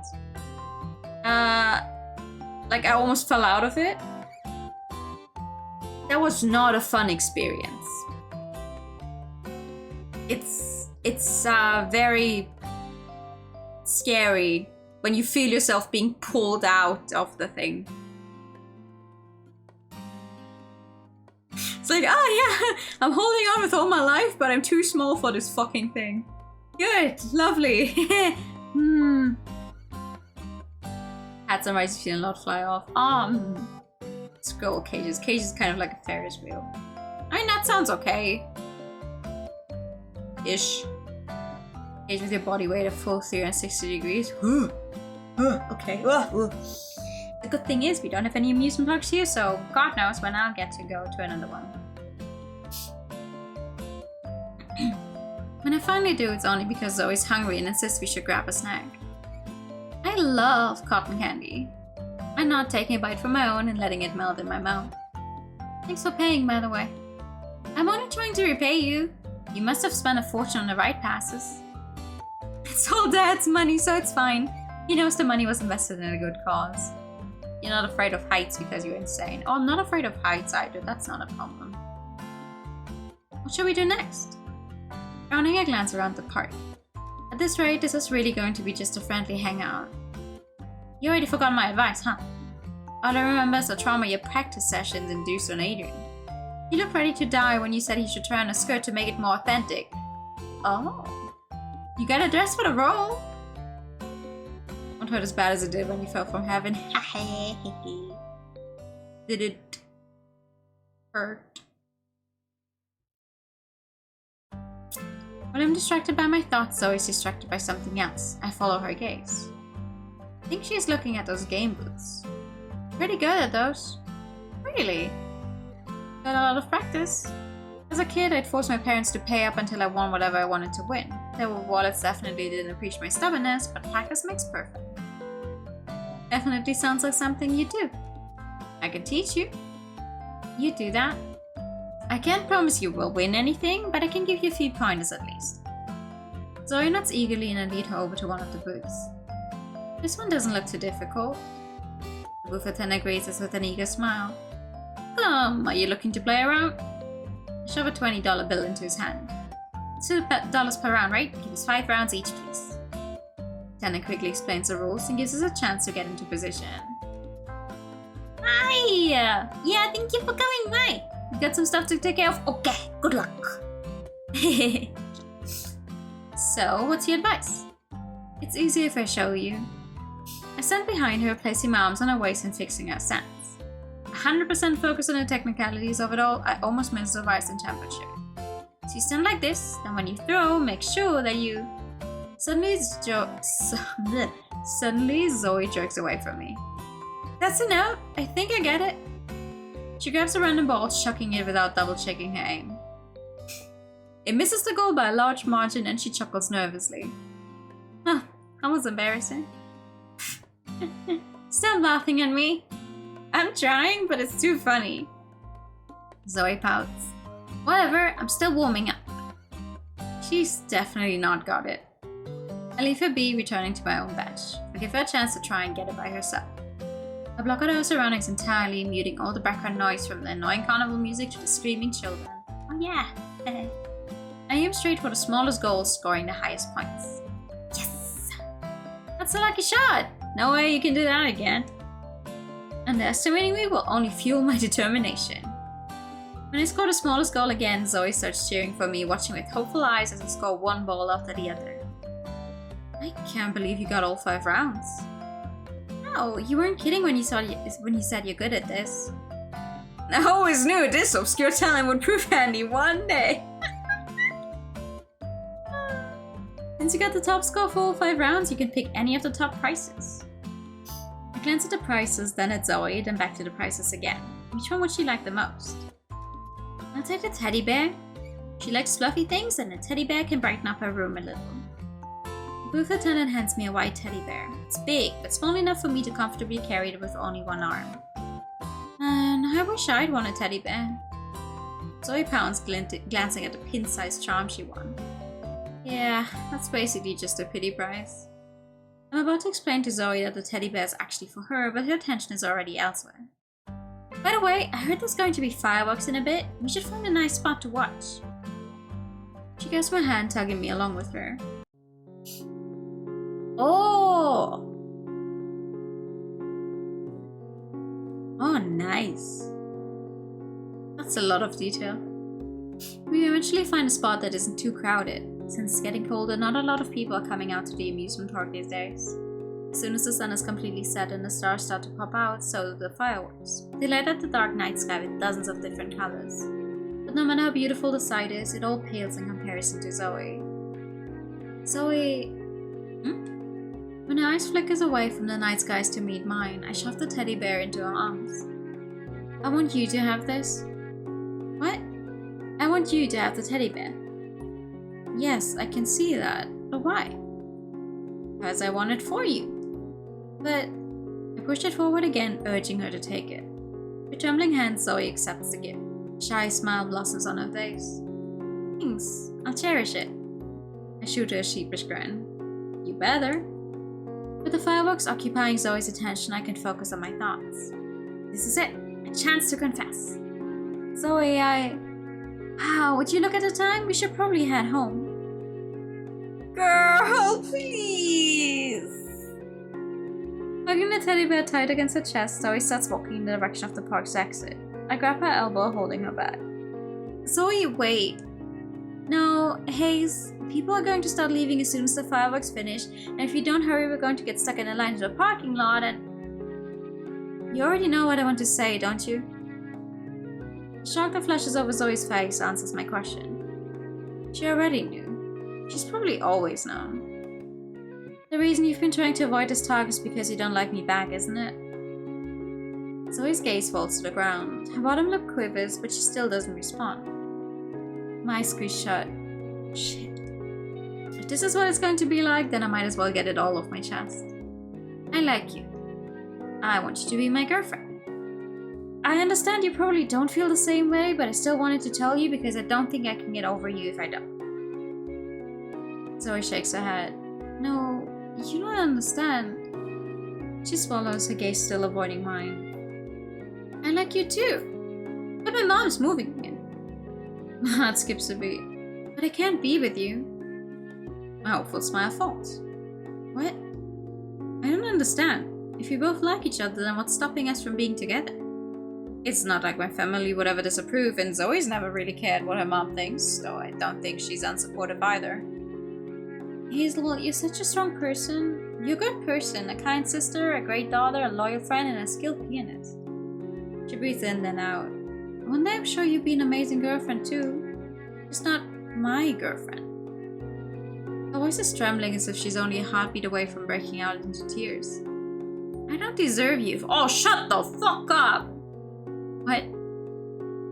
Like I almost fell out of it. That was not a fun experience. It's very scary when you feel yourself being pulled out of the thing. It's like, oh yeah, I'm holding on with all my life, but I'm too small for this fucking thing. Good, lovely. Had some rice feeling a lot fly off. Scroll cages. Cage is kind of like a Ferris wheel. I mean, that sounds okay. Ish. Cage with your body weight at full 360 degrees. Okay. The good thing is we don't have any amusement parks here, so God knows when I'll get to go to another one. When I finally do, it's only because Zoe's hungry and insists we should grab a snack. I love cotton candy. I'm not taking a bite from my own and letting it melt in my mouth. Thanks for paying, by the way. I'm only trying to repay you. You must have spent a fortune on the ride passes. It's all Dad's money, so it's fine. He knows the money was invested in a good cause. You're not afraid of heights because you're insane. Oh, I'm not afraid of heights either. That's not a problem. What shall we do next? Rounding a glance around the park. At this rate, this is really going to be just a friendly hangout. You already forgot my advice, huh? All I remember is the trauma your practice sessions induced on Adrian. He looked ready to die when you said he should try on a skirt to make it more authentic. Oh. You gotta dress for the role. Won't hurt as bad as it did when you fell from heaven. Did it hurt? When I'm distracted by my thoughts, Zoe's distracted by something else. I follow her gaze. I think she's looking at those game booths. Pretty good at those. Really? Got a lot of practice. As a kid, I'd force my parents to pay up until I won whatever I wanted to win. Their wallets definitely didn't appreciate my stubbornness, but practice makes perfect. Definitely sounds like something you do. I can teach you. You do that. I can't promise you will win anything, but I can give you a few pointers at least. Zoe nods eagerly and I lead her over to one of the booths. This one doesn't look too difficult. The booth attendant greets us with an eager smile. Are you looking to play around? I shove a $20 bill into his hand. $2 per round, right? Give us 5 rounds each, please. Attendant quickly explains the rules and gives us a chance to get into position. Hi! Yeah, thank you for coming by. You got some stuff to take care of? Okay, good luck. So, what's your advice? It's easy if I show you. I stand behind her, placing my arms on her waist and fixing her stance. 100% focus on the technicalities of it all, I almost miss the rise in temperature. So you stand like this, then when you throw, make sure that you... Suddenly Zoe jerks away from me. That's a note. I think I get it. She grabs a random ball, chucking it without double-checking her aim. It misses the goal by a large margin and she chuckles nervously. Huh, that was embarrassing. Stop laughing at me. I'm trying, but it's too funny. Zoe pouts. Whatever, I'm still warming up. She's definitely not got it. I leave her be, returning to my own bench. I give her a chance to try and get it by herself. I block out her surroundings entirely, muting all the background noise from the annoying carnival music to the screaming children. Oh yeah. I aim straight for the smallest goal, scoring the highest points. Yes! That's a lucky shot! No way you can do that again. Underestimating me will only fuel my determination. When I score the smallest goal again, Zoe starts cheering for me, watching with hopeful eyes as I score one ball after the other. I can't believe you got all 5 rounds. No, you weren't kidding when you said you're good at this. I always knew this obscure talent would prove handy one day. Since you got the top score for all 5 rounds, you can pick any of the top prices. I glance at the prices, then at Zoe, then back to the prices again. Which one would she like the most? I'll take the teddy bear. She likes fluffy things, and a teddy bear can brighten up her room a little. The booth attendant hands me a white teddy bear. It's big, but small enough for me to comfortably carry it with only one arm. And I wish I'd won a teddy bear. Zoe pounds, glancing at the pin-sized charm she won. Yeah, that's basically just a pity prize. I'm about to explain to Zoe that the teddy bear is actually for her, but her attention is already elsewhere. By the way, I heard there's going to be fireworks in a bit. We should find a nice spot to watch. She grabs my hand, tugging me along with her. Oh! Oh, nice. The That's a lot of detail. We eventually find a spot that isn't too crowded. Since it's getting colder, not a lot of people are coming out to the amusement park these days. As soon as the sun is completely set and the stars start to pop out, so do the fireworks. They light up the dark night sky with dozens of different colors. But no matter how beautiful the sight is, it all pales in comparison to Zoe. Zoe... When her eyes flickers away from the night skies to meet mine, I shove the teddy bear into her arms. I want you to have this. What? I want you to have the teddy bear. Yes, I can see that. But why? Because I want it for you. But I pushed it forward again, urging her to take it. With trembling hands, Zoe accepts the gift. A shy smile blossoms on her face. Thanks, I'll cherish it. I shoot her a sheepish grin. You better. With the fireworks occupying Zoe's attention, I can focus on my thoughts. This is it, a chance to confess. Zoe, Wow, would you look at the time? We should probably head home. Girl, please! Hugging the teddy bear tight against her chest, Zoe starts walking in the direction of the park's exit. I grab her elbow, holding her back. Zoe, wait. No, Hayes, people are going to start leaving as soon as the fireworks finish, and if you don't hurry, we're going to get stuck in a line to the parking lot and... You already know what I want to say, don't you? The shock that flashes over Zoe's face answers my question. She already knew. She's probably always known. The reason you've been trying to avoid this talk is because you don't like me back, isn't it? Zoe's gaze falls to the ground. Her bottom lip quivers, but she still doesn't respond. My eyes squeeze shut. Shit. If this is what it's going to be like, then I might as well get it all off my chest. I like you. I want you to be my girlfriend. I understand you probably don't feel the same way, but I still wanted to tell you because I don't think I can get over you if I don't. Zoe shakes her head. No, you don't understand. She swallows, her gaze still avoiding mine. I like you too. But my mom's moving again. My heart skips a beat. But I can't be with you. My hopeful smile falls. What? I don't understand. If we both like each other, then what's stopping us from being together? It's not like my family would ever disapprove, and Zoe's never really cared what her mom thinks, so I don't think she's unsupportive either. Hazel, you're such a strong person. You're a good person, a kind sister, a great daughter, a loyal friend, and a skilled pianist. She breathes in then out. One day I'm sure you'll be an amazing girlfriend too. Just not my girlfriend. Her voice is trembling as if she's only a heartbeat away from breaking out into tears. I don't deserve you. Oh, shut the fuck up! What?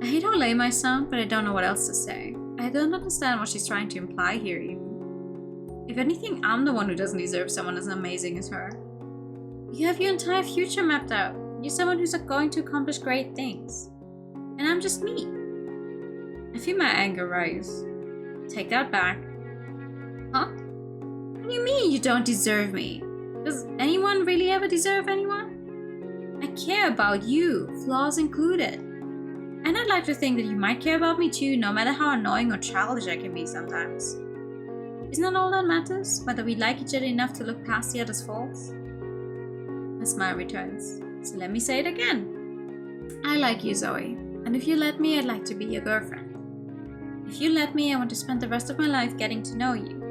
I hate how lame I sound, but I don't know what else to say. I don't understand what she's trying to imply here even. If anything, I'm the one who doesn't deserve someone as amazing as her. You have your entire future mapped out. You're someone who's going to accomplish great things. And I'm just me. I feel my anger rise. Take that back. Huh? What do you mean you don't deserve me? Does anyone really ever deserve anyone? I care about you, flaws included. And I'd like to think that you might care about me too, no matter how annoying or childish I can be sometimes. Isn't that all that matters? Whether we like each other enough to look past the other's faults? A smile returns. So let me say it again. I like you, Zoe. And if you let me, I'd like to be your girlfriend. If you let me, I want to spend the rest of my life getting to know you.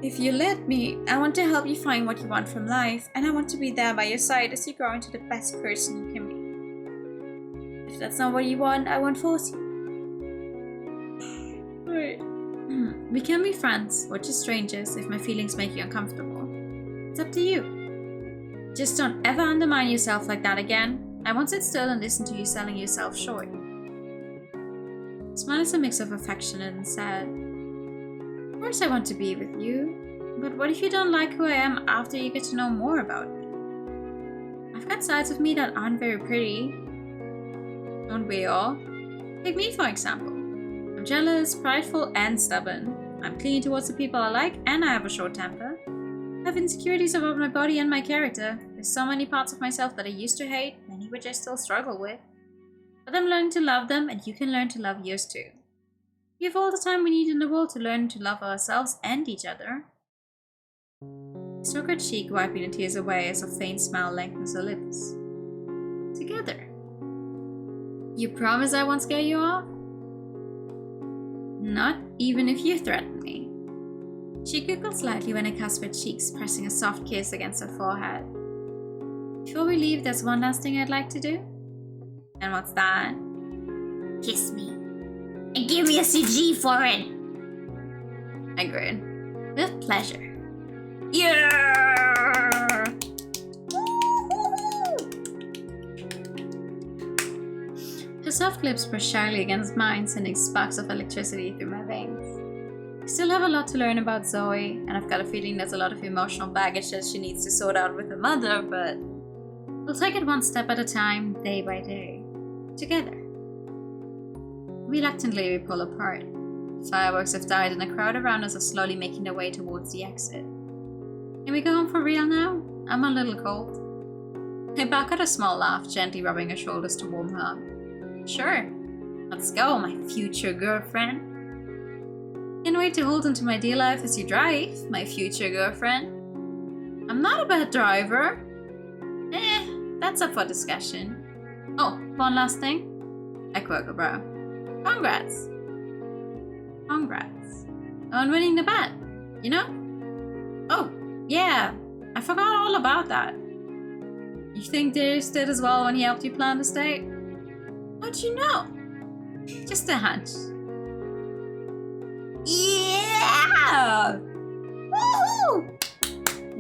If you let me, I want to help you find what you want from life, and I want to be there by your side as you grow into the best person you can be. If that's not what you want, I won't force you. Wait. We can be friends, or just strangers if my feelings make you uncomfortable. It's up to you. Just don't ever undermine yourself like that again. I won't sit still and listen to you selling yourself short. Smile is a mix of affectionate and sad. Of course I want to be with you, but what if you don't like who I am after you get to know more about me? I've got sides of me that aren't very pretty. Don't we all? Take me for example. I'm jealous, prideful, and stubborn. I'm clingy towards the people I like, and I have a short temper. I have insecurities about my body and my character. There's so many parts of myself that I used to hate, many which I still struggle with. But I'm learning to love them, and you can learn to love yours too. We have all the time we need in the world to learn to love ourselves and each other. I stroke her cheek, wiping the tears away as a faint smile lengthens her lips. Together. You promise I won't scare you off? Not even if you threaten me. She giggled slightly when I kissed her cheeks, pressing a soft kiss against her forehead. Before we leave, there's one last thing I'd like to do. And what's that? Kiss me. And give me a CG for it. I grinned. With pleasure. Yeah! Her soft lips brushed shyly against mine, sending sparks of electricity through my veins. I still have a lot to learn about Zoe, and I've got a feeling there's a lot of emotional baggage that she needs to sort out with her mother, but we'll take it one step at a time, day by day. Together. Reluctantly, we pull apart. Fireworks have died, and the crowd around us are slowly making their way towards the exit. Can we go home for real now? I'm a little cold. I back at a small laugh, gently rubbing her shoulders to warm her up. Sure. Let's go, my future girlfriend. Can't wait to hold onto my dear life as you drive, my future girlfriend. I'm not a bad driver. That's up for discussion. Oh, one last thing. I quirk a brow. Congrats. Congrats. On winning the bet, you know? Oh, yeah. I forgot all about that. You think Darius did as well when he helped you plan this date? How'd you know? Just a hunch. Yeah! Woohoo!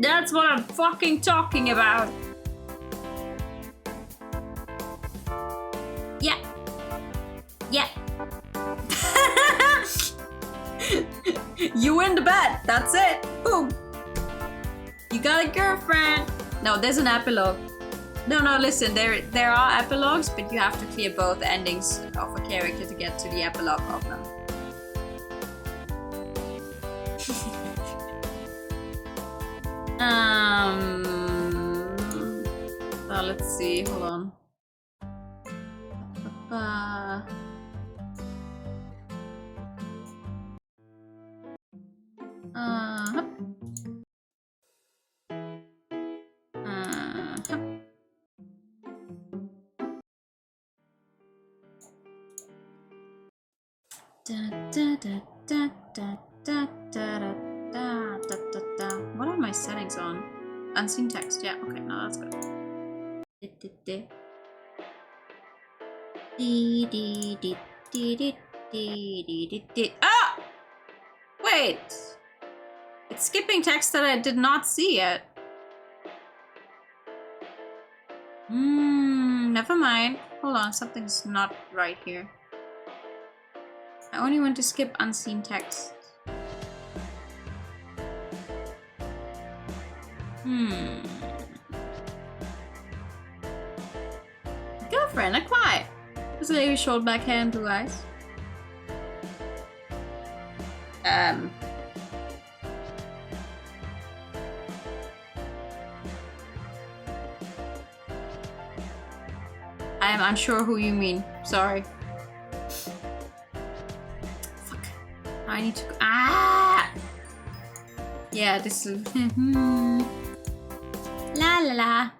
That's what I'm fucking talking about. Yeah. Yeah. You win the bet. That's it. Boom. You got a girlfriend. No, there's an epilogue. No, listen, there are epilogues, but you have to clear both endings of a character to get to the epilogue of them. Well, let's see, hold on. What are my settings on? Unseen text, yeah, okay, no, that's good. Ah! Wait! It's skipping text that I did not see yet. Never mind. Hold on, something's not right here. I only want to skip unseen text. Girlfriend, quiet. There's a lady with short black hair and blue eyes. I am unsure who you mean. Sorry. Fuck. I need to. Ah! Yeah, this is. La la la.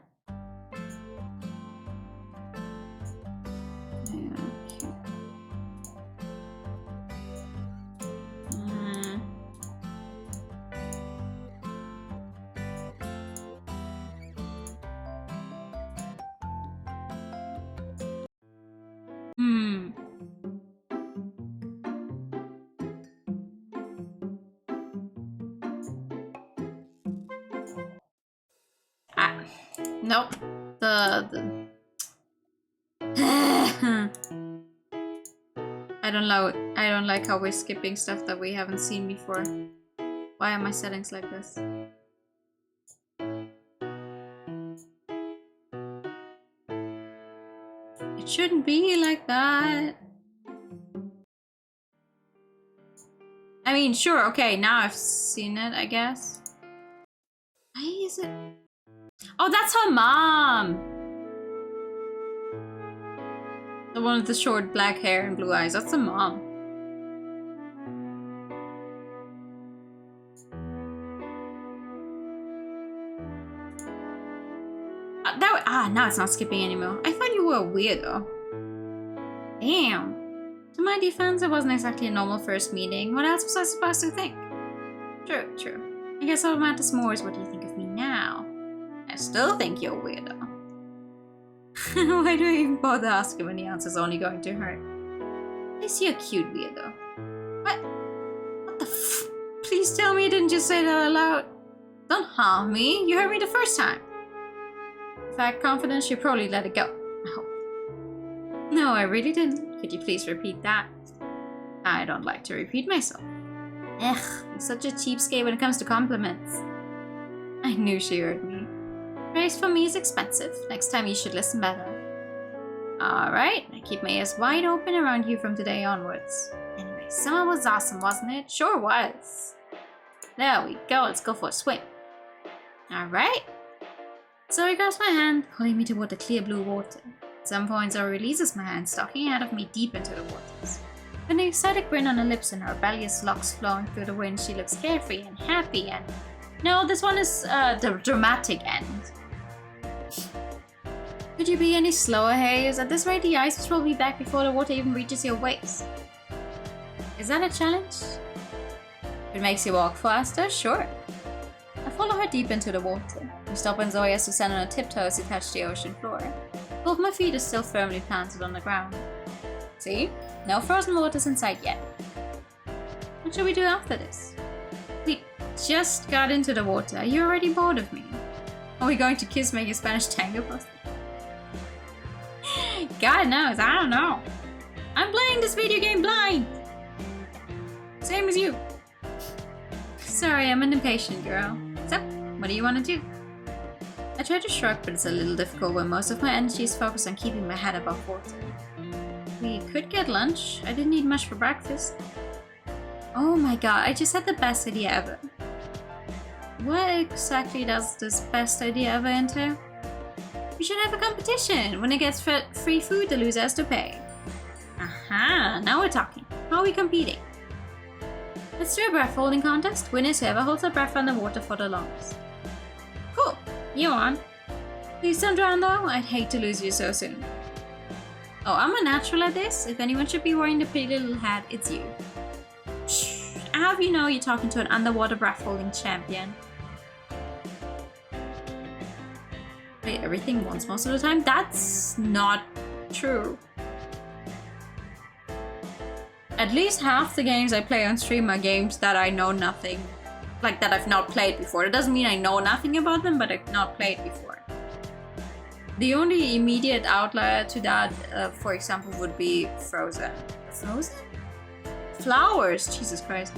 Nope. I don't like how we're skipping stuff that we haven't seen before. Why are my settings like this? It shouldn't be like that. I mean, sure, okay, now I've seen it, I guess. Why is it? Oh, that's her mom! The one with the short black hair and blue eyes. That's the mom. Now it's not skipping anymore. I thought you were a weirdo. Damn. To my defense, it wasn't exactly a normal first meeting. What else was I supposed to think? True. I guess what matters more is what you think of me now. I still think you're a weirdo. Why do I even bother asking when the answer's only going to hurt? At least you're a cute weirdo. What the f? Please tell me you didn't just say that aloud. Don't harm me. You heard me the first time. With that confidence, you probably let it go. I hope. No, I really didn't. Could you please repeat that? I don't like to repeat myself. Ugh, you're such a cheapskate when it comes to compliments. I knew she heard me. Praise from me is expensive. Next time you should listen better. Alright, I keep my ears wide open around you from today onwards. Anyway, summer was awesome, wasn't it? Sure was. There we go, let's go for a swim. Alright. So he grabs my hand, pulling me toward the clear blue water. At some point, Zoe releases my hand, stalking ahead of me deep into the waters. With an excited grin on her lips and her rebellious locks flowing through the wind, she looks carefree and happy and... No, this one is the dramatic end. Could you be any slower, Hayes? At this rate, the ice will probably be back before the water even reaches your waist. Is that a challenge? If it makes you walk faster, sure. I follow her deep into the water. We stop when Zoe has to stand on her tiptoes to touch the ocean floor. Both my feet are still firmly planted on the ground. See? No frozen waters in sight yet. What shall we do after this? We just got into the water. Are you already bored of me? Are we going to kiss make a Spanish tango poster? God knows, I don't know. I'm playing this video game blind. Same as you. Sorry, I'm an impatient girl. So, what do you want to do? I try to shrug, but it's a little difficult when most of my energy is focused on keeping my head above water. We could get lunch. I didn't eat much for breakfast. Oh my god, I just had the best idea ever. What exactly does this best idea ever entail? We should have a competition. When it gets free food, the loser has to pay. Aha, now we're talking. How are we competing? Let's do a breath holding contest. Winner is whoever holds their breath underwater for the longest. Cool, you on. Please don't drown though. I'd hate to lose you so soon. Oh, I'm a natural at this. If anyone should be wearing the pretty little hat, it's you. Shh. I have you know you're talking to an underwater breath holding champion. Wait, everything once most of the time? That's not true. At least half the games I play on stream are games that I know nothing, like that I've not played before. It doesn't mean I know nothing about them, but I've not played before. The only immediate outlier to that, for example, would be Frozen. Frozen? Flowers, Jesus Christ.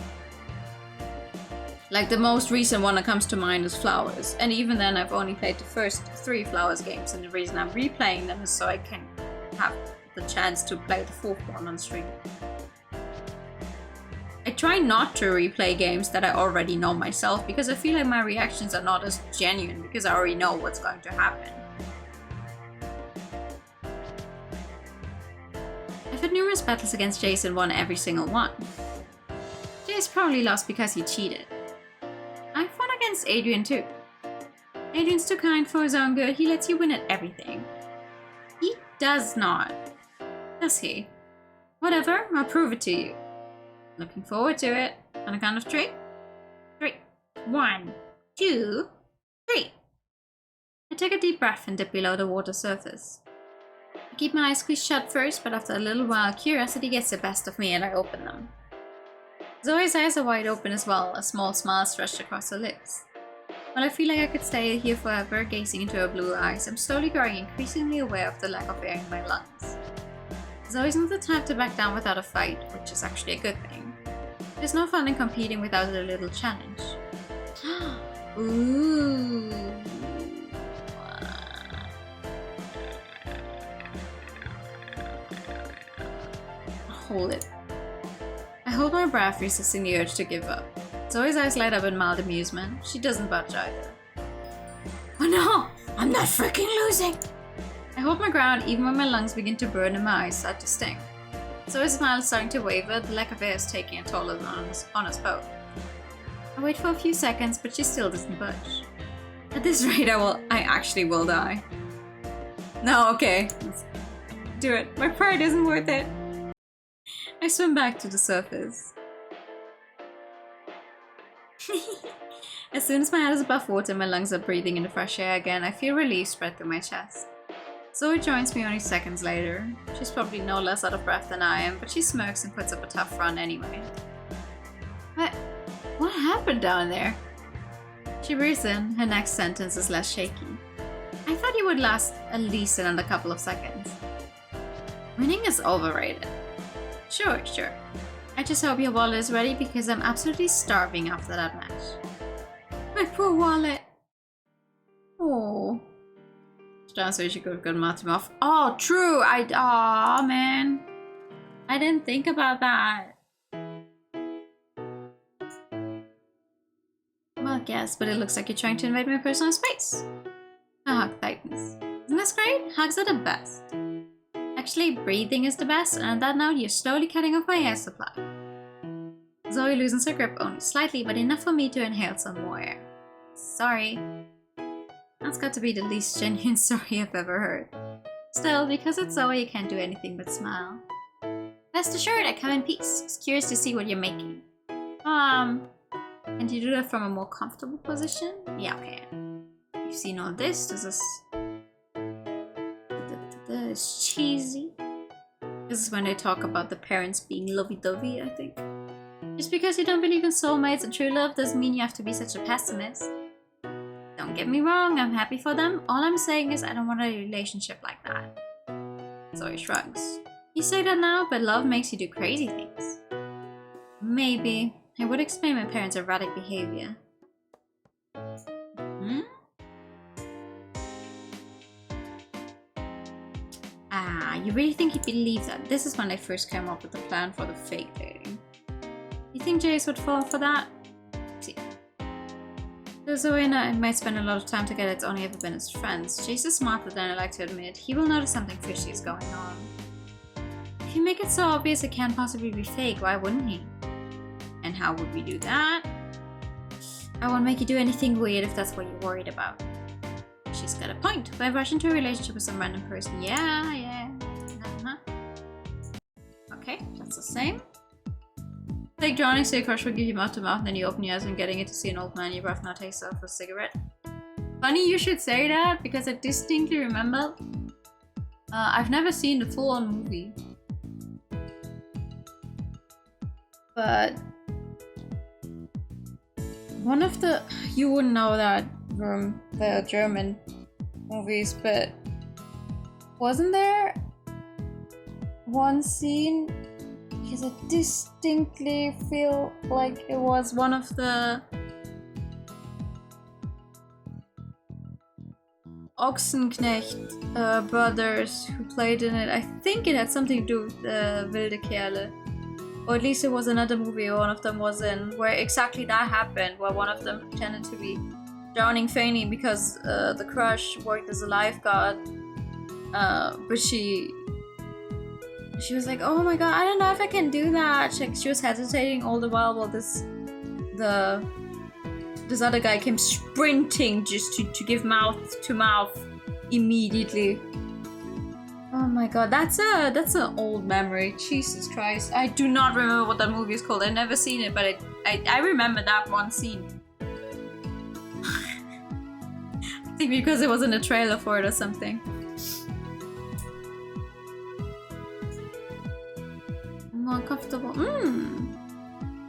Like the most recent one that comes to mind is Flowers. And even then I've only played the first 3 Flowers games, and the reason I'm replaying them is so I can have the chance to play the 4th one on stream. I try not to replay games that I already know myself because I feel like my reactions are not as genuine because I already know what's going to happen. I've had numerous battles against Jace and won every single one. Jace probably lost because he cheated. I've won against Adrian too. Adrian's too kind for his own good, he lets you win at everything. He does not. Does he? Whatever, I'll prove it to you. Looking forward to it. On a count of 3? 3. 1, 2, 3. I take a deep breath and dip below the water surface. I keep my eyes squeezed shut first, but after a little while, curiosity gets the best of me and I open them. Zoe's eyes are wide open as well, a small smile stretched across her lips. While I feel like I could stay here forever, gazing into her blue eyes, I'm slowly growing increasingly aware of the lack of air in my lungs. Zoe's not the type to back down without a fight, which is actually a good thing. There's no fun in competing without a little challenge. Ooh. Hold it. I hold my breath, resisting the urge to give up. Zoe's eyes light up in mild amusement. She doesn't budge either. Oh no! I'm not freaking losing! I hold my ground even when my lungs begin to burn and my eyes start to sting. Zoe's smile is starting to waver, the lack of air is taking a toll on us both. I wait for a few seconds, but she still doesn't budge. At this rate, I actually will die. No, okay. do it. My pride isn't worth it. I swim back to the surface. As soon as my head is above water, my lungs are breathing in the fresh air again. I feel relief spread through my chest. Zoe joins me only seconds later. She's probably no less out of breath than I am, but she smirks and puts up a tough front anyway. What happened down there? She breathes in. Her next sentence is less shaky. I thought you would last at least another couple of seconds. Winning is overrated. Sure. I just hope your wallet is ready because I'm absolutely starving after that match. My poor wallet. Oh. So she could have gotten Martin off. Oh, true. Aw, man. I didn't think about that. Well, yes, but it looks like you're trying to invade my personal space. A hug tightens. Isn't this great? Hugs are the best. Actually, breathing is the best, and on that note, you're slowly cutting off my air supply. Zoe loosens her grip only slightly, but enough for me to inhale some more air. Sorry. That's got to be the least genuine sorry I've ever heard. Still, because it's Zoe, you can't do anything but smile. Rest assured, I come in peace. Just curious to see what you're making. And you do that from a more comfortable position? Yeah, okay. You've seen all this. This is... It's cheesy. This is when they talk about the parents being lovey-dovey, I think. Just because you don't believe in soulmates and true love doesn't mean you have to be such a pessimist. Don't get me wrong, I'm happy for them. All I'm saying is I don't want a relationship like that. Zoe shrugs. You say that now, but love makes you do crazy things. Maybe. I would explain my parents' erratic behavior. You really think he'd believe that? This is when I first came up with the plan for the fake dating. You think Jace would fall for that? See. Though Zoe and I might spend a lot of time together, it's only ever been as friends. Jace is smarter than I like to admit. He will notice something fishy is going on. If you make it so obvious it can't possibly be fake, why wouldn't he? And how would we do that? I won't make you do anything weird if that's what you're worried about. She's got a point. Why rush into a relationship with some random person? Yeah. Okay, that's the same. Like drowning say a crush will give you mouth to mouth and then you open your eyes and getting it to see an old man you rough now takes off a cigarette. Funny you should say that because I distinctly remember I've never seen the full-on movie. But one of the, you wouldn't know that from the German movies, but wasn't there one scene, because I distinctly feel like it was one of the Ochsenknecht brothers who played in it. I think it had something to do with Wilde Kerle. Or at least it was another movie one of them was in, where exactly that happened, where one of them pretended to be drowning Fanny because the crush worked as a lifeguard. But she was like, oh my god, I don't know if I can do that. She was hesitating all the while this other guy came sprinting just to give mouth to mouth immediately. Oh my god, that's an old memory. Jesus Christ. I do not remember what that movie is called. I've never seen it, but I remember that one scene. I think because it was in a trailer for it or something. More uncomfortable.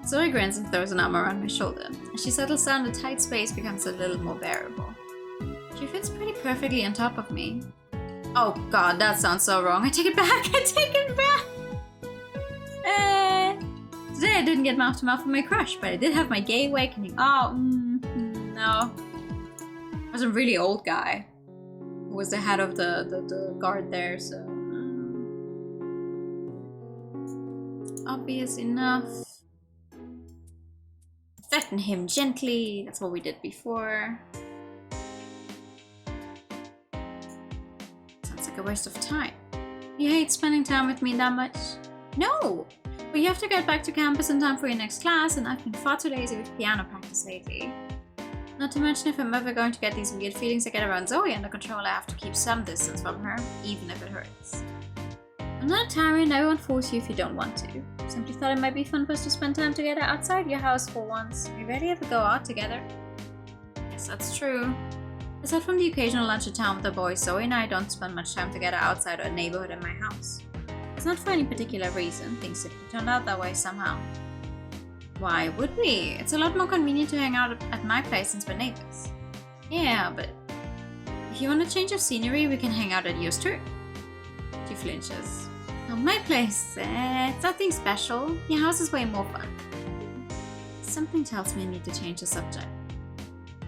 Zoe grins and throws an arm around my shoulder. As she settles down, the tight space becomes a little more bearable. She fits pretty perfectly on top of me. Oh god, that sounds so wrong. I take it back. I take it back. Today I didn't get mouth to mouth with my crush, but I did have my gay awakening. Oh, no. I was a really old guy who was the head of the guard there, so... Obvious enough. Threaten him gently. That's what we did before. Sounds like a waste of time. You hate spending time with me that much? No! But you have to get back to campus in time for your next class, and I've been far too lazy with piano practice lately. Not to mention, if I'm ever going to get these weird feelings I get around Zoe under control, I have to keep some distance from her, even if it hurts. I'm not a tyrant, I won't force you if you don't want to. Simply thought it might be fun for us to spend time together outside your house for once. We rarely ever go out together. Yes, that's true. Aside from the occasional lunch at town with the boys, Zoe and I don't spend much time together outside our neighborhood and my house. It's not for any particular reason, things simply turned out that way somehow. Why would we? It's a lot more convenient to hang out at my place since we're neighbors. Yeah, but if you want a change of scenery, we can hang out at yours too. She flinches. Oh, my place, it's nothing special. Your house is way more fun. Something tells me I need to change the subject.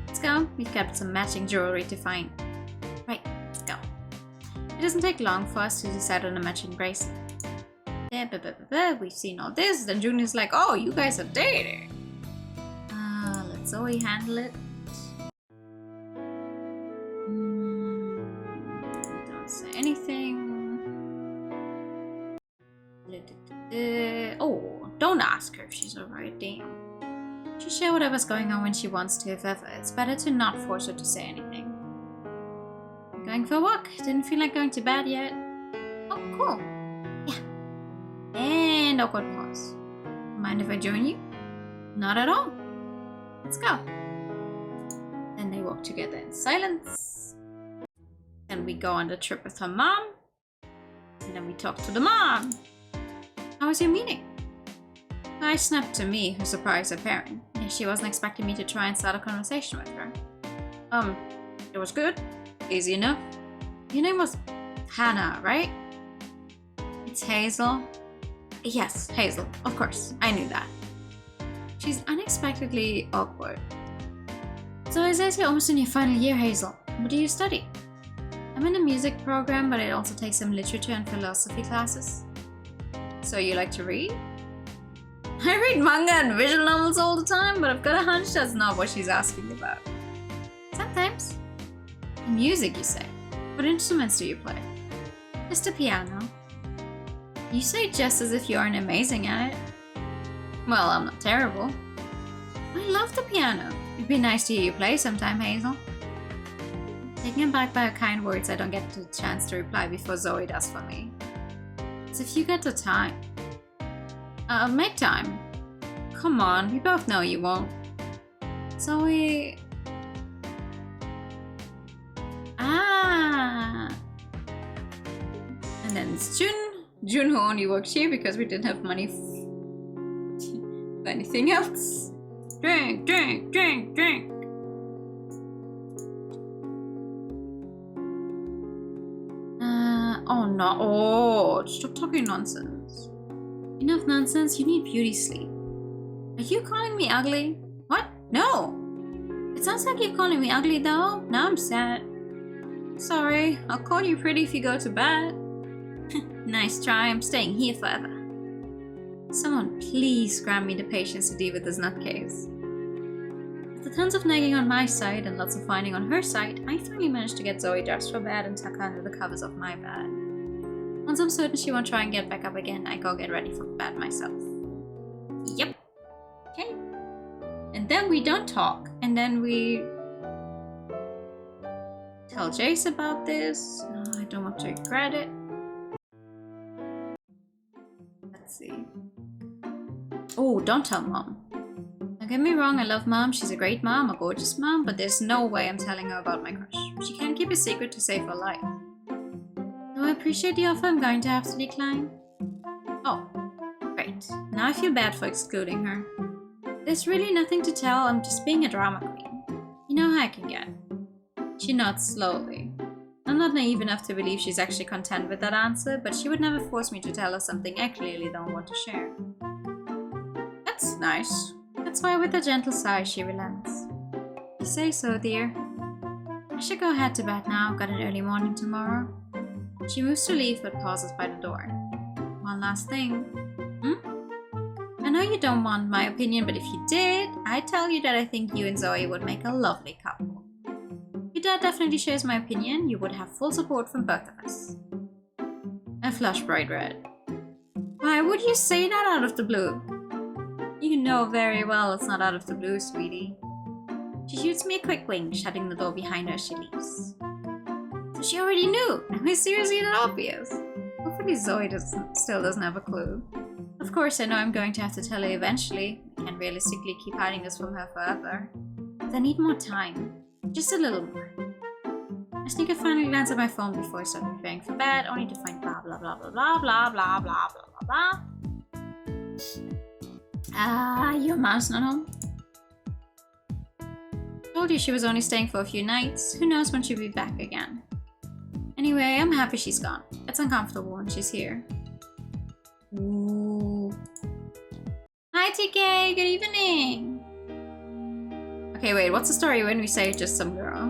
Let's go. We've kept some matching jewelry to find. Right, let's go. It doesn't take long for us to decide on a matching bracelet. We've seen all this. Then Junior's like, oh, you guys are dating. Let Zoe handle it. Don't say anything. Oh, don't ask her if she's alright, damn. She'll share whatever's going on when she wants to, if ever. It's better to not force her to say anything. I'm going for a walk. Didn't feel like going to bed yet. Oh, cool. Yeah. And awkward pause. Mind if I join you? Not at all. Let's go. Then they walk together in silence. Then we go on the trip with her mom. And then we talk to the mom. How was your meeting? I snapped to me, her surprised her parent. Yeah, she wasn't expecting me to try and start a conversation with her. It was good. Easy enough. Your name was Hannah, right? It's Hazel. Yes, Hazel. Of course. I knew that. She's unexpectedly awkward. So it says you're almost in your final year, Hazel. What do you study? I'm in a music program, but I also take some literature and philosophy classes. So you like to read? I read manga and visual novels all the time, but I've got a hunch that's not what she's asking about. Sometimes. Music, you say? What instruments do you play? Just the piano. You say just as if you aren't amazing at it. Well, I'm not terrible. I love the piano. It'd be nice to hear you play sometime, Hazel. Taken aback by her kind words, I don't get the chance to reply before Zoe does for me. As if you get the time. Make time. Come on, we both know you won't. Zoe... And then it's Jun. Jun who only works here because we didn't have money for anything else. Drink, drink, drink, drink. Oh no. Oh, stop talking nonsense. Enough nonsense, you need beauty sleep. Are you calling me ugly? What? No! It sounds like you're calling me ugly though. Now I'm sad. Sorry, I'll call you pretty if you go to bed. Nice try, I'm staying here forever. Someone please grant me the patience to deal with this nutcase. After tons of nagging on my side and lots of whining on her side, I finally managed to get Zoe dressed for bed and tuck her under the covers of my bed. Once I'm certain she won't try and get back up again, I go get ready for bed myself. Yep. Okay. And then we don't talk. And then we tell Jace about this. I don't want to regret it. Let's see. Oh, don't tell Mom. Don't get me wrong, I love Mom. She's a great mom, a gorgeous mom, but there's no way I'm telling her about my crush. She can't keep a secret to save her life. Though I appreciate the offer, I'm going to have to decline. Oh, great. Now I feel bad for excluding her. There's really nothing to tell, I'm just being a drama queen. You know how I can get. She nods slowly. I'm not naive enough to believe she's actually content with that answer, but she would never force me to tell her something I clearly don't want to share. That's nice. That's why with a gentle sigh she relents. You say so, dear. I should go head to bed now, got an early morning tomorrow. She moves to leave but pauses by the door. One last thing. I know you don't want my opinion, but if you did, I'd tell you that I think you and Zoe would make a lovely couple. Your dad definitely shares my opinion. You would have full support from both of us. I flush bright red. Why would you say that out of the blue? You know very well it's not out of the blue, sweetie. She shoots me a quick wink, shutting the door behind her as she leaves. So she already knew. Am I seriously that obvious? Well, Hopefully Zoe still doesn't have a clue. Of course, I know I'm going to have to tell her eventually. I can't realistically keep hiding this from her forever. But I need more time. Just a little more. I sneak a final glance at my phone before I start preparing for bed, only to find blah blah blah blah blah blah blah blah blah blah. Your mom's not home? Told you she was only staying for a few nights. Who knows when she'll be back again. Anyway, I'm happy she's gone. It's uncomfortable when she's here. Ooh. Hi TK, good evening! Okay, wait, what's the story when we say just some girl?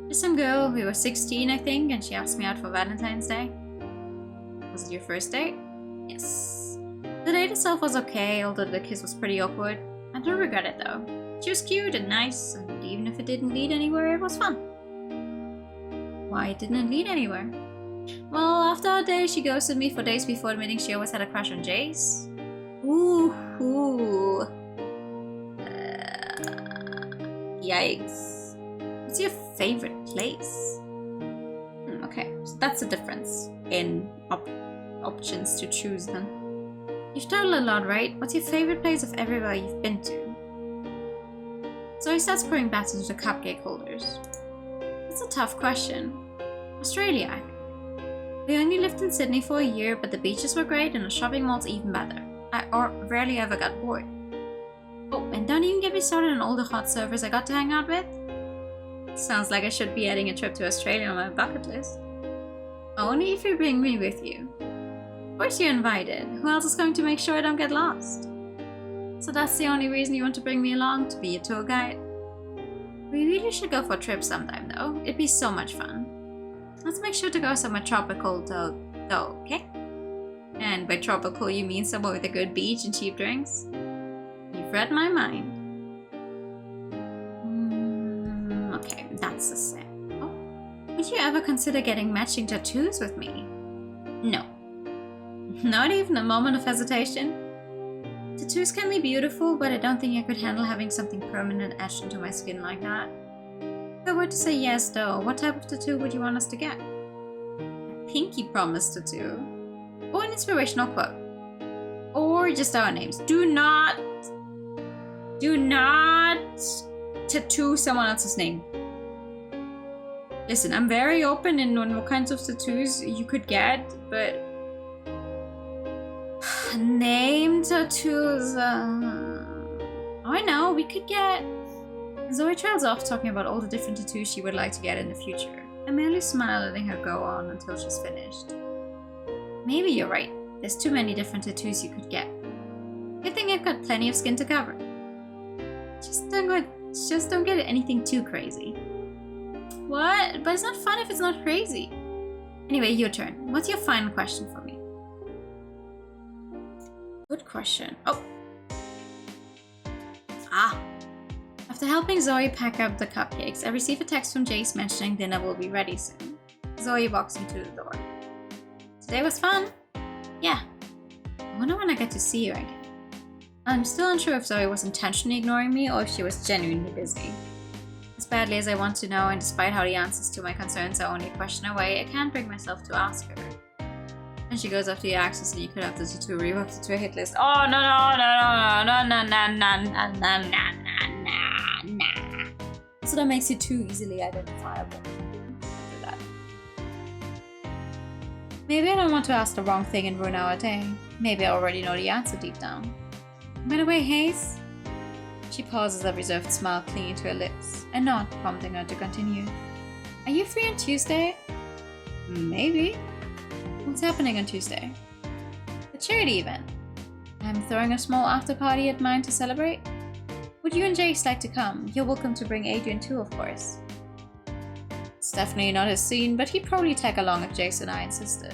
Just some girl, we were 16 I think, and she asked me out for Valentine's Day. Was it your first date? Yes. The date itself was okay, although the kiss was pretty awkward. I don't regret it though. She was cute and nice, and even if it didn't lead anywhere, it was fun. Why didn't it lead anywhere? Well, after our day, she ghosted me for days before admitting she always had a crush on Jace. Ooh. Yikes. What's your favorite place? Okay, so that's the difference in options to choose then. You've told a lot, right? What's your favorite place of everywhere you've been to? So he starts pouring bats into the cupcake holders. That's a tough question. Australia. We only lived in Sydney for a year, but the beaches were great and the shopping malls even better. I rarely ever got bored. Oh, and don't even get me started on all the hot surfers I got to hang out with. Sounds like I should be adding a trip to Australia on my bucket list. Only if you bring me with you. Of course you're invited. Who else is going to make sure I don't get lost? So that's the only reason you want to bring me along, to be a tour guide? We really should go for a trip sometime though. It'd be so much fun. Let's make sure to go somewhere tropical though, okay? And by tropical you mean somewhere with a good beach and cheap drinks? You've read my mind. Okay, that's the same. Oh. Would you ever consider getting matching tattoos with me? No. Not even a moment of hesitation? Tattoos can be beautiful, but I don't think I could handle having something permanent etched into my skin like that. If I were to say yes though, what type of tattoo would you want us to get? A pinky promise tattoo? Or an inspirational quote? Or just our names? Do not tattoo someone else's name. Listen, I'm very open in what kinds of tattoos you could get, but name tattoos, I know, we could get... Zoe trails off talking about all the different tattoos she would like to get in the future. I merely smile, letting her go on until she's finished. Maybe you're right. There's too many different tattoos you could get. Good thing I've got plenty of skin to cover. Just don't get anything too crazy. What? But it's not fun if it's not crazy. Anyway, your turn. What's your final question for me? Good question. Oh. After helping Zoe pack up the cupcakes, I receive a text from Jace mentioning dinner will be ready soon. Zoe walks me to the door. Today was fun. Yeah. I wonder when I get to see you again. I'm still unsure if Zoe was intentionally ignoring me or if she was genuinely busy. As badly as I want to know, and despite how the answers to my concerns are only a question away, I can't bring myself to ask her. And she goes after the access and you could have the tattoo revoked to a hit list. Oh no. So that makes you too easily identifiable. After that. Maybe I don't want to ask the wrong thing and ruin our day. Maybe I already know the answer deep down. By the way, Hayes? She pauses, a reserved smile clinging to her lips. I nod, prompting her to continue. Are you free on Tuesday? Maybe. What's happening on Tuesday? A charity event. I'm throwing a small after party at mine to celebrate. Would you and Jace like to come? You're welcome to bring Adrian too, of course. It's definitely not his scene, but he'd probably tag along if Jace and I insisted.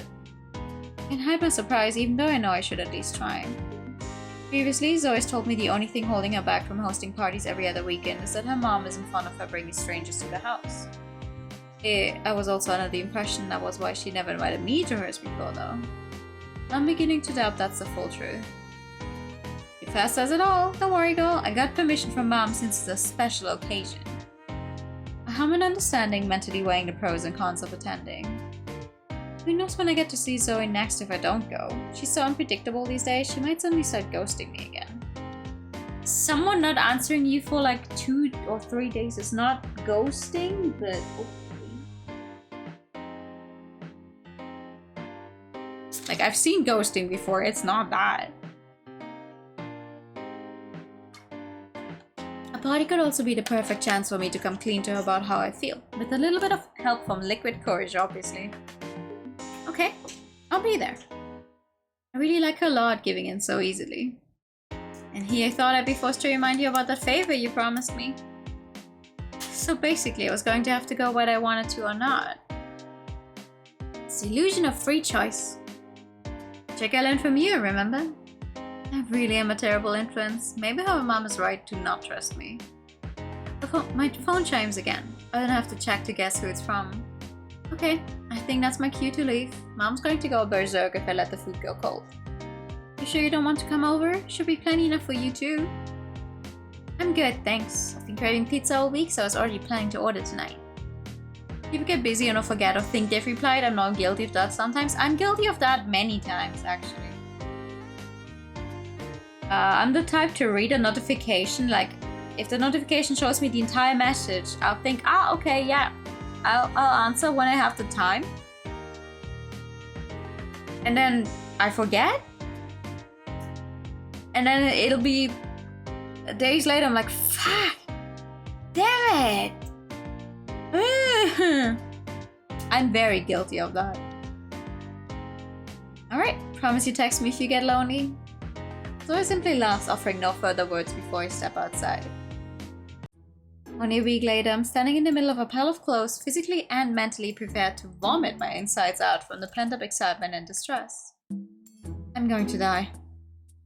I can hide my surprise even though I know I should at least try. Previously, Zoe's told me the only thing holding her back from hosting parties every other weekend is that her mom isn't fond of her bringing strangers to the house. I was also under the impression that was why she never invited me to hers before though. I'm beginning to doubt that's the full truth. Your fast says it all. Don't worry girl, I got permission from mom since it's a special occasion. I hum an understanding, mentally weighing the pros and cons of attending. Who knows when I get to see Zoe next if I don't go? She's so unpredictable these days, she might suddenly start ghosting me again. Someone not answering you for like 2 or 3 days is not ghosting, but okay. Like, I've seen ghosting before, it's not that. A party could also be the perfect chance for me to come clean to her about how I feel, with a little bit of help from liquid courage, obviously. Okay, I'll be there. I really like her a lot, giving in so easily. And here I thought I'd be forced to remind you about that favor you promised me. So basically, I was going to have to go whether I wanted to or not. It's the illusion of free choice. Check I learned from you, remember? I really am a terrible influence. Maybe her mom is right to not trust me. My phone chimes again. I don't have to check to guess who it's from. Okay, I think that's my cue to leave. Mom's going to go berserk if I let the food go cold. You sure you don't want to come over? Should be plenty enough for you too. I'm good, thanks. I've been craving pizza all week, so I was already planning to order tonight. People get busy and don't forget or think they've replied. I'm not guilty of that sometimes. I'm guilty of that many times, actually. I'm the type to read a notification, like, if the notification shows me the entire message, I'll think, okay, yeah, I'll answer when I have the time. And then I forget. And then it'll be days later, I'm like, fuck, damn it. I'm very guilty of that. Alright, promise you text me if you get lonely. So I simply laughs, offering no further words before I step outside. Only a week later, I'm standing in the middle of a pile of clothes, physically and mentally prepared to vomit my insides out from the pent-up excitement and distress. I'm going to die.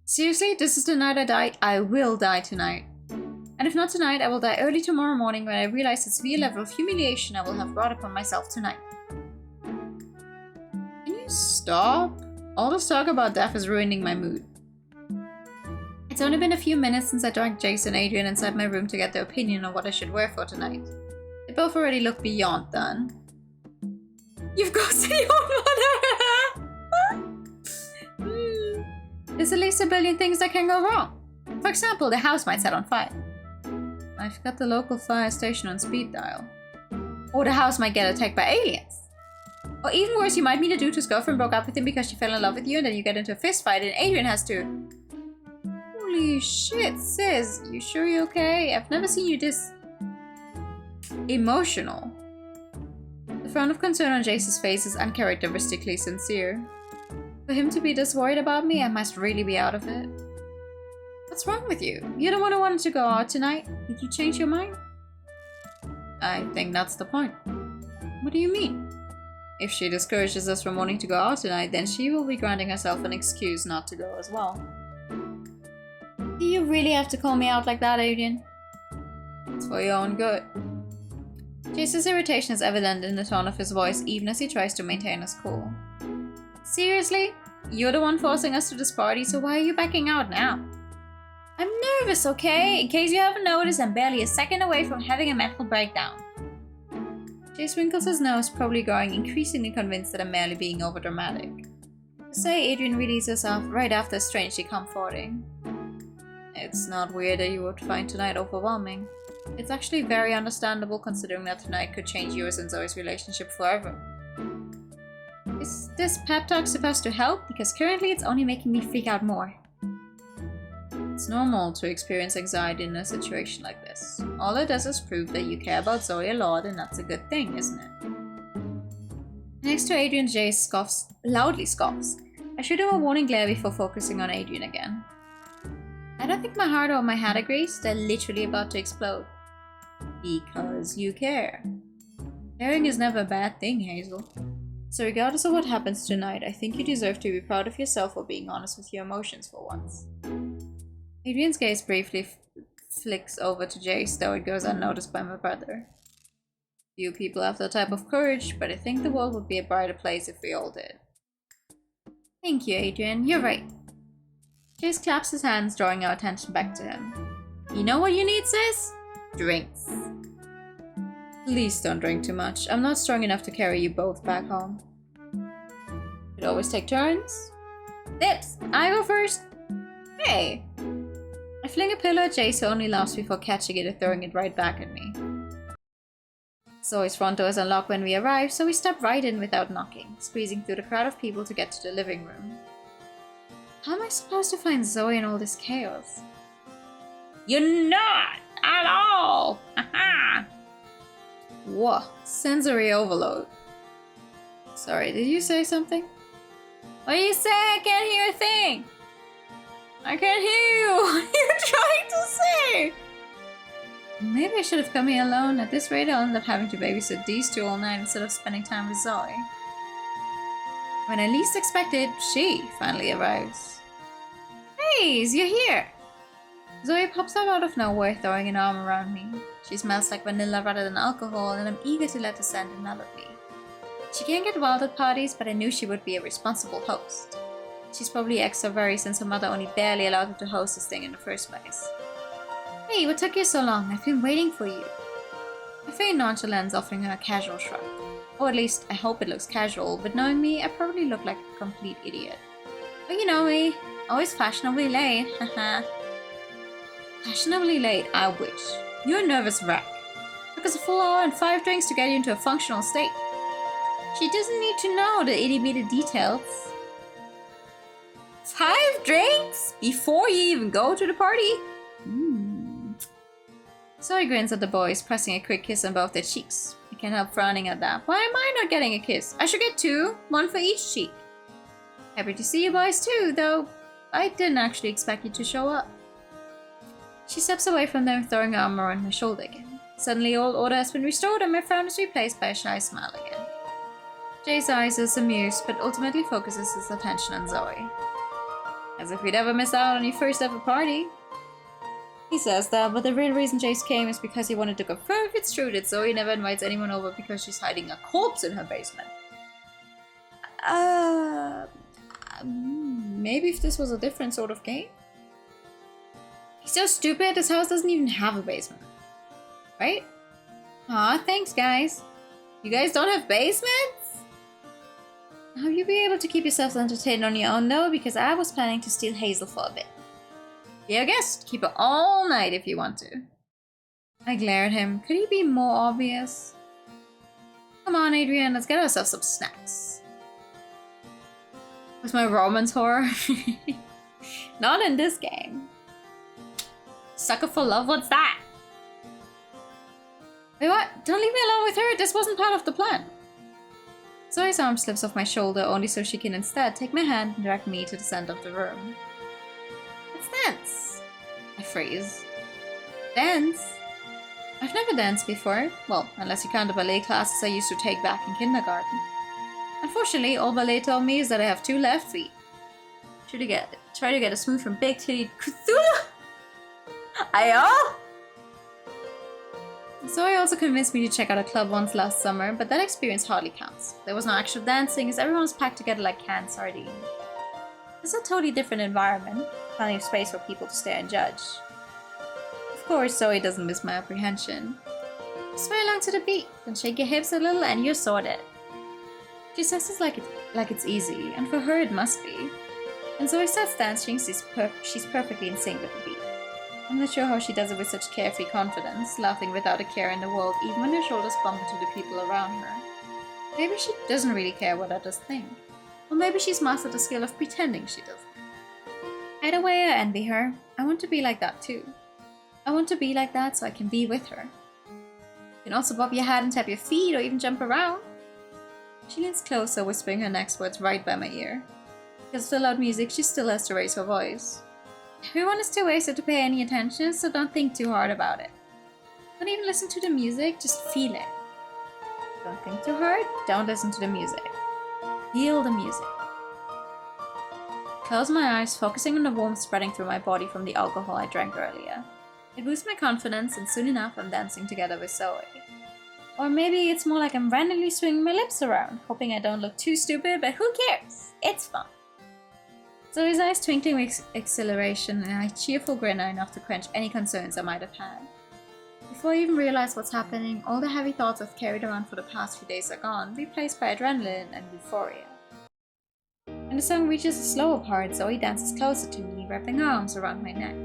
Seriously, this is the night I die. I will die tonight. And if not tonight, I will die early tomorrow morning when I realize the severe level of humiliation I will have brought upon myself tonight. Can you stop? All this talk about death is ruining my mood. It's only been a few minutes since I dragged Jace and Adrian inside my room to get their opinion on what I should wear for tonight. They both already look beyond done. You've ghosted your mother! There's at least a billion things that can go wrong. For example, the house might set on fire. I've got the local fire station on speed dial. Or the house might get attacked by aliens. Or even worse, you might meet a dude whose girlfriend broke up with him because she fell in love with you and then you get into a fist fight and Adrian has to... Holy shit, sis. You sure you're okay? I've never seen you this... emotional. The frown of concern on Jace's face is uncharacteristically sincere. For him to be this worried about me, I must really be out of it. What's wrong with you? You're the one who wanted to go out tonight. Did you change your mind? I think that's the point. What do you mean? If she discourages us from wanting to go out tonight, then she will be granting herself an excuse not to go as well. Do you really have to call me out like that, Adrian? It's for your own good. Jace's irritation is evident in the tone of his voice, even as he tries to maintain his cool. Seriously? You're the one forcing us to this party, so why are you backing out now? I'm nervous, okay? In case you haven't noticed, I'm barely a second away from having a mental breakdown. Jace wrinkles his nose, probably growing increasingly convinced that I'm merely being overdramatic. To say Adrian releases herself right after is strangely comforting. It's not weird that you would find tonight overwhelming. It's actually very understandable considering that tonight could change yours and Zoe's relationship forever. Is this pep talk supposed to help? Because currently it's only making me freak out more. It's normal to experience anxiety in a situation like this. All it does is prove that you care about Zoe a lot, and that's a good thing, isn't it? Next to Adrian, Jace loudly scoffs. I shoot him a warning glare before focusing on Adrian again. I don't think my heart or my head agrees. They're literally about to explode. Because you care. Caring is never a bad thing, Hazel. So regardless of what happens tonight, I think you deserve to be proud of yourself for being honest with your emotions for once. Adrian's gaze briefly flicks over to Jace, though it goes unnoticed by my brother. Few people have that type of courage, but I think the world would be a brighter place if we all did. Thank you, Adrian. You're right. Jace claps his hands, drawing our attention back to him. You know what you need, sis? Drinks. Please don't drink too much. I'm not strong enough to carry you both back home. Should always take turns. Dips! I go first! Hey! I fling a pillow at Jace, who only laughs before catching it and throwing it right back at me. Zoe's front door is unlocked when we arrive, so we step right in without knocking, squeezing through the crowd of people to get to the living room. How am I supposed to find Zoe in all this chaos? You're not! At all! Haha! Whoa, sensory overload. Sorry, did you say something? What do you say? I can't hear a thing! I can't hear you! What are you trying to say? Maybe I should have come here alone. At this rate, I'll end up having to babysit these two all night instead of spending time with Zoe. When I least expect it, she finally arrives. Hey, you're here! Zoe pops up out of nowhere, throwing an arm around me. She smells like vanilla rather than alcohol, and I'm eager to let the scent envelop me. She can't get wild at parties, but I knew she would be a responsible host. She's probably extra worried since her mother only barely allowed her to host this thing in the first place. Hey, what took you so long? I've been waiting for you. I feign nonchalance, offering her a casual shrug. Or at least, I hope it looks casual, but knowing me, I probably look like a complete idiot. But you know me, always fashionably late, haha. Fashionably late, I wish. You're a nervous wreck. Took us a full hour and 5 drinks to get you into a functional state. She doesn't need to know the itty-bitty details. 5 drinks? Before you even go to the party? Zoe grins at the boys, pressing a quick kiss on both their cheeks. I can't help frowning at that. Why am I not getting a kiss? I should get 2, 1 for each cheek. Happy to see you boys too, though I didn't actually expect you to show up. She steps away from them, throwing her arm around my shoulder again. Suddenly all order has been restored and my frown is replaced by a shy smile again. Jay's eyes is amused, but ultimately focuses his attention on Zoe. As if we'd ever miss out on your first ever party. He says that, but the real reason Jace came is because he wanted to confirm if it's true that Zoe never invites anyone over because she's hiding a corpse in her basement. Maybe if this was a different sort of game? He's so stupid, this house doesn't even have a basement. Right? Aw, thanks guys. You guys don't have basements? I hope you'll be able to keep yourselves entertained on your own though, because I was planning to steal Hazel for a bit. Be a guest, keep her all night if you want to. I glare at him. Could he be more obvious? Come on, Adrian, let's get ourselves some snacks. Where's my romance horror? Not in this game. Sucker for love, what's that? Wait, what? Don't leave me alone with her, this wasn't part of the plan. Zoe's arm slips off my shoulder only so she can instead take my hand and drag me to the center of the room. Let's dance. I freeze. Dance? I've never danced before. Well, unless you count the ballet classes I used to take back in kindergarten. Unfortunately, all ballet told me is that I have 2 left feet. Try to get a smooth from big titty Cthulhu. Ayo! Zoe also convinced me to check out a club once last summer, but that experience hardly counts. There was no actual dancing as everyone was packed together like canned sardines. It's a totally different environment, plenty of space for people to stare and judge. Of course, Zoe doesn't miss my apprehension. Just sway along to the beat, then shake your hips a little and you're sorted. She says it's like it's easy, and for her it must be. And Zoe starts dancing, she's perfectly in sync with the beat. I'm not sure how she does it with such carefree confidence, laughing without a care in the world even when her shoulders bump into the people around her. Maybe she doesn't really care what others think. Or maybe she's mastered the skill of pretending she doesn't. Either way, I envy her. I want to be like that too. I want to be like that so I can be with her. You can also bob your head and tap your feet or even jump around. She leans closer, whispering her next words right by my ear. Because of the loud music, she still has to raise her voice. Everyone is too wasted to pay any attention, so don't think too hard about it. Don't even listen to the music, just feel it. Don't think too hard, don't listen to the music. Feel the music. Close my eyes, focusing on the warmth spreading through my body from the alcohol I drank earlier. It boosts my confidence, and soon enough I'm dancing together with Zoe. Or maybe it's more like I'm randomly swinging my lips around, hoping I don't look too stupid, but who cares? It's fun. Zoe's eyes twinkling with exhilaration, and a cheerful grin are enough to quench any concerns I might have had. Before I even realize what's happening, all the heavy thoughts I've carried around for the past few days are gone, replaced by adrenaline and euphoria. When the song reaches a slower part, Zoe dances closer to me, wrapping her arms around my neck.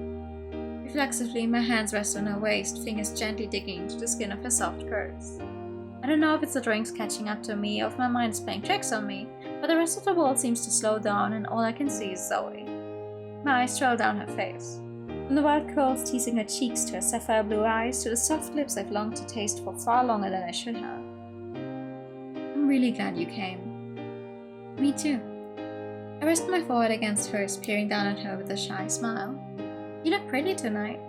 Reflexively, my hands rest on her waist, fingers gently digging into the skin of her soft curves. I don't know if it's the drinks catching up to me or if my mind is playing tricks on me, but the rest of the world seems to slow down and all I can see is Zoe. My eyes trail down her face. From the wild curls teasing her cheeks to her sapphire blue eyes to the soft lips I've longed to taste for far longer than I should have. I'm really glad you came. Me too. I rest my forehead against hers, peering down at her with a shy smile. You look pretty tonight.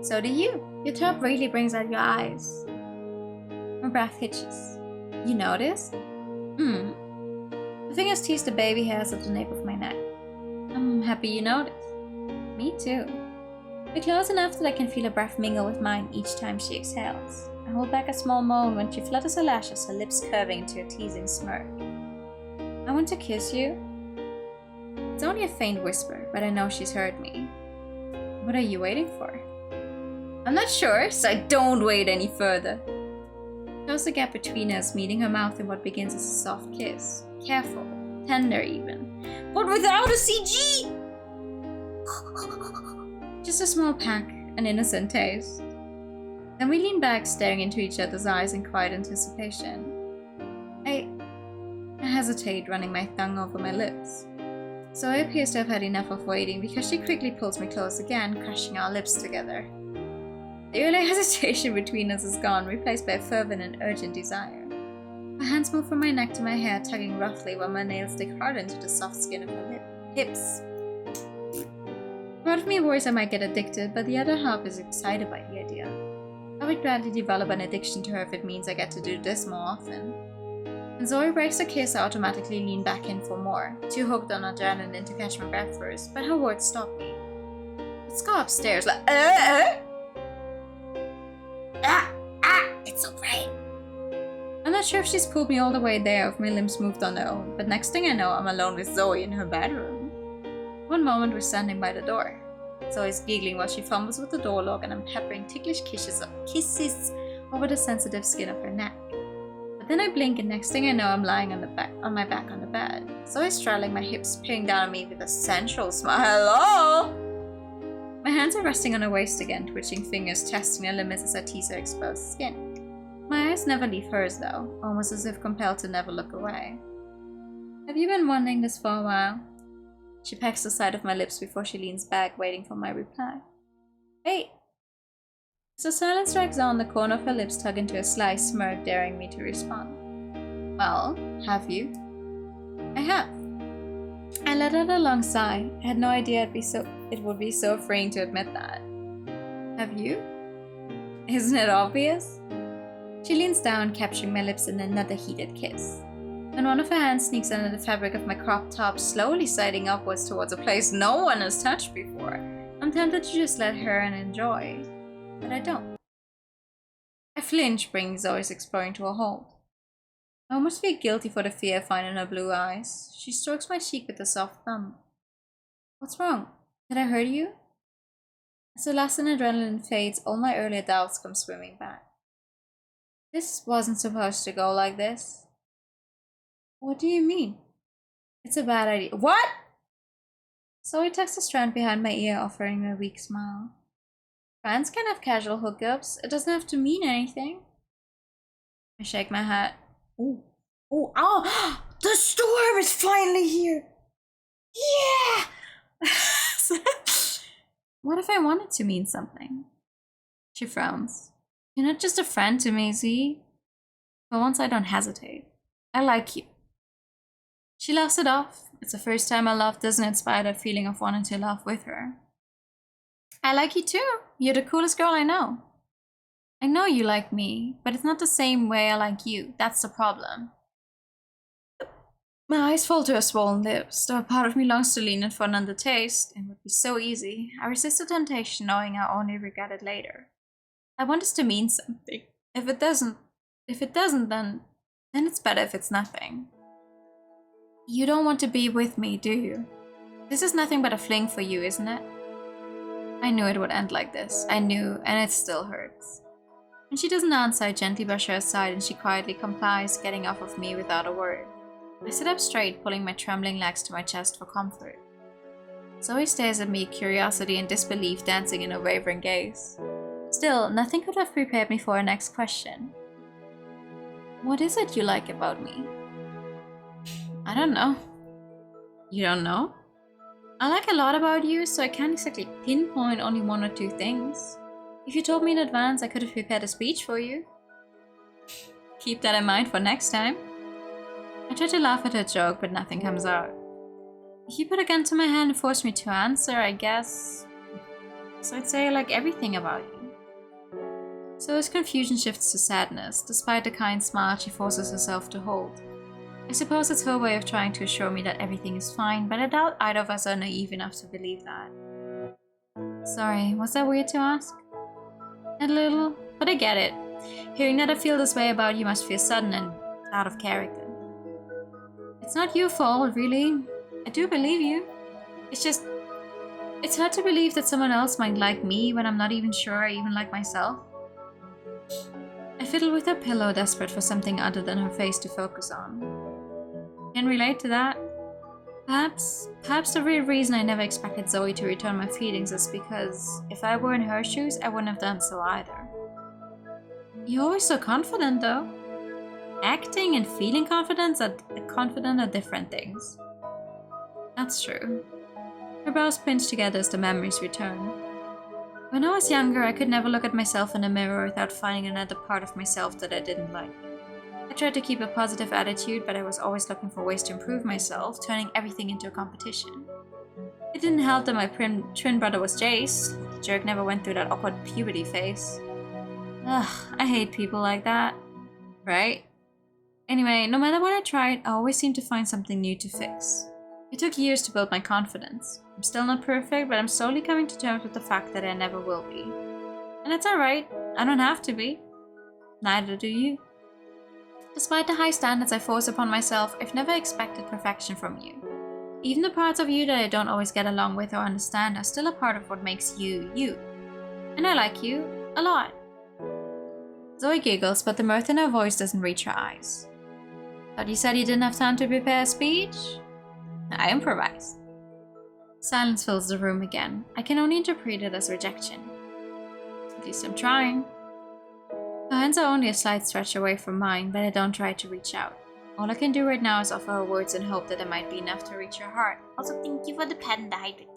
So do you. Your top really brings out your eyes. My breath hitches. You notice? The fingers tease the baby hairs at the nape of my neck. I'm happy you noticed. Me too. We're close enough that I can feel her breath mingle with mine each time she exhales. I hold back a small moan when she flutters her lashes, her lips curving into a teasing smirk. I want to kiss you. It's only a faint whisper, but I know she's heard me. What are you waiting for? I'm not sure, so don't wait any further. Close the gap between us, meeting her mouth in what begins as a soft kiss. Careful, tender even. But without a CG! Just a small peck, an innocent taste. Then we lean back, staring into each other's eyes in quiet anticipation. I hesitate, running my tongue over my lips. Zoe appears to have had enough of waiting because she quickly pulls me close again, crushing our lips together. The early hesitation between us is gone, replaced by a fervent and urgent desire. Her hands move from my neck to my hair, tugging roughly while my nails dig hard into the soft skin of her hips. Part of me worries I might get addicted, but the other half is excited by the idea. I would gladly develop an addiction to her if it means I get to do this more often. When Zoe breaks a kiss, I automatically lean back in for more, too hooked on adrenaline to catch my breath first, but her words stop me. Let's go upstairs, like, it's alright. I'm not sure if she's pulled me all the way there or if my limbs moved on their own, but next thing I know, I'm alone with Zoe in her bedroom. One moment we're standing by the door. Zoe's giggling while she fumbles with the door lock and I'm peppering ticklish kisses over the sensitive skin of her neck. But then I blink and next thing I know I'm lying on my back on the bed. Zoe's straddling my hips, peering down at me with a sensual smile. Hello! My hands are resting on her waist again, twitching fingers testing her limits as I tease her exposed skin. My eyes never leave hers though, almost as if compelled to never look away. Have you been wanting this for a while? She pecks the side of my lips before she leans back, waiting for my reply. Hey! As the silence drags on, the corner of her lips tug into a sly smirk, daring me to respond. Well, have you? I have. I let out a long sigh. I had no idea it would be so freeing to admit that. Have you? Isn't it obvious? She leans down, capturing my lips in another heated kiss. When one of her hands sneaks under the fabric of my crop top, slowly sliding upwards towards a place no one has touched before, I'm tempted to just let her and enjoy. But I don't. I flinch, bringing Zoe's exploring to a halt. I almost feel guilty for the fear I find in her blue eyes. She strokes my cheek with a soft thumb. What's wrong? Did I hurt you? As the last adrenaline fades, all my earlier doubts come swimming back. This wasn't supposed to go like this. What do you mean? It's a bad idea. What? Zoe tucks a strand behind my ear, offering a weak smile. Friends can have casual hookups. It doesn't have to mean anything. I shake my head. Ooh. Ooh. Oh! The storm is finally here! Yeah! What if I want it to mean something? She frowns. You're not just a friend to me, Z. For once I don't hesitate. I like you. She laughs it off. It's the first time a laugh doesn't inspire that feeling of wanting to laugh with her. I like you too. You're the coolest girl I know. I know you like me, but it's not the same way I like you. That's the problem. My eyes fall to her swollen lips, though a part of me longs to lean in for another taste. It would be so easy. I resist the temptation, knowing I'll only regret it later. I want this to mean something. If it doesn't, then it's better if it's nothing. You don't want to be with me, do you? This is nothing but a fling for you, isn't it? I knew it would end like this. I knew, and it still hurts. When she doesn't answer, I gently brush her aside and she quietly complies, getting off of me without a word. I sit up straight, pulling my trembling legs to my chest for comfort. Zoe stares at me, curiosity and disbelief dancing in her wavering gaze. Still, nothing could have prepared me for her next question. What is it you like about me? I don't know. You don't know? I like a lot about you, so I can't exactly pinpoint only one or two things. If you told me in advance, I could have prepared a speech for you. Keep that in mind for next time. I try to laugh at her joke, but nothing comes out. If you put a gun to my hand and force me to answer, I guess... So I'd say I like everything about you. So his confusion shifts to sadness, despite the kind smile she forces herself to hold. I suppose it's her way of trying to assure me that everything is fine, but I doubt either of us are naive enough to believe that. Sorry, was that weird to ask? A little, but I get it. Hearing that I feel this way about you must feel sudden and out of character. It's not your fault, really. I do believe you. It's just... It's hard to believe that someone else might like me when I'm not even sure I even like myself. I fiddle with her pillow, desperate for something other than her face to focus on. Can relate to that. Perhaps the real reason I never expected Zoe to return my feelings is because if I were in her shoes, I wouldn't have done so either. You're always so confident, though. Acting and feeling confident are different things. That's true. Her brows pinch together as the memories return. When I was younger, I could never look at myself in the mirror without finding another part of myself that I didn't like. I tried to keep a positive attitude, but I was always looking for ways to improve myself, turning everything into a competition. It didn't help that my twin brother was Jace. The jerk never went through that awkward puberty phase. Ugh, I hate people like that. Right? Anyway, no matter what I tried, I always seemed to find something new to fix. It took years to build my confidence. I'm still not perfect, but I'm slowly coming to terms with the fact that I never will be. And it's alright, I don't have to be. Neither do you. Despite the high standards I force upon myself, I've never expected perfection from you. Even the parts of you that I don't always get along with or understand are still a part of what makes you, you. And I like you, a lot. Zoe giggles, but the mirth in her voice doesn't reach her eyes. Thought you said you didn't have time to prepare a speech? I improvised. Silence fills the room again. I can only interpret it as rejection. At least I'm trying. Her hands are only a slight stretch away from mine, but I don't try to reach out. All I can do right now is offer her words and hope that it might be enough to reach her heart. Also, thank you for the pen and the hydrate.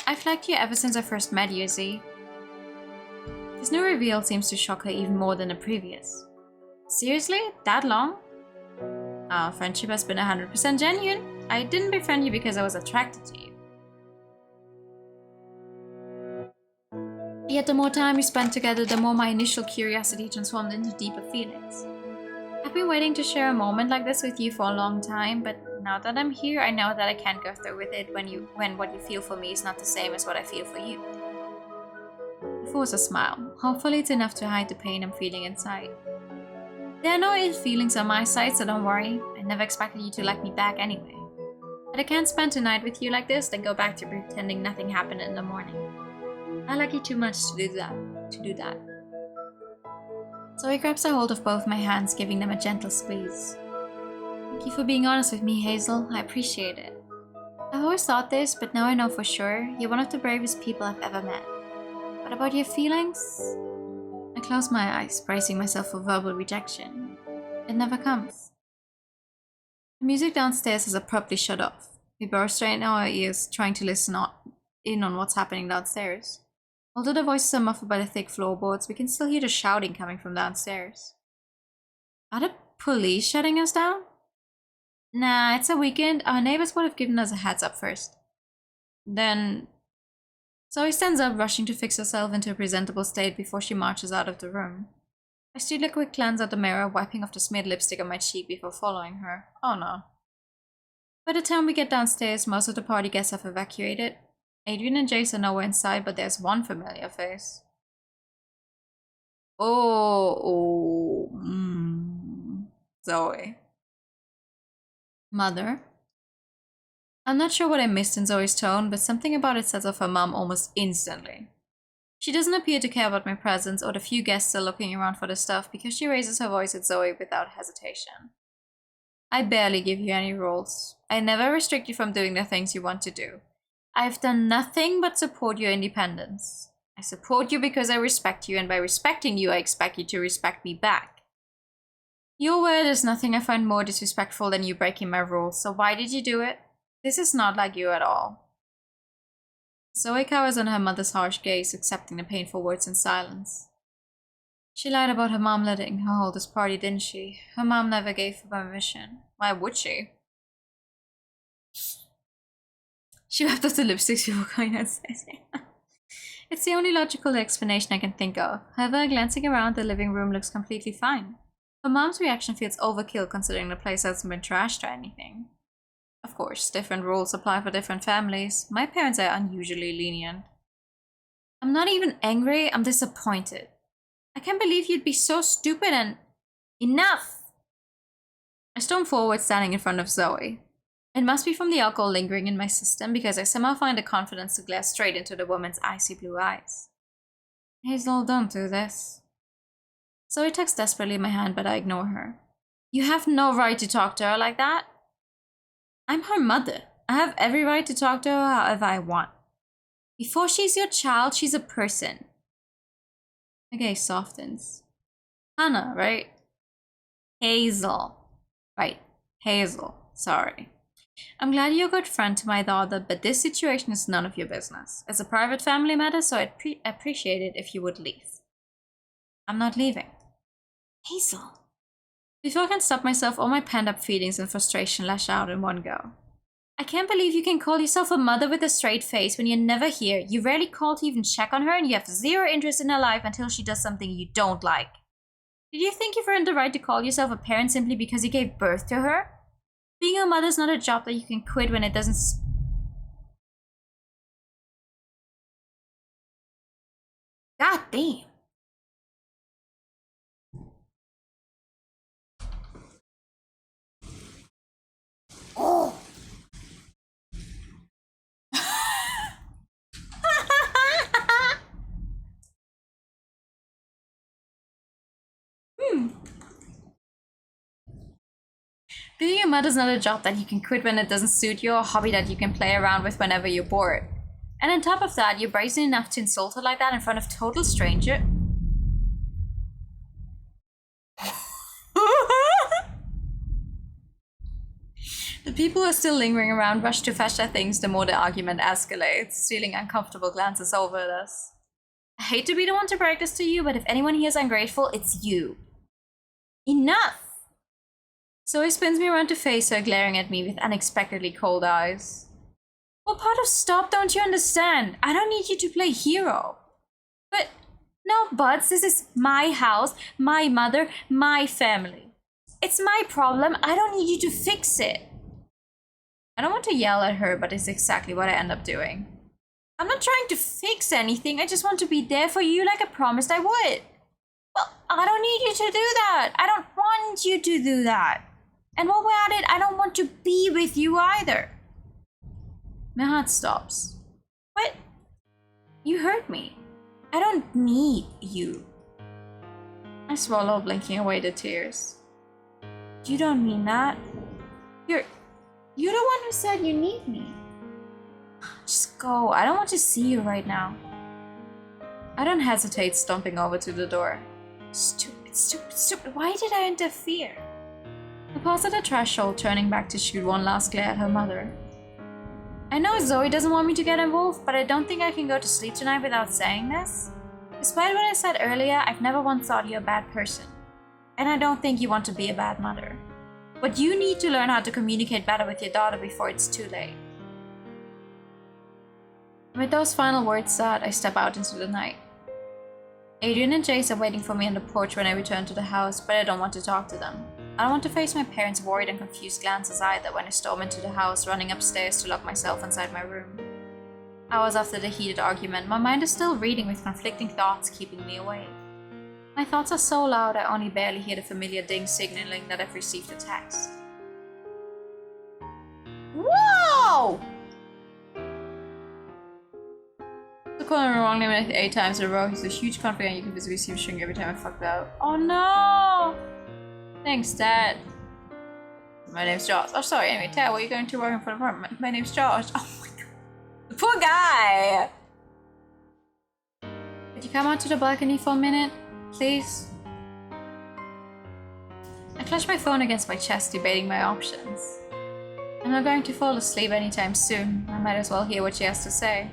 I've liked you ever since I first met you, Z. This new reveal seems to shock her even more than the previous. Seriously? That long? Our friendship has been 100% genuine. I didn't befriend you because I was attracted to you. Yet the more time we spent together, the more my initial curiosity transformed into deeper feelings. I've been waiting to share a moment like this with you for a long time, but now that I'm here, I know that I can't go through with it when what you feel for me is not the same as what I feel for you. I force a smile. Hopefully it's enough to hide the pain I'm feeling inside. There are no ill feelings on my side, so don't worry. I never expected you to like me back anyway. But I can't spend tonight with you like this, then go back to pretending nothing happened in the morning. I like you too much to do that. So he grabs a hold of both my hands, giving them a gentle squeeze. Thank you for being honest with me, Hazel. I appreciate it. I've always thought this, but now I know for sure. You're one of the bravest people I've ever met. What about your feelings? I close my eyes, bracing myself for verbal rejection. It never comes. The music downstairs has abruptly shut off. We both strain our ears, trying to listen in on what's happening downstairs. Although the voices are muffled by the thick floorboards, we can still hear the shouting coming from downstairs. Are the police shutting us down? Nah, it's a weekend. Our neighbors would have given us a heads up first. Then... Zoe stands up, rushing to fix herself into a presentable state before she marches out of the room. I steal a quick glance at the mirror, wiping off the smeared lipstick on my cheek before following her. Oh no. By the time we get downstairs, most of the party guests have evacuated. Adrian and Jace are nowhere in sight, but there's one familiar face. Zoe. Mother. I'm not sure what I missed in Zoe's tone, but something about it sets off her mom almost instantly. She doesn't appear to care about my presence or the few guests still looking around for the stuff because she raises her voice at Zoe without hesitation. I barely give you any rules. I never restrict you from doing the things you want to do. I've done nothing but support your independence. I support you because I respect you, and by respecting you, I expect you to respect me back. Your word is nothing I find more disrespectful than you breaking my rules, so why did you do it? This is not like you at all. Zoe cowers under her mother's harsh gaze, accepting the painful words in silence. She lied about her mom letting her hold this party, didn't she? Her mom never gave her permission. Why would she? She wiped off the lipstick before going outside. It's the only logical explanation I can think of. However, glancing around, the living room looks completely fine. Her mom's reaction feels overkill considering the place hasn't been trashed or anything. Of course, different rules apply for different families. My parents are unusually lenient. I'm not even angry, I'm disappointed. I can't believe you'd be so stupid and... Enough! I storm forward, standing in front of Zoe. It must be from the alcohol lingering in my system, because I somehow find the confidence to glare straight into the woman's icy blue eyes. Hazel, don't do this. Zoe tugs desperately in my hand, but I ignore her. You have no right to talk to her like that. I'm her mother. I have every right to talk to her however I want. Before she's your child, she's a person. My gaze softens. Hannah, right? Hazel. Right, Hazel. Sorry. I'm glad you're a good friend to my daughter, but this situation is none of your business. It's a private family matter, so I'd appreciate it if you would leave. I'm not leaving. Hazel. Before I can stop myself, all my pent-up feelings and frustration lash out in one go. I can't believe you can call yourself a mother with a straight face when you're never here. You rarely call to even check on her, and you have zero interest in her life until she does something you don't like. Did you think you've earned the right to call yourself a parent simply because you gave birth to her? Being a mother is not a job that you can quit when it doesn't... God damn. Oh. Being a mother is not a job that you can quit when it doesn't suit you, or a hobby that you can play around with whenever you're bored. And on top of that, you're brazen enough to insult her like that in front of a total stranger. The people who are still lingering around rush to fetch their things the more the argument escalates, stealing uncomfortable glances over at us. I hate to be the one to break this to you, but if anyone here is ungrateful, it's you. Enough! Zoe spins me around to face her, glaring at me with unexpectedly cold eyes. What part of stop don't you understand? I don't need you to play hero. But, no buts, this is my house, my mother, my family. It's my problem, I don't need you to fix it. I don't want to yell at her, but it's exactly what I end up doing. I'm not trying to fix anything, I just want to be there for you like I promised I would. Well, I don't need you to do that. I don't want you to do that. And while we're at it, I don't want to be with you either. My heart stops. What? You hurt me. I don't need you. I swallow, blinking away the tears. You don't mean that. You're the one who said you need me. Just go. I don't want to see you right now. I don't hesitate, stomping over to the door. Stupid, stupid, stupid. Why did I interfere? I pause at the threshold, turning back to shoot one last glare at her mother. I know Zoe doesn't want me to get involved, but I don't think I can go to sleep tonight without saying this. Despite what I said earlier, I've never once thought you're a bad person. And I don't think you want to be a bad mother. But you need to learn how to communicate better with your daughter before it's too late. With those final words said, I step out into the night. Adrian and Jace are waiting for me on the porch when I return to the house, but I don't want to talk to them. I don't want to face my parents' worried and confused glances either when I storm into the house, running upstairs to lock myself inside my room. Hours after the heated argument, my mind is still reading with conflicting thoughts keeping me awake. My thoughts are so loud I only barely hear the familiar ding signaling that I've received a text. Whoa! The calling me wrong name 8 times in a row. He's a huge confidant you can visibly see him shrink every time I fucked out. Oh no! Thanks, Dad. My name's Josh. Oh, sorry. Anyway, Tara, what are you going to work for the apartment? My name's Josh. Oh my god. The poor guy! Could you come out to the balcony for a minute, please? I clutched my phone against my chest, debating my options. I'm not going to fall asleep anytime soon. I might as well hear what she has to say.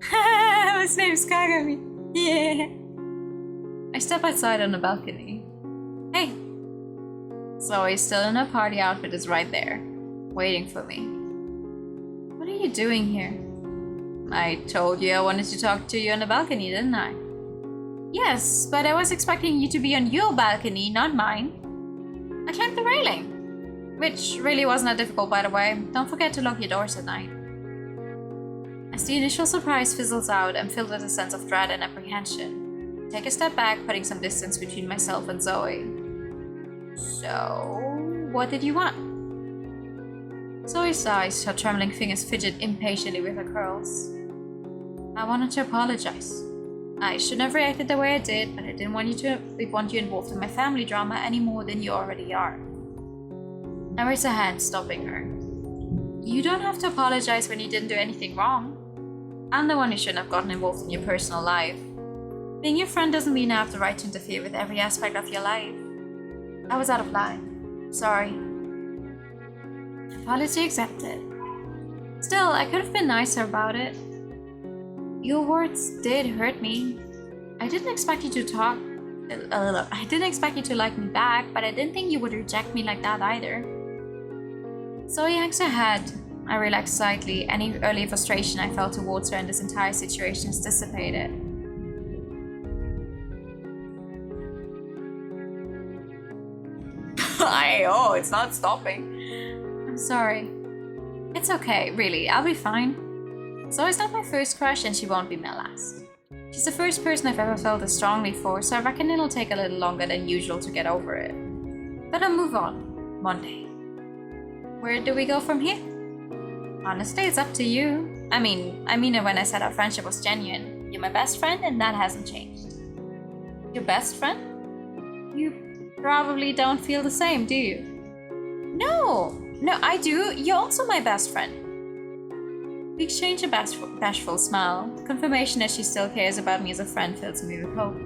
His name's Kagami. Yeah. I step outside on the balcony. Hey. Zoe, still in her party outfit, is right there, waiting for me. What are you doing here? I told you I wanted to talk to you on the balcony, didn't I? Yes, but I was expecting you to be on your balcony, not mine. I climbed the railing, which really wasn't that difficult, by the way. Don't forget to lock your doors at night. As the initial surprise fizzles out, I'm filled with a sense of dread and apprehension. Take a step back, putting some distance between myself and Zoe. So, what did you want? Zoe sighs, her trembling fingers fidget impatiently with her curls. I wanted to apologize. I shouldn't have reacted the way I did, but I didn't want you involved in my family drama any more than you already are. I raise a hand, stopping her. You don't have to apologize when you didn't do anything wrong. I'm the one who shouldn't have gotten involved in your personal life. Being your friend doesn't mean I have the right to interfere with every aspect of your life. I was out of line. Sorry. Apology accepted. Still, I could have been nicer about it. Your words did hurt me. I didn't expect you to I didn't expect you to like me back, but I didn't think you would reject me like that either. Zoe hangs her head. I relax slightly. Any early frustration I felt towards her in this entire situation is dissipated. Oh, it's not stopping. I'm sorry. It's okay, really. I'll be fine. Zoe's not my first crush, and she won't be my last. She's the first person I've ever felt this strongly for, so I reckon it'll take a little longer than usual to get over it. But I'll move on. Monday. Where do we go from here? Honestly, it's up to you. I mean it when I said our friendship was genuine. You're my best friend, and that hasn't changed. Your best friend? You probably don't feel the same, do you? No, I do. You're also my best friend. We exchange a bashful smile. Confirmation that she still cares about me as a friend fills me with hope.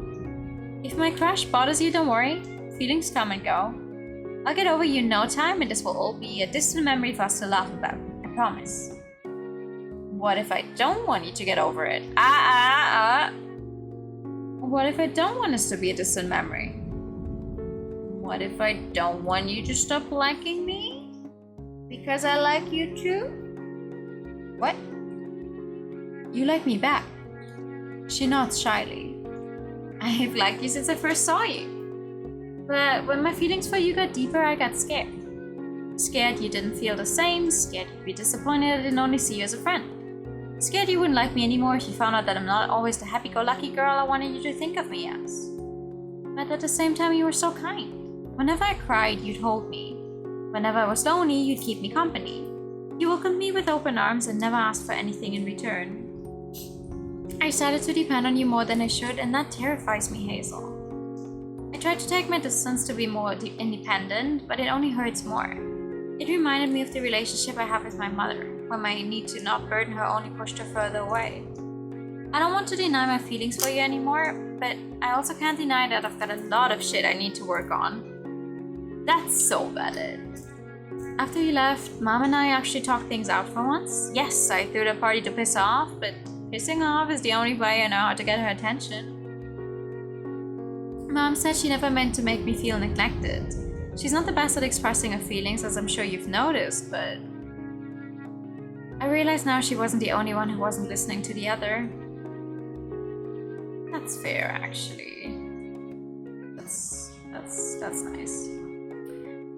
If my crush bothers you, don't worry. Feelings come and go. I'll get over you in no time, and this will all be a distant memory for us to laugh about. I promise. What if I don't want you to get over it? What if I don't want us to be a distant memory? What if I don't want you to stop liking me? Because I like you too? What? You like me back? She nods shyly. I've liked you since I first saw you. But when my feelings for you got deeper, I got scared. Scared you didn't feel the same, scared you'd be disappointed I didn't only see you as a friend. Scared you wouldn't like me anymore if you found out that I'm not always the happy-go-lucky girl I wanted you to think of me as. But at the same time, you were so kind. Whenever I cried, you'd hold me. Whenever I was lonely, you'd keep me company. You welcomed me with open arms and never asked for anything in return. I started to depend on you more than I should, and that terrifies me, Hazel. I tried to take my distance to be more independent, but it only hurts more. It reminded me of the relationship I have with my mother, where my need to not burden her only pushed her further away. I don't want to deny my feelings for you anymore, but I also can't deny that I've got a lot of shit I need to work on. That's so valid. After you left, Mom and I actually talked things out for once. Yes, I threw the party to piss her off, but pissing her off is the only way I know how to get her attention. Mom said she never meant to make me feel neglected. She's not the best at expressing her feelings, as I'm sure you've noticed, but I realize now she wasn't the only one who wasn't listening to the other. That's fair, actually. That's nice.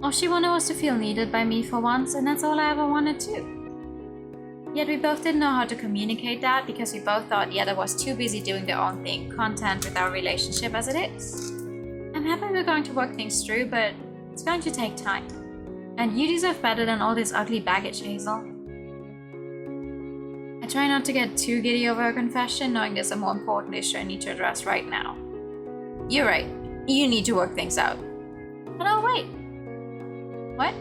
All she wanted was to feel needed by me for once, and that's all I ever wanted too. Yet we both didn't know how to communicate that because we both thought the other was too busy doing their own thing, content with our relationship as it is. I'm happy we're going to work things through, but it's going to take time. And you deserve better than all this ugly baggage, Hazel. I try not to get too giddy over a confession, knowing there's a more important issue I need to address right now. You're right. You need to work things out. But I'll wait. What?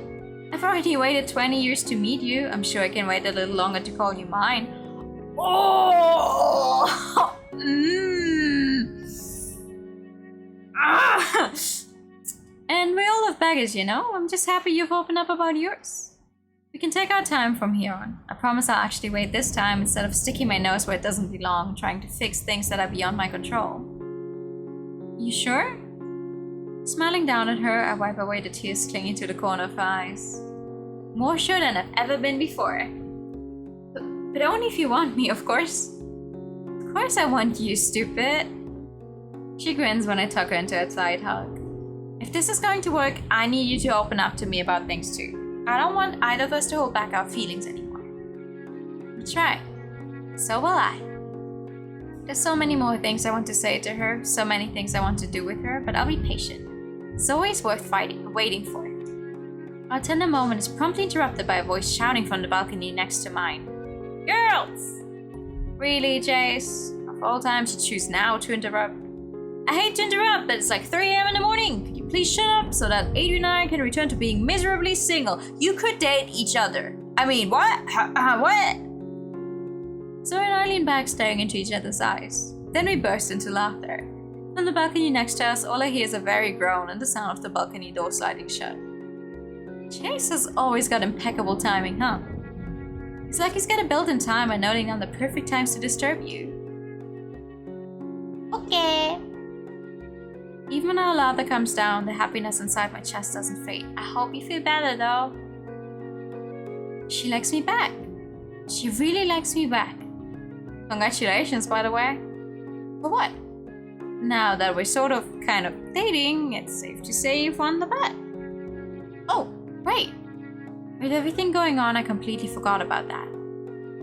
I've already waited 20 years to meet you. I'm sure I can wait a little longer to call you mine. Oh! Ah! And we all have baggage, you know? I'm just happy you've opened up about yours. We can take our time from here on. I promise I'll actually wait this time instead of sticking my nose where it doesn't belong, trying to fix things that are beyond my control. You sure? Smiling down at her, I wipe away the tears clinging to the corner of her eyes. More sure than I've ever been before. But only if you want me, of course. Of course I want you, stupid. She grins when I tuck her into a tight hug. If this is going to work, I need you to open up to me about things too. I don't want either of us to hold back our feelings anymore. That's right. So will I. There's so many more things I want to say to her, so many things I want to do with her, but I'll be patient. It's always worth waiting for it. Our tender moment is promptly interrupted by a voice shouting from the balcony next to mine. Girls! Really, Jace? Of all times you choose now to interrupt. I hate to interrupt, but it's like 3 a.m. in the morning. Could you please shut up so that Adrian and I can return to being miserably single? You could date each other. I mean, what? What? Zoe and I lean back, staring into each other's eyes. Then we burst into laughter. On the balcony next to us, all I hear is a very groan and the sound of the balcony door sliding shut. Chase has always got impeccable timing, huh? It's like he's got a built-in timer noting down the perfect times to disturb you. Okay. Even when our laughter comes down, the happiness inside my chest doesn't fade. I hope you feel better, though. She likes me back. She really likes me back. Congratulations, by the way. For what? Now that we're sort of kind of dating, it's safe to say you've won the bet. Oh, right. With everything going on, I completely forgot about that.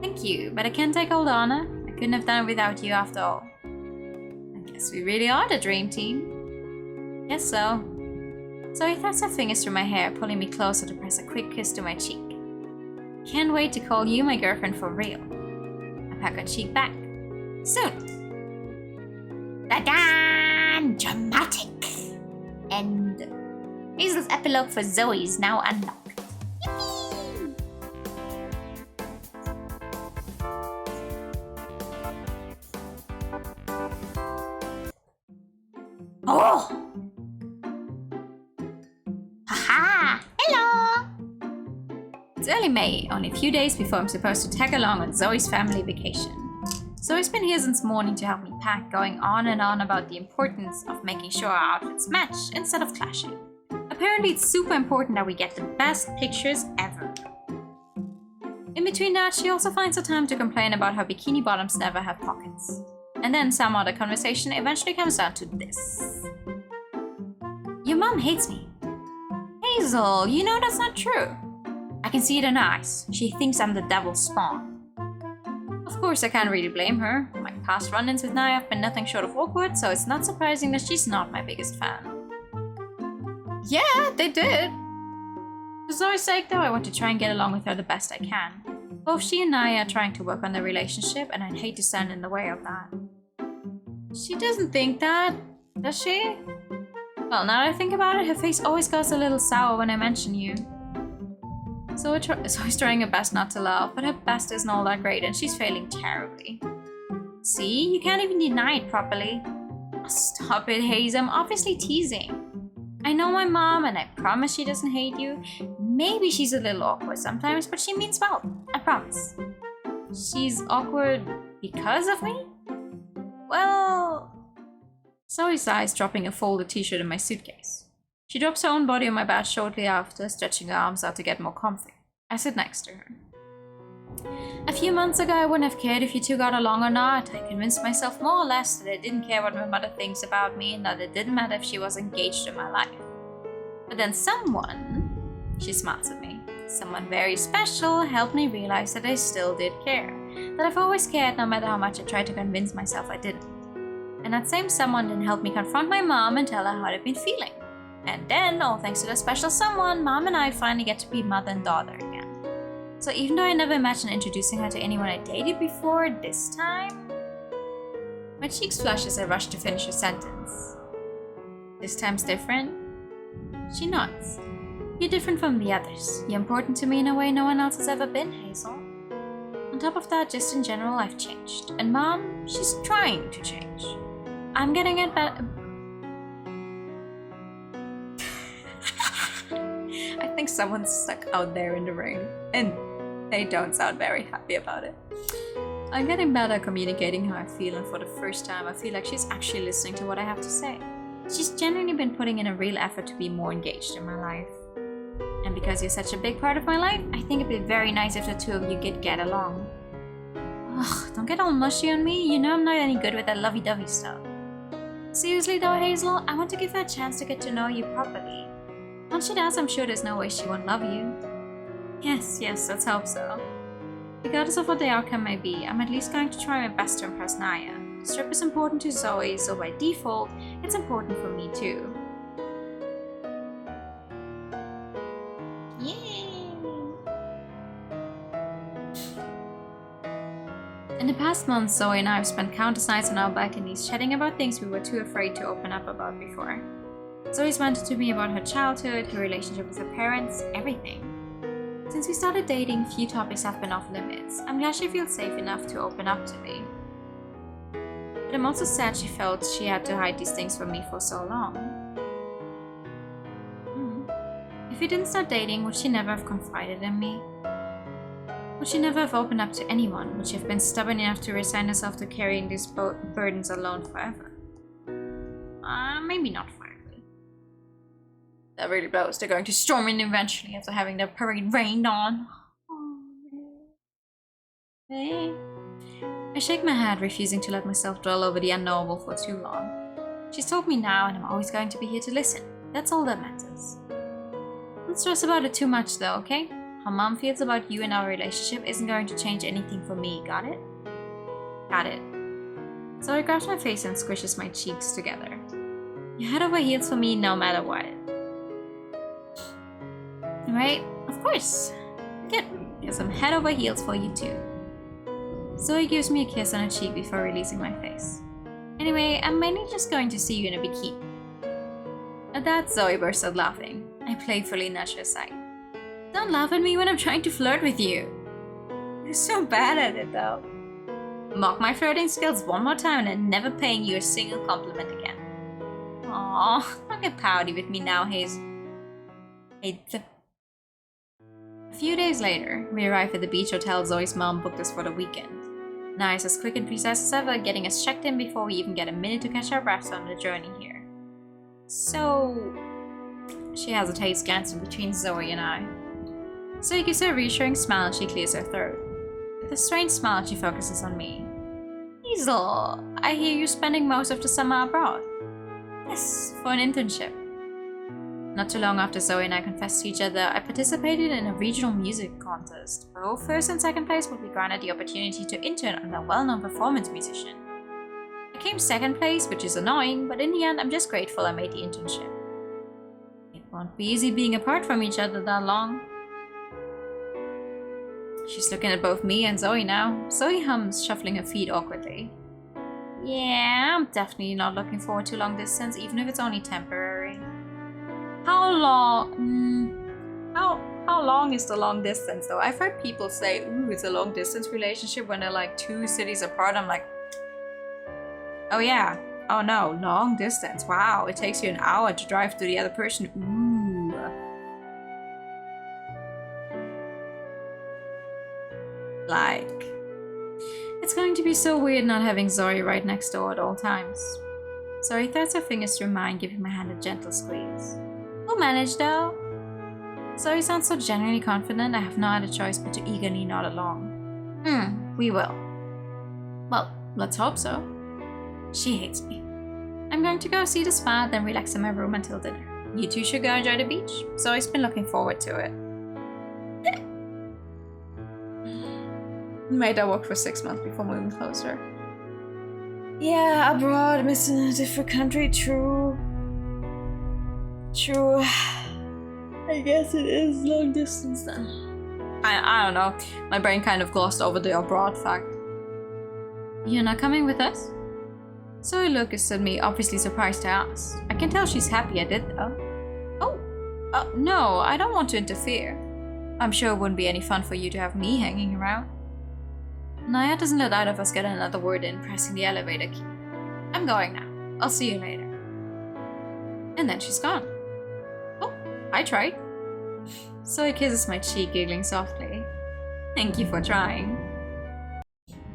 Thank you, but I can't take all the honor. I couldn't have done it without you after all. I guess we really are the dream team. Guess so. Zoe thrusts her fingers through my hair, pulling me closer to press a quick kiss to my cheek. Can't wait to call you my girlfriend for real. I pack her cheek back. Soon. Da-dan! Dramatic! And Hazel's epilogue for Zoe is now unlocked. Yippee! Oh! Haha! Hello! It's early May, only a few days before I'm supposed to tag along on Zoe's family vacation. Zoe's been here since morning to help me pack, going on and on about the importance of making sure our outfits match instead of clashing. Apparently it's super important that we get the best pictures ever. In between that, she also finds the time to complain about how bikini bottoms never have pockets. And then some other conversation eventually comes down to this. Your mom hates me. Hazel, you know that's not true. I can see it in her eyes. She thinks I'm the devil's spawn. Of course, I can't really blame her. My past run-ins with Naya have been nothing short of awkward, so it's not surprising that she's not my biggest fan. Yeah, they did. For Zoe's sake, though, I want to try and get along with her the best I can. Both she and Naya are trying to work on their relationship, and I'd hate to stand in the way of that. She doesn't think that, does she? Well, now that I think about it, her face always goes a little sour when I mention you. Zoe's trying her best not to laugh, but her best isn't all that great, and she's failing terribly. See? You can't even deny it properly. Oh, stop it, Hazel. I'm obviously teasing. I know my mom, and I promise she doesn't hate you. Maybe she's a little awkward sometimes, but she means well. I promise. She's awkward because of me? Well... Zoe sighs, dropping a folded t-shirt in my suitcase. She drops her own body on my bed shortly after, stretching her arms out to get more comfy. I sit next to her. A few months ago, I wouldn't have cared if you two got along or not. I convinced myself more or less that I didn't care what my mother thinks about me and that it didn't matter if she was engaged in my life. But then someone, she smiles at me, someone very special helped me realize that I still did care. That I've always cared no matter how much I tried to convince myself I didn't. And that same someone then helped me confront my mom and tell her how I'd been feeling. And then, all thanks to the special someone, Mom and I finally get to be mother and daughter again. So even though I never imagined introducing her to anyone I dated before, this time... My cheeks flush as I rush to finish her sentence. This time's different? She nods. You're different from the others. You're important to me in a way no one else has ever been, Hazel. On top of that, just in general, I've changed. And Mom, she's trying to change. I'm getting it better. I think someone's stuck out there in the rain, and they don't sound very happy about it. I'm getting better at communicating how I feel, and for the first time, I feel like she's actually listening to what I have to say. She's genuinely been putting in a real effort to be more engaged in my life. And because you're such a big part of my life, I think it'd be very nice if the two of you could get along. Ugh, don't get all mushy on me. You know I'm not any good with that lovey-dovey stuff. Seriously though, Hazel, I want to give her a chance to get to know you properly. Once she does, I'm sure there's no way she won't love you. Yes, let's hope so. Regardless of what the outcome may be, I'm at least going to try my best to impress Naya. This trip is important to Zoe, so by default, it's important for me too. Yay! In the past month, Zoe and I have spent countless nights on our balconies chatting about things we were too afraid to open up about before. Zoe's vented to me about her childhood, her relationship with her parents, everything. Since we started dating, few topics have been off limits. I'm glad she feels safe enough to open up to me. But I'm also sad she felt she had to hide these things from me for so long. If we didn't start dating, would she never have confided in me? Would she never have opened up to anyone? Would she have been stubborn enough to resign herself to carrying these burdens alone forever? Maybe not forever. That really blows. They're going to storm in eventually after having their parade rained on. Hey. I shake my head, refusing to let myself dwell over the unknowable for too long. She's told me now, and I'm always going to be here to listen. That's all that matters. Don't stress about it too much though, okay? How Mom feels about you and our relationship isn't going to change anything for me, got it? Got it. So I grabs my face and squishes my cheeks together. You're head over heels for me no matter what. Right? Of course. Good, because I'm head over heels for you too. Zoe gives me a kiss on her cheek before releasing my face. Anyway, I'm mainly just going to see you in a bikini. At that, Zoe bursts out laughing. I playfully nudge her aside. Don't laugh at me when I'm trying to flirt with you. You're so bad at it though. Mock my flirting skills one more time and I'm never paying you a single compliment again. Aww, don't get pouty with me now, Hazel. A few days later, we arrive at the beach hotel Zoe's mom booked us for the weekend. Naya is as quick and precise as ever, getting us checked in before we even get a minute to catch our breaths on the journey here. So... She hesitates, glancing between Zoe and I. Zoe gives her a reassuring smile and she clears her throat. With a strange smile, she focuses on me. Hazel, I hear you're spending most of the summer abroad. Yes, for an internship. Not too long after Zoe and I confessed to each other, I participated in a regional music contest. Both first and second place would be granted the opportunity to intern under a well-known performance musician. I came second place, which is annoying, but in the end I'm just grateful I made the internship. It won't be easy being apart from each other that long. She's looking at both me and Zoe now. Zoe hums, shuffling her feet awkwardly. Yeah, I'm definitely not looking forward to long distance, even if it's only temporary. How long is the long distance though? I've heard people say, ooh, it's a long distance relationship when they're like 2 cities apart. I'm like, oh yeah, oh no, long distance. Wow, it takes you an hour to drive to the other person. Ooh. Like, it's going to be so weird not having Zoe right next door at all times. Zoe threads her fingers through mine, giving my hand a gentle squeeze. We'll manage though. Zoe sounds so genuinely confident I have no other choice but to eagerly nod along. We will. Well, let's hope so. She hates me. I'm going to go see the spa, then relax in my room until dinner. You two should go enjoy the beach. Zoe's been looking forward to it. Made that work for 6 months before moving closer. Yeah, abroad, missing a different country, true. True. I guess it is long distance then. I don't know. My brain kind of glossed over the abroad fact. You're not coming with us? Zoe looks at me, obviously surprised I asked. I can tell she's happy I did though. No, I don't want to interfere. I'm sure it wouldn't be any fun for you to have me hanging around. Naya doesn't let either of us get another word in, pressing the elevator key. I'm going now. I'll see you later. And then she's gone. Oh, I tried. Zoe kisses my cheek, giggling softly. Thank you for trying.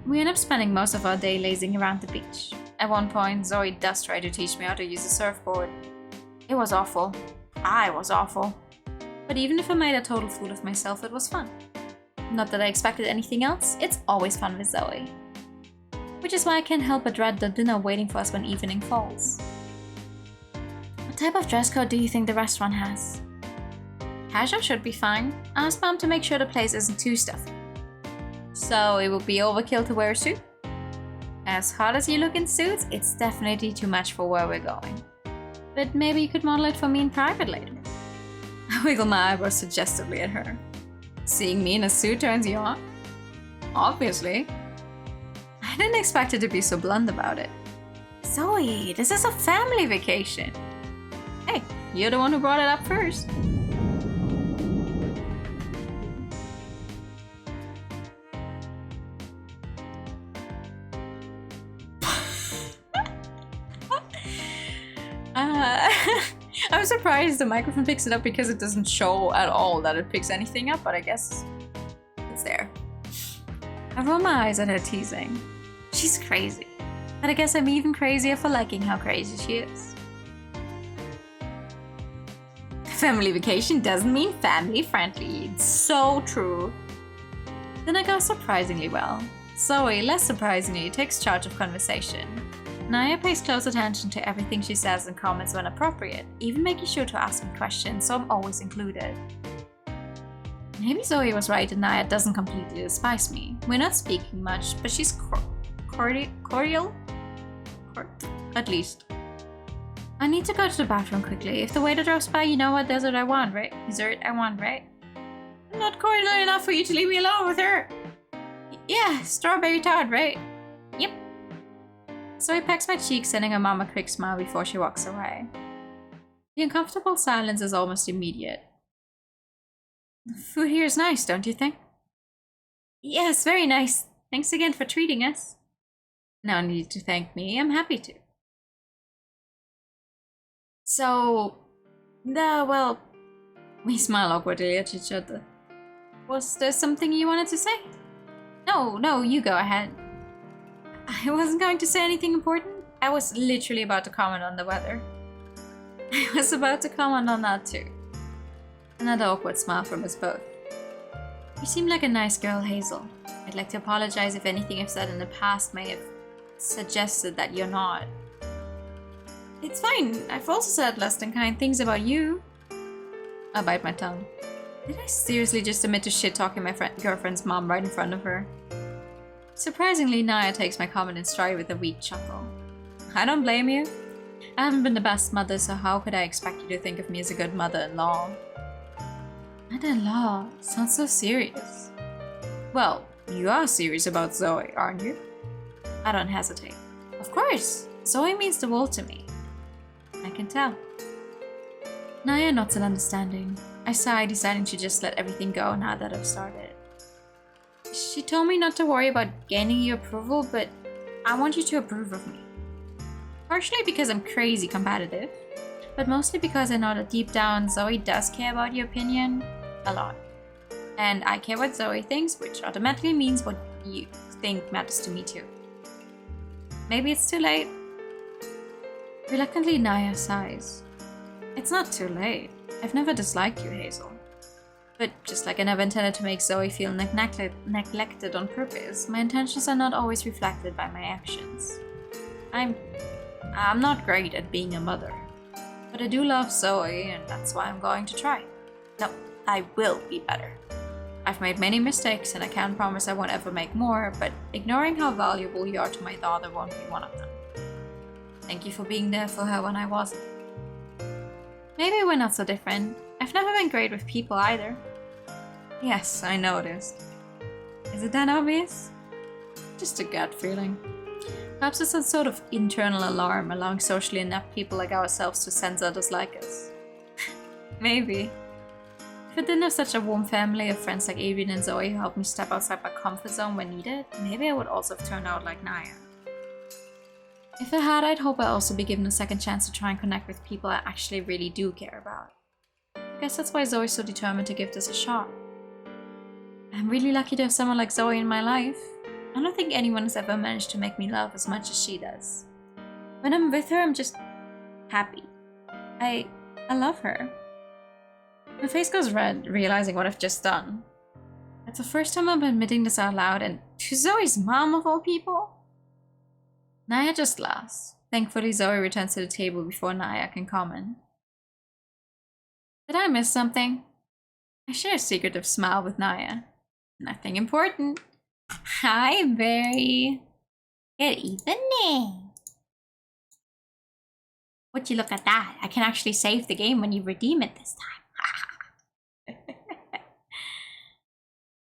We end up spending most of our day lazing around the beach. At one point, Zoe does try to teach me how to use a surfboard. It was awful. I was awful. But even if I made a total fool of myself, it was fun. Not that I expected anything else, it's always fun with Zoe. Which is why I can't help but dread the dinner waiting for us when evening falls. What type of dress code do you think the restaurant has? Casual should be fine. I asked Mom to make sure the place isn't too stuffy. So it would be overkill to wear a suit? As hot as you look in suits, it's definitely too much for where we're going. But maybe you could model it for me in private later. I wiggle my eyebrows suggestively at her. Seeing me in a suit turns you on? Obviously. I didn't expect her to be so blunt about it. Zoe, this is a family vacation. Hey, you're the one who brought it up first. I'm surprised the microphone picks it up because it doesn't show at all that it picks anything up, but I guess it's there. I roll my eyes at her teasing. She's crazy, but I guess I'm even crazier for liking how crazy she is. Family vacation doesn't mean family friendly. It's so true. Dinner goes surprisingly well. Zoe, less surprisingly, takes charge of conversation. Naya pays close attention to everything she says and comments when appropriate, even making sure to ask me questions, so I'm always included. Maybe Zoe was right and Naya doesn't completely despise me. We're not speaking much, but she's cordial? At least. I need to go to the bathroom quickly. If the waiter drops by, you know what dessert I want, right? I'm not cordial enough for you to leave me alone with her. Yeah, strawberry tart, right? Yep. Zoe pecks my cheek, sending her mom a quick smile before she walks away. The uncomfortable silence is almost immediate. The food here is nice, don't you think? Yes, very nice. Thanks again for treating us. No need to thank me, I'm happy to. So, we smile awkwardly at each other. Was there something you wanted to say? No, you go ahead. I wasn't going to say anything important. I was literally about to comment on the weather. I was about to comment on that too. Another awkward smile from us both. You seem like a nice girl, Hazel. I'd like to apologize if anything I've said in the past may have suggested that you're not. It's fine. I've also said less than kind things about you. I bite my tongue. Did I seriously just admit to shit-talking my girlfriend's mom right in front of her? Surprisingly, Naya takes my comment in stride with a weak chuckle. I don't blame you. I haven't been the best mother, so how could I expect you to think of me as a good mother-in-law? Mother-in-law? Sounds so serious. Well, you are serious about Zoe, aren't you? I don't hesitate. Of course! Zoe means the world to me. I can tell. Naya nods in understanding. I sigh, deciding to just let everything go now that I've started. She told me not to worry about gaining your approval, but I want you to approve of me. Partially because I'm crazy competitive, but mostly because I know that deep down Zoe does care about your opinion a lot. And I care what Zoe thinks, which automatically means what you think matters to me too. Maybe it's too late. Reluctantly, Naya sighs. It's not too late. I've never disliked you, Hazel. But just like I never intended to make Zoe feel neglected on purpose, my intentions are not always reflected by my actions. I'm not great at being a mother, but I do love Zoe, and that's why I'm going to try. No, I will be better. I've made many mistakes, and I can't promise I won't ever make more, but ignoring how valuable you are to my daughter won't be one of them. Thank you for being there for her when I wasn't. Maybe we're not so different. I've never been great with people either. Yes, I noticed. Is it that obvious? Just a gut feeling. Perhaps it's some sort of internal alarm, allowing socially inept people like ourselves to sense others like us. Maybe. If I didn't have such a warm family of friends like Adrian and Zoe who helped me step outside my comfort zone when needed, maybe I would also have turned out like Naya. If I had, I'd hope I'd also be given a second chance to try and connect with people I actually really do care about. I guess that's why Zoe's so determined to give this a shot. I'm really lucky to have someone like Zoe in my life. I don't think anyone has ever managed to make me laugh as much as she does. When I'm with her, I'm just happy. I love her. My face goes red, realizing what I've just done. It's the first time I'm admitting this out loud, and to Zoe's mom of all people. Naya just laughs. Thankfully, Zoe returns to the table before Naya can comment. Did I miss something? I share a secretive smile with Naya. Nothing important. Hi, Barry. Good evening. Would you look at that? I can actually save the game when you redeem it this time.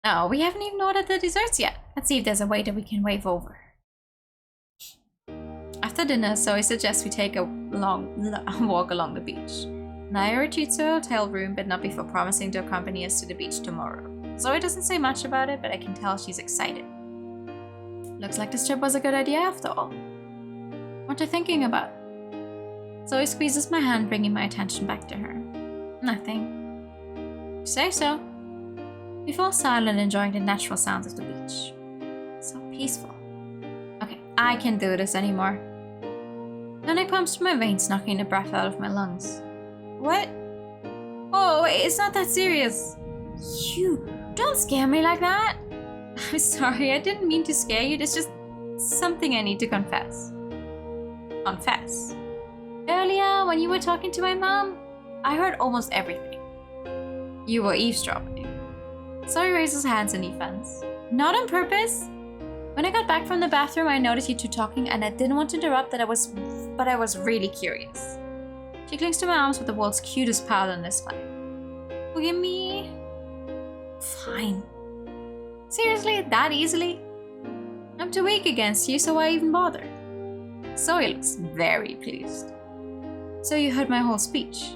No, we haven't even ordered the desserts yet. Let's see if there's a way that we can wave over. After dinner, Zoe suggests we take a walk along the beach. Naya retreats to her hotel room, but not before promising to accompany us to the beach tomorrow. Zoe doesn't say much about it, but I can tell she's excited. Looks like this trip was a good idea after all. What are you thinking about? Zoe squeezes my hand, bringing my attention back to her. Nothing. You say so. We fall silent, enjoying the natural sounds of the beach. So peaceful. Okay, I can't do this anymore. Panic pumps through my veins, knocking the breath out of my lungs. What? Oh, wait, it's not that serious. You, don't scare me like that. I'm sorry, I didn't mean to scare you. There's just something I need to confess. Confess? Earlier, when you were talking to my mom, I heard almost everything. You were eavesdropping. Zoe raises hands in defense. Not on purpose. When I got back from the bathroom, I noticed you two talking, and I didn't want to interrupt but I was really curious. She clings to my arms with the world's cutest pout on display. Forgive me? Fine. Seriously, that easily? I'm too weak against you, so why even bother? Zoe looks very pleased. So you heard my whole speech?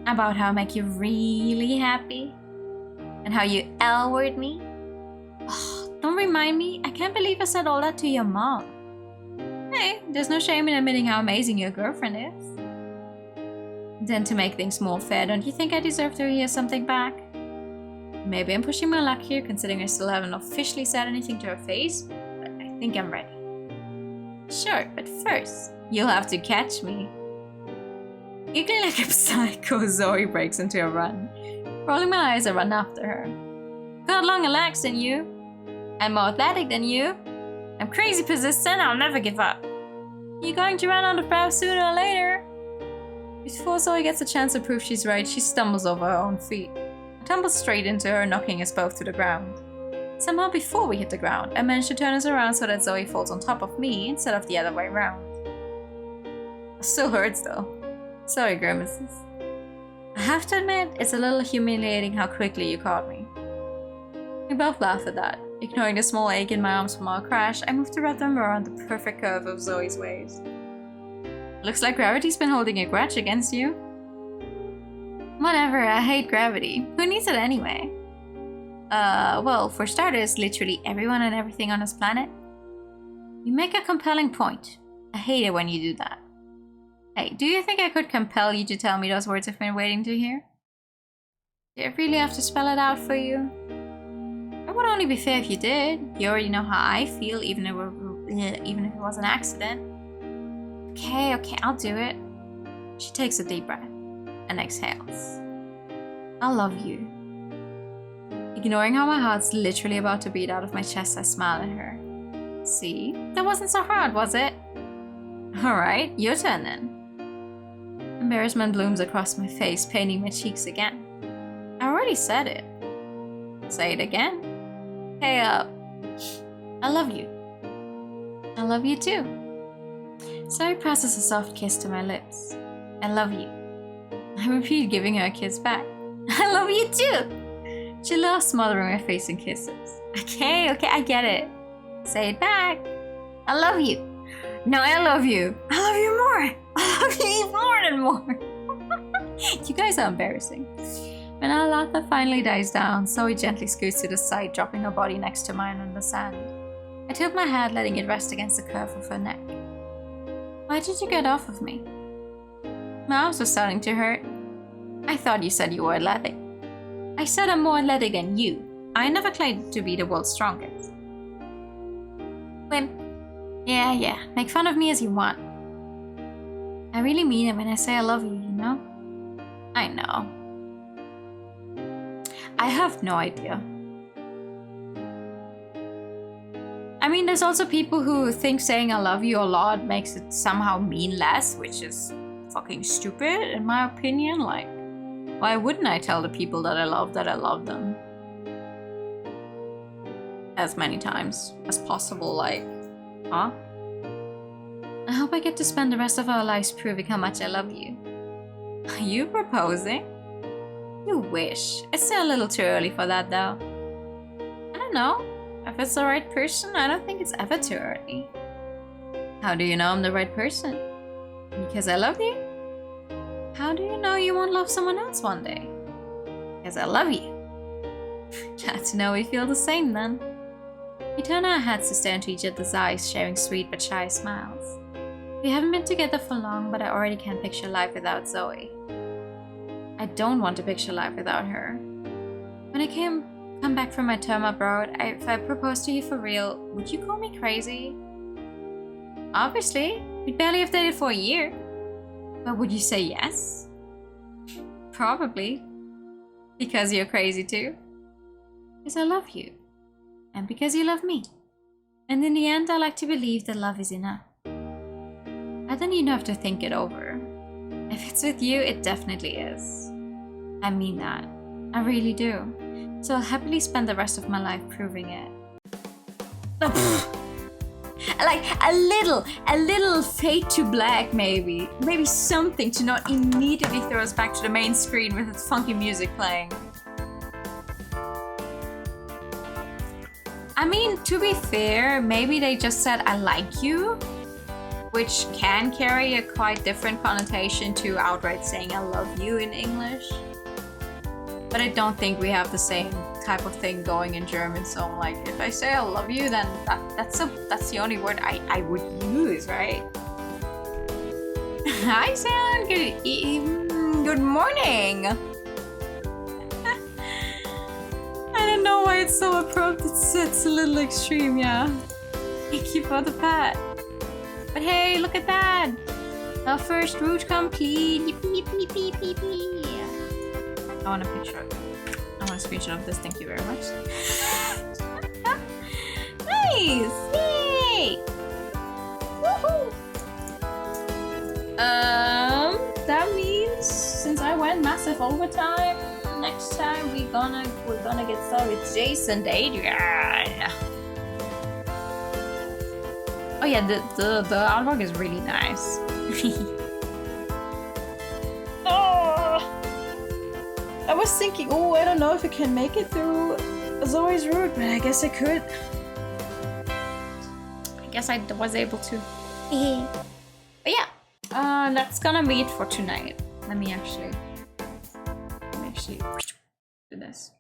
About how I make you really happy? And how you L-word me? Oh, don't remind me. I can't believe I said all that to your mom. Hey, there's no shame in admitting how amazing your girlfriend is. Then to make things more fair, don't you think I deserve to hear something back? Maybe I'm pushing my luck here, considering I still haven't officially said anything to her face, but I think I'm ready. Sure, but first, you'll have to catch me. Giggling like a psycho, Zoe breaks into a run. Rolling my eyes, I run after her. Got longer legs than you. I'm more athletic than you. I'm crazy persistent, I'll never give up. You're going to run out of breath sooner or later. Before Zoe gets a chance to prove she's right, she stumbles over her own feet. I tumble straight into her, knocking us both to the ground. Somehow before we hit the ground, I managed to turn us around so that Zoe falls on top of me instead of the other way around. It still hurts though. Zoe grimaces. I have to admit, it's a little humiliating how quickly you caught me. We both laugh at that. Ignoring the small ache in my arms from our crash, I move to wrap them around the perfect curve of Zoe's waist. Looks like gravity's been holding a grudge against you. Whatever, I hate gravity. Who needs it anyway? Well, for starters, literally everyone and everything on this planet. You make a compelling point. I hate it when you do that. Hey, do you think I could compel you to tell me those words I've been waiting to hear? Do I really have to spell it out for you? It would only be fair if you did. You already know how I feel, even if it was an accident. Okay, I'll do it. She takes a deep breath and exhales. I love you. Ignoring how my heart's literally about to beat out of my chest, I smile at her. See? That wasn't so hard, was it? Alright, your turn then. Embarrassment blooms across my face, painting my cheeks again. I already said it. Say it again. Hey, I love you. I love you too. Zoe passes a soft kiss to my lips. I love you. I repeat, giving her a kiss back. I love you too! She laughs, smothering my face in kisses. Okay, I get it. Say it back. I love you. No, I love you. I love you more. I love you even more than more. You guys are embarrassing. When our laughter finally dies down, Zoe gently scoots to the side, dropping her body next to mine on the sand. I tilt my head, letting it rest against the curve of her neck. Why did you get off of me? My arms were starting to hurt. I thought you said you were athletic. I said I'm more athletic than you. I never claimed to be the world's strongest. Wimp. Yeah, make fun of me as you want. I really mean it when I say I love you, you know? I know. I have no idea. I mean, there's also people who think saying I love you a lot makes it somehow mean less, which is fucking stupid, in my opinion. Like, why wouldn't I tell the people that I love them? As many times as possible, like, huh? I hope I get to spend the rest of our lives proving how much I love you. Are you proposing? You wish. It's still a little too early for that, though. I don't know. If it's the right person, I don't think it's ever too early. How do you know I'm the right person? Because I love you? How do you know you won't love someone else one day? Because I love you. Glad to know we feel the same then. We turn our heads to stare into each other's eyes, sharing sweet but shy smiles. We haven't been together for long, but I already can't picture life without Zoe. I don't want to picture life without her. When I come back from my term abroad, if I proposed to you for real, would you call me crazy? Obviously, we'd barely have dated for a year. But would you say yes? Probably. Because you're crazy too. Because I love you. And because you love me. And in the end, I like to believe that love is enough. I don't even have to think it over. If it's with you, it definitely is. I mean that. I really do. So I'll happily spend the rest of my life proving it. Like a little fade to black, maybe. Maybe something to not immediately throw us back to the main screen with its funky music playing. I mean, to be fair, maybe they just said I like you, which can carry a quite different connotation to outright saying I love you in English. But I don't think we have the same type of thing going in German, so like if I say I love you, then that's the only word I would use, right? Hi Sam, good morning. I don't know why it's so abrupt, it's a little extreme, yeah. Thank you for the pat. But hey, look at that! Our first route complete! Yippee, yippee, yippee, yippee, yippee. I want a picture of it. I want a screenshot of this, thank you very much. Nice! Yay! Woohoo! That means since I went massive overtime, next time we're gonna get started with Jason Adrian. Oh yeah, the artwork is really nice. Oh, I was thinking, oh, I don't know if I can make it through Zoe's route, but I guess I could. I guess I was able to. But yeah, that's gonna be it for tonight. Let me actually do this.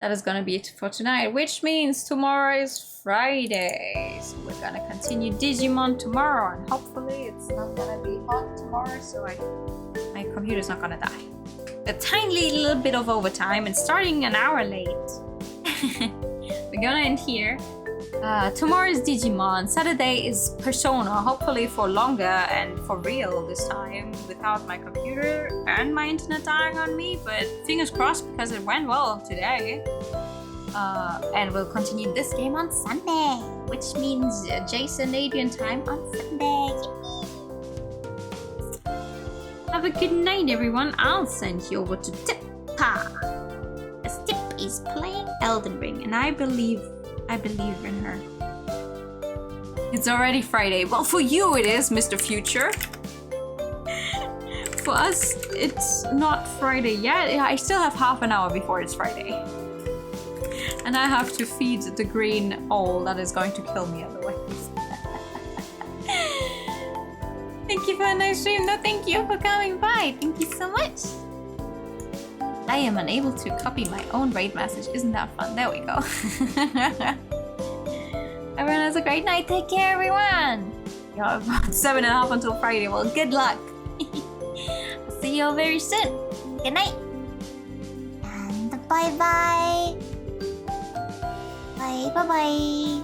That is gonna be it for tonight, which means tomorrow is Friday. So we're gonna continue Digimon tomorrow, and hopefully it's not gonna be hot tomorrow, so my computer's not gonna die. A tiny little bit of overtime and starting an hour late. We're gonna end here. Tomorrow is Digimon, Saturday is Persona, hopefully for longer and for real this time, without my computer and my internet dying on me, but fingers crossed because it went well today. And we'll continue this game on Sunday, which means Jason Adrian time on Sunday. Have a good night everyone, I'll send you over to Tippa, as Tip is playing Elden Ring, and I believe in her. It's already Friday. Well, for you it is, Mr. Future. For us, it's not Friday yet. I still have half an hour before it's Friday. And I have to feed the green owl that is going to kill me otherwise. Thank you for a nice stream. No, thank you for coming by. Thank you so much. I am unable to copy my own raid message. Isn't that fun? There we go. Everyone has a great night. Take care, everyone. You have about 7.5 until Friday. Well, good luck. I'll see you all very soon. Good night. And bye-bye. Bye-bye.